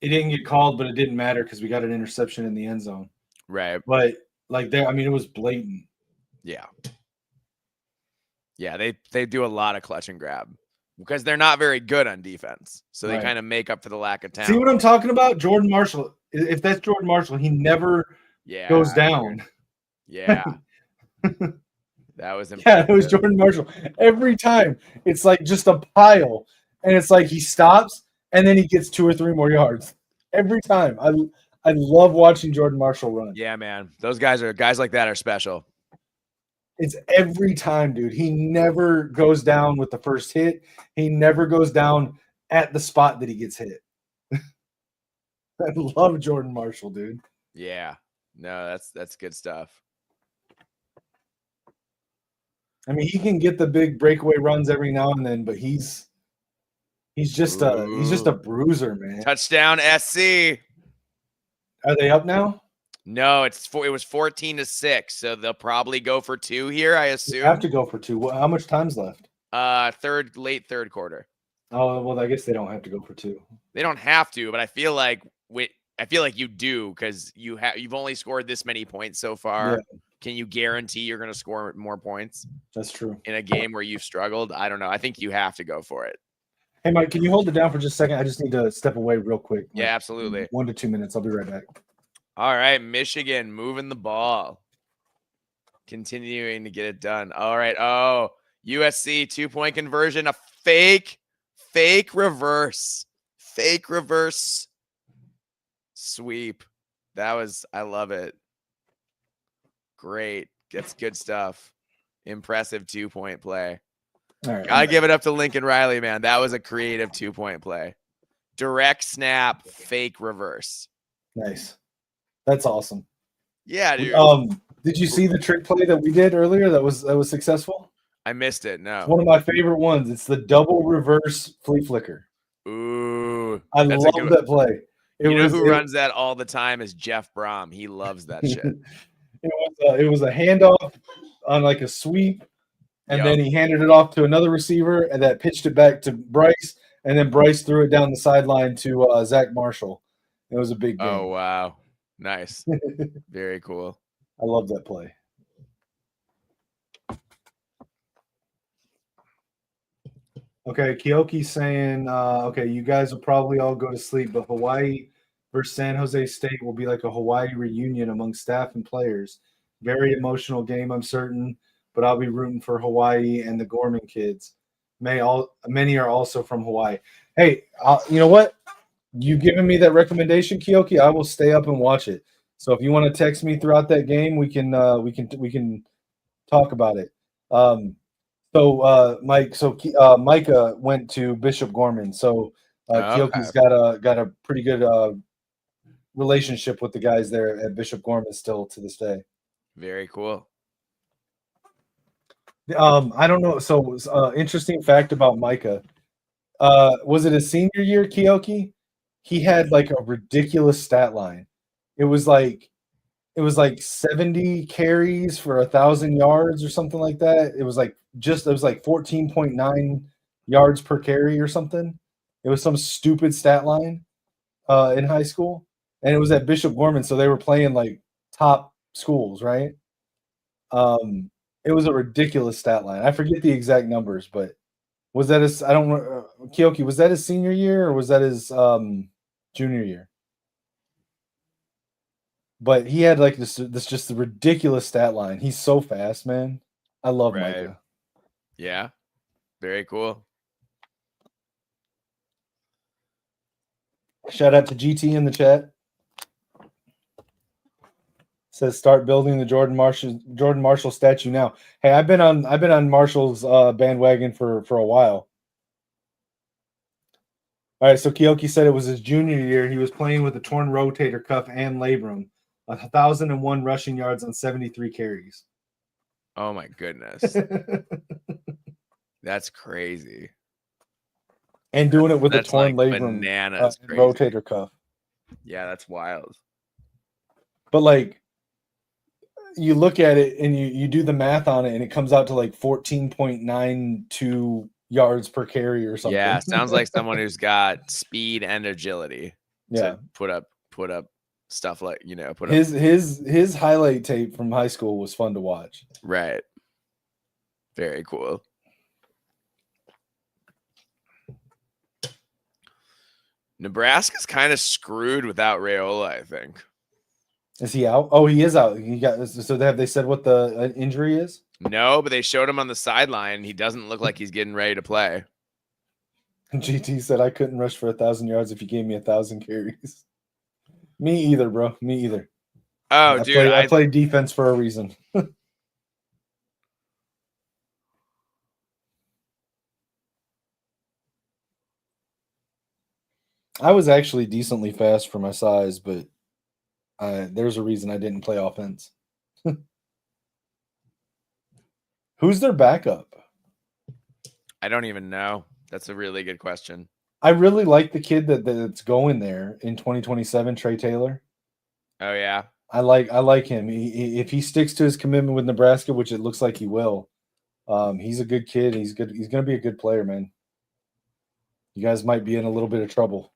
didn't get called, but it didn't matter because we got an interception in the end zone. Right. But like it was blatant. Yeah. Yeah, they do a lot of clutch and grab because they're not very good on defense. So they kind of make up for the lack of talent. See what I'm talking about? Jordan Marshall. If that's Jordan Marshall, he never goes down. Yeah. That was impressive. Yeah, it was Jordan Marshall. Every time it's like just a pile, and it's like he stops and then he gets 2 or 3 more yards. Every time. I love watching Jordan Marshall run. Yeah, man. Those guys like that are special. It's every time, dude. He never goes down with the first hit. He never goes down at the spot that he gets hit. I love Jordan Marshall, dude. Yeah. No, that's good stuff. I mean, he can get the big breakaway runs every now and then, but he's just a bruiser, man. Touchdown SC. Are they up now? No, it was 14-6, so they'll probably go for 2 here, I assume. You have to go for 2. How much time's left? Late third quarter. Oh, well, I guess they don't have to go for 2. They don't have to, but I feel like you do because you've only scored this many points so far. Yeah. Can you guarantee you're going to score more points? That's true. In a game where you've struggled? I don't know. I think you have to go for it. Hey, Mike, can you hold it down for just a second? I just need to step away real quick. Yeah, absolutely. 1 to 2 minutes. I'll be right back. All right, Michigan moving the ball. Continuing to get it done. All right. Oh, USC 2-point conversion. A fake reverse. Fake reverse sweep. I love it. Great. That's good stuff. Impressive 2-point play. All right, Gotta give it up to Lincoln Riley, man. That was a creative 2-point play. Direct snap, fake reverse. Nice. That's awesome. Yeah, dude. Did you see the trick play that we did earlier that was successful? I missed it. No. It's one of my favorite ones. It's the double reverse flea flicker. Ooh. I love that play. You know who runs that all the time is Jeff Brom. He loves that shit. It was a handoff on like a sweep, and then he handed it off to another receiver, and that pitched it back to Bryce, and then Bryce threw it down the sideline to Zach Marshall. It was a big game. Oh, wow. Nice. Very cool. I love that play. Okay, Kyoki's saying, okay, you guys will probably all go to sleep, but Hawaii versus San Jose State will be like a Hawaii reunion among staff and players. Very emotional game, I'm certain, but I'll be rooting for Hawaii and the Gorman kids. Many are also from Hawaii. Hey, you know what? You giving me that recommendation, Kyoki? I will stay up and watch it. So if you want to text me throughout that game, we can talk about it. Micah went to Bishop Gorman, so Kyoki's got a pretty good relationship with the guys there at Bishop Gorman still to this day. Very cool. I don't know. So interesting fact about Micah. Was it his senior year, Kyoki? He had like a ridiculous stat line. It was like 70 carries for 1,000 yards or something like that. It was like 14.9 yards per carry or something. It was some stupid stat line in high school, and it was at Bishop Gorman, so they were playing like top schools, right? It was a ridiculous stat line. I forget the exact numbers, but was that his? I don't know. Kyoki, was that his senior year or was that his junior year? But he had like this just ridiculous stat line. He's so fast, man. I love Micah. Yeah, very cool. Shout out to GT in the chat. Says start building the Jordan Marshall statue now. Hey, I've been on Marshall's bandwagon for a while. All right, so Kyoki said it was his junior year. He was playing with a torn rotator cuff and labrum. 1,001 rushing yards on 73 carries. Oh my goodness. That's crazy. And doing it with a That's torn like labrum bananas and crazy. rotator cuff. Yeah, that's wild. But like, you look at it and you do the math on it, and it comes out to like 14.92 yards per carry or something. Yeah, sounds like someone who's got speed and agility Yeah. to put up stuff like, His highlight tape from high school was fun to watch. Right. Very cool. Nebraska's kind of screwed without Raiola, I think. Is he out? Oh, he is out. So have they said what the injury is? No, but they showed him on the sideline. He doesn't look like he's getting ready to play. GT said I couldn't rush for 1,000 yards if you gave me 1,000 carries. Me either, bro. Me either. Oh, dude, I play defense for a reason. I was actually decently fast for my size, but there's a reason I didn't play offense. Who's their backup? I don't even know. That's a really good question. I really like the kid that's going there in 2027, Trey Taylor. Oh yeah, I like him. If he sticks to his commitment with Nebraska, which it looks like he will, he's a good kid. He's good. He's going to be a good player, man. You guys might be in a little bit of trouble.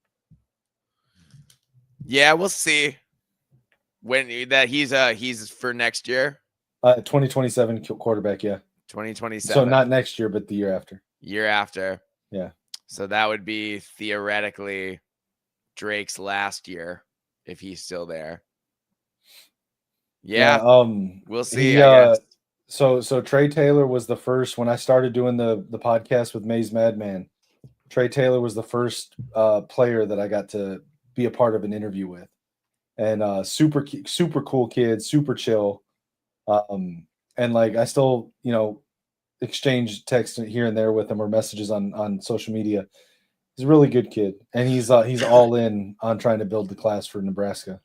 Yeah, we'll see. When that he's for next year. 2027 quarterback, yeah. 2027. So not next year, but the year after. Year after. Yeah. So that would be theoretically Drake's last year if he's still there. Yeah. We'll see. I guess. So Trey Taylor was the first when I started doing the podcast with Maze Madman. Trey Taylor was the first player that I got to be a part of an interview with, and super cool kid, super chill, and like I still exchange text here and there with him or messages on social media. He's a really good kid, and he's all in on trying to build the class for Nebraska.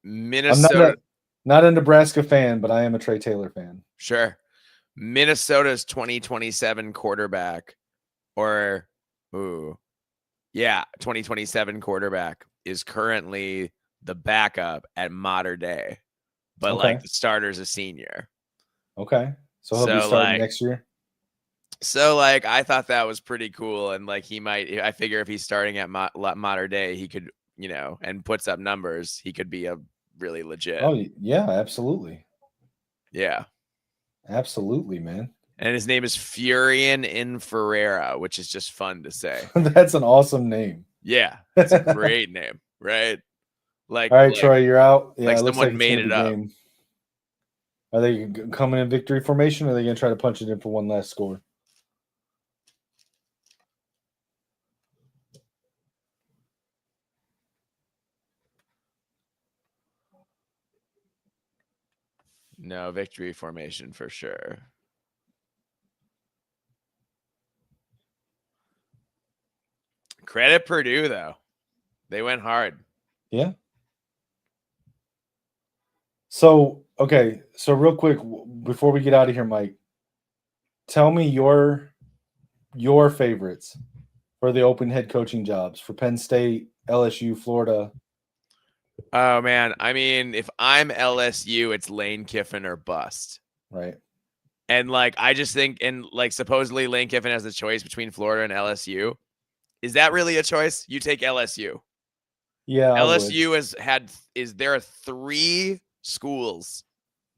Minnesota. I'm not a Nebraska fan, but I am a Trey Taylor fan. Sure. Minnesota's 2027 quarterback, or 2027 quarterback is currently the backup at Mater Dei, but like the starter's a senior. Okay. So he'll be starting next year. So like I thought that was pretty cool, and like I figure if he's starting at Mater Dei, he could, and puts up numbers, he could be a really legit. Oh yeah, absolutely. Yeah. Absolutely, man. And his name is Furion in Ferreira, which is just fun to say. That's an awesome name. Yeah, it's a great name, right? Like, all right, Troy, you're out. Yeah, like it looks someone like made it up. Game. Are they coming in victory formation, or are they going to try to punch it in for one last score? No, victory formation for sure. Credit Purdue, though. They went hard. Yeah. So, okay. So real quick, before we get out of here, Mike, tell me your favorites for the open head coaching jobs for Penn State, LSU, Florida. Oh, man. I mean, if I'm LSU, it's Lane Kiffin or bust. Right. And, like, I just think, and, like, supposedly Lane Kiffin has the choice between Florida and LSU. Is that really a choice? You take LSU. Yeah. LSU there are 3 schools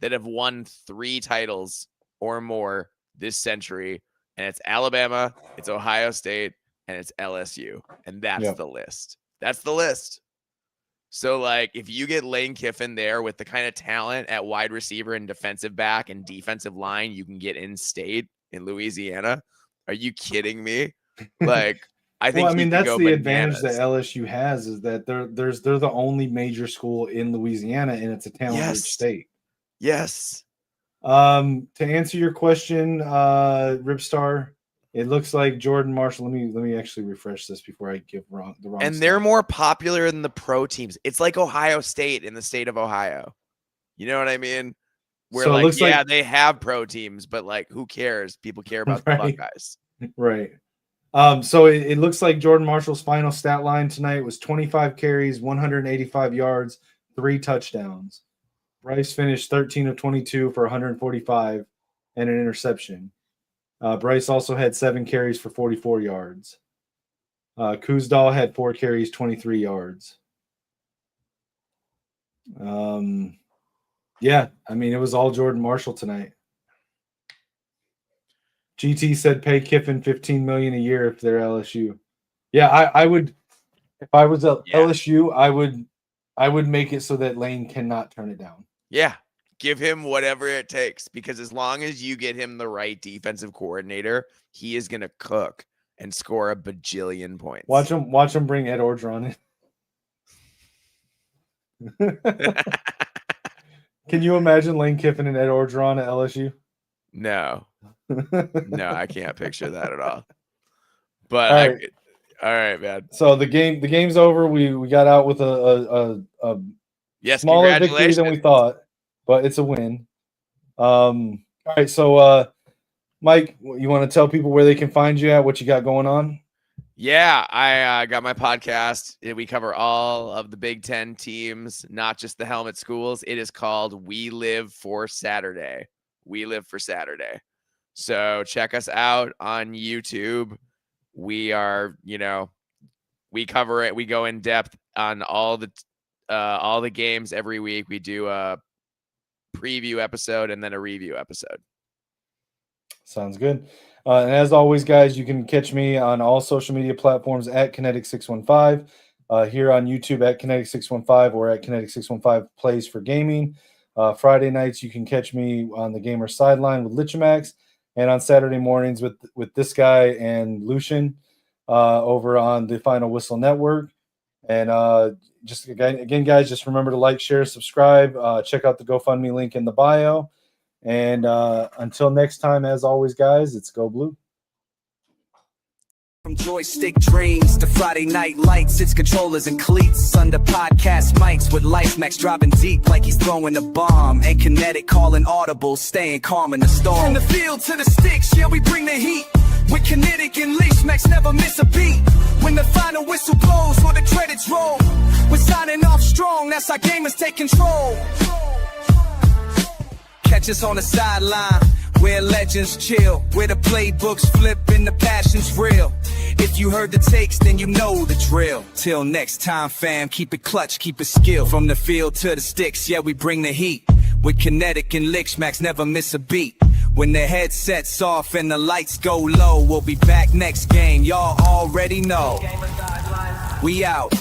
that have won 3 titles or more this century, and it's Alabama, it's Ohio State, and it's LSU. And that's the list. That's the list. So, like, if you get Lane Kiffin there with the kind of talent at wide receiver and defensive back and defensive line you can get in state in Louisiana, are you kidding me? Like, I think that's the advantage that LSU has, is that they're the only major school in Louisiana, and it's a talent-rich state. Yes. To answer your question, Ripstar, it looks like Jordan Marshall. Let me actually refresh this before I give the wrong. And they're more popular than the pro teams. It's like Ohio State in the state of Ohio. You know what I mean? Where they have pro teams, but like, who cares? People care about the Buckeyes. Right. So it looks like Jordan Marshall's final stat line tonight was 25 carries, 185 yards, 3 touchdowns. Bryce finished 13 of 22 for 145 and an interception. Bryce also had 7 carries for 44 yards. Kuzdal had 4 carries, 23 yards. Yeah, I mean, it was all Jordan Marshall tonight. GT said pay Kiffin $15 million a year if they're LSU. Yeah, I would. If I was at LSU, I would make it so that Lane cannot turn it down. Yeah, give him whatever it takes, because as long as you get him the right defensive coordinator, he is gonna cook and score a bajillion points. Watch him bring Ed Orgeron in. Can you imagine Lane Kiffin and Ed Orgeron at LSU? No, I can't picture that at all. But all right, man. So the game's over. We got out with a smaller victory than we thought, but it's a win. All right, so Mike, you want to tell people where they can find you at, what you got going on? Yeah, I got my podcast. We cover all of the Big Ten teams, not just the helmet schools. It is called We Live for Saturday. We Live for Saturday. So check us out on YouTube. We are, we cover it. We go in depth on all the games every week. We do a preview episode and then a review episode. Sounds good. And as always, guys, you can catch me on all social media platforms at Kinetik615, here on YouTube at Kinetik615 or at Kinetik615 Plays for Gaming. Friday nights, you can catch me on the Gamer Sideline with Lichemax, and on Saturday mornings with this guy and Lucian over on the Final Whistle Network. And just again, guys, just remember to like, share, subscribe. Check out the GoFundMe link in the bio. And until next time, as always, guys, it's Go Blue. From joystick dreams to Friday night lights, it's controllers and cleats under podcast mics with Lichemax dropping deep like he's throwing a bomb, and Kinetik calling audible, staying calm in the storm. From the field to the sticks, yeah, we bring the heat. With Kinetik and Lichemax, never miss a beat. When the final whistle blows or the credits roll, we're signing off strong, that's our gamers take control. Catch us on the sideline, where legends chill, where the playbooks flip and the passion's real. If you heard the takes, then you know the drill. Till next time, fam, keep it clutch, keep it skill. From the field to the sticks, yeah, we bring the heat. With Kinetik and Lichemax, never miss a beat. When the headset's off and the lights go low, we'll be back next game, y'all already know. We out.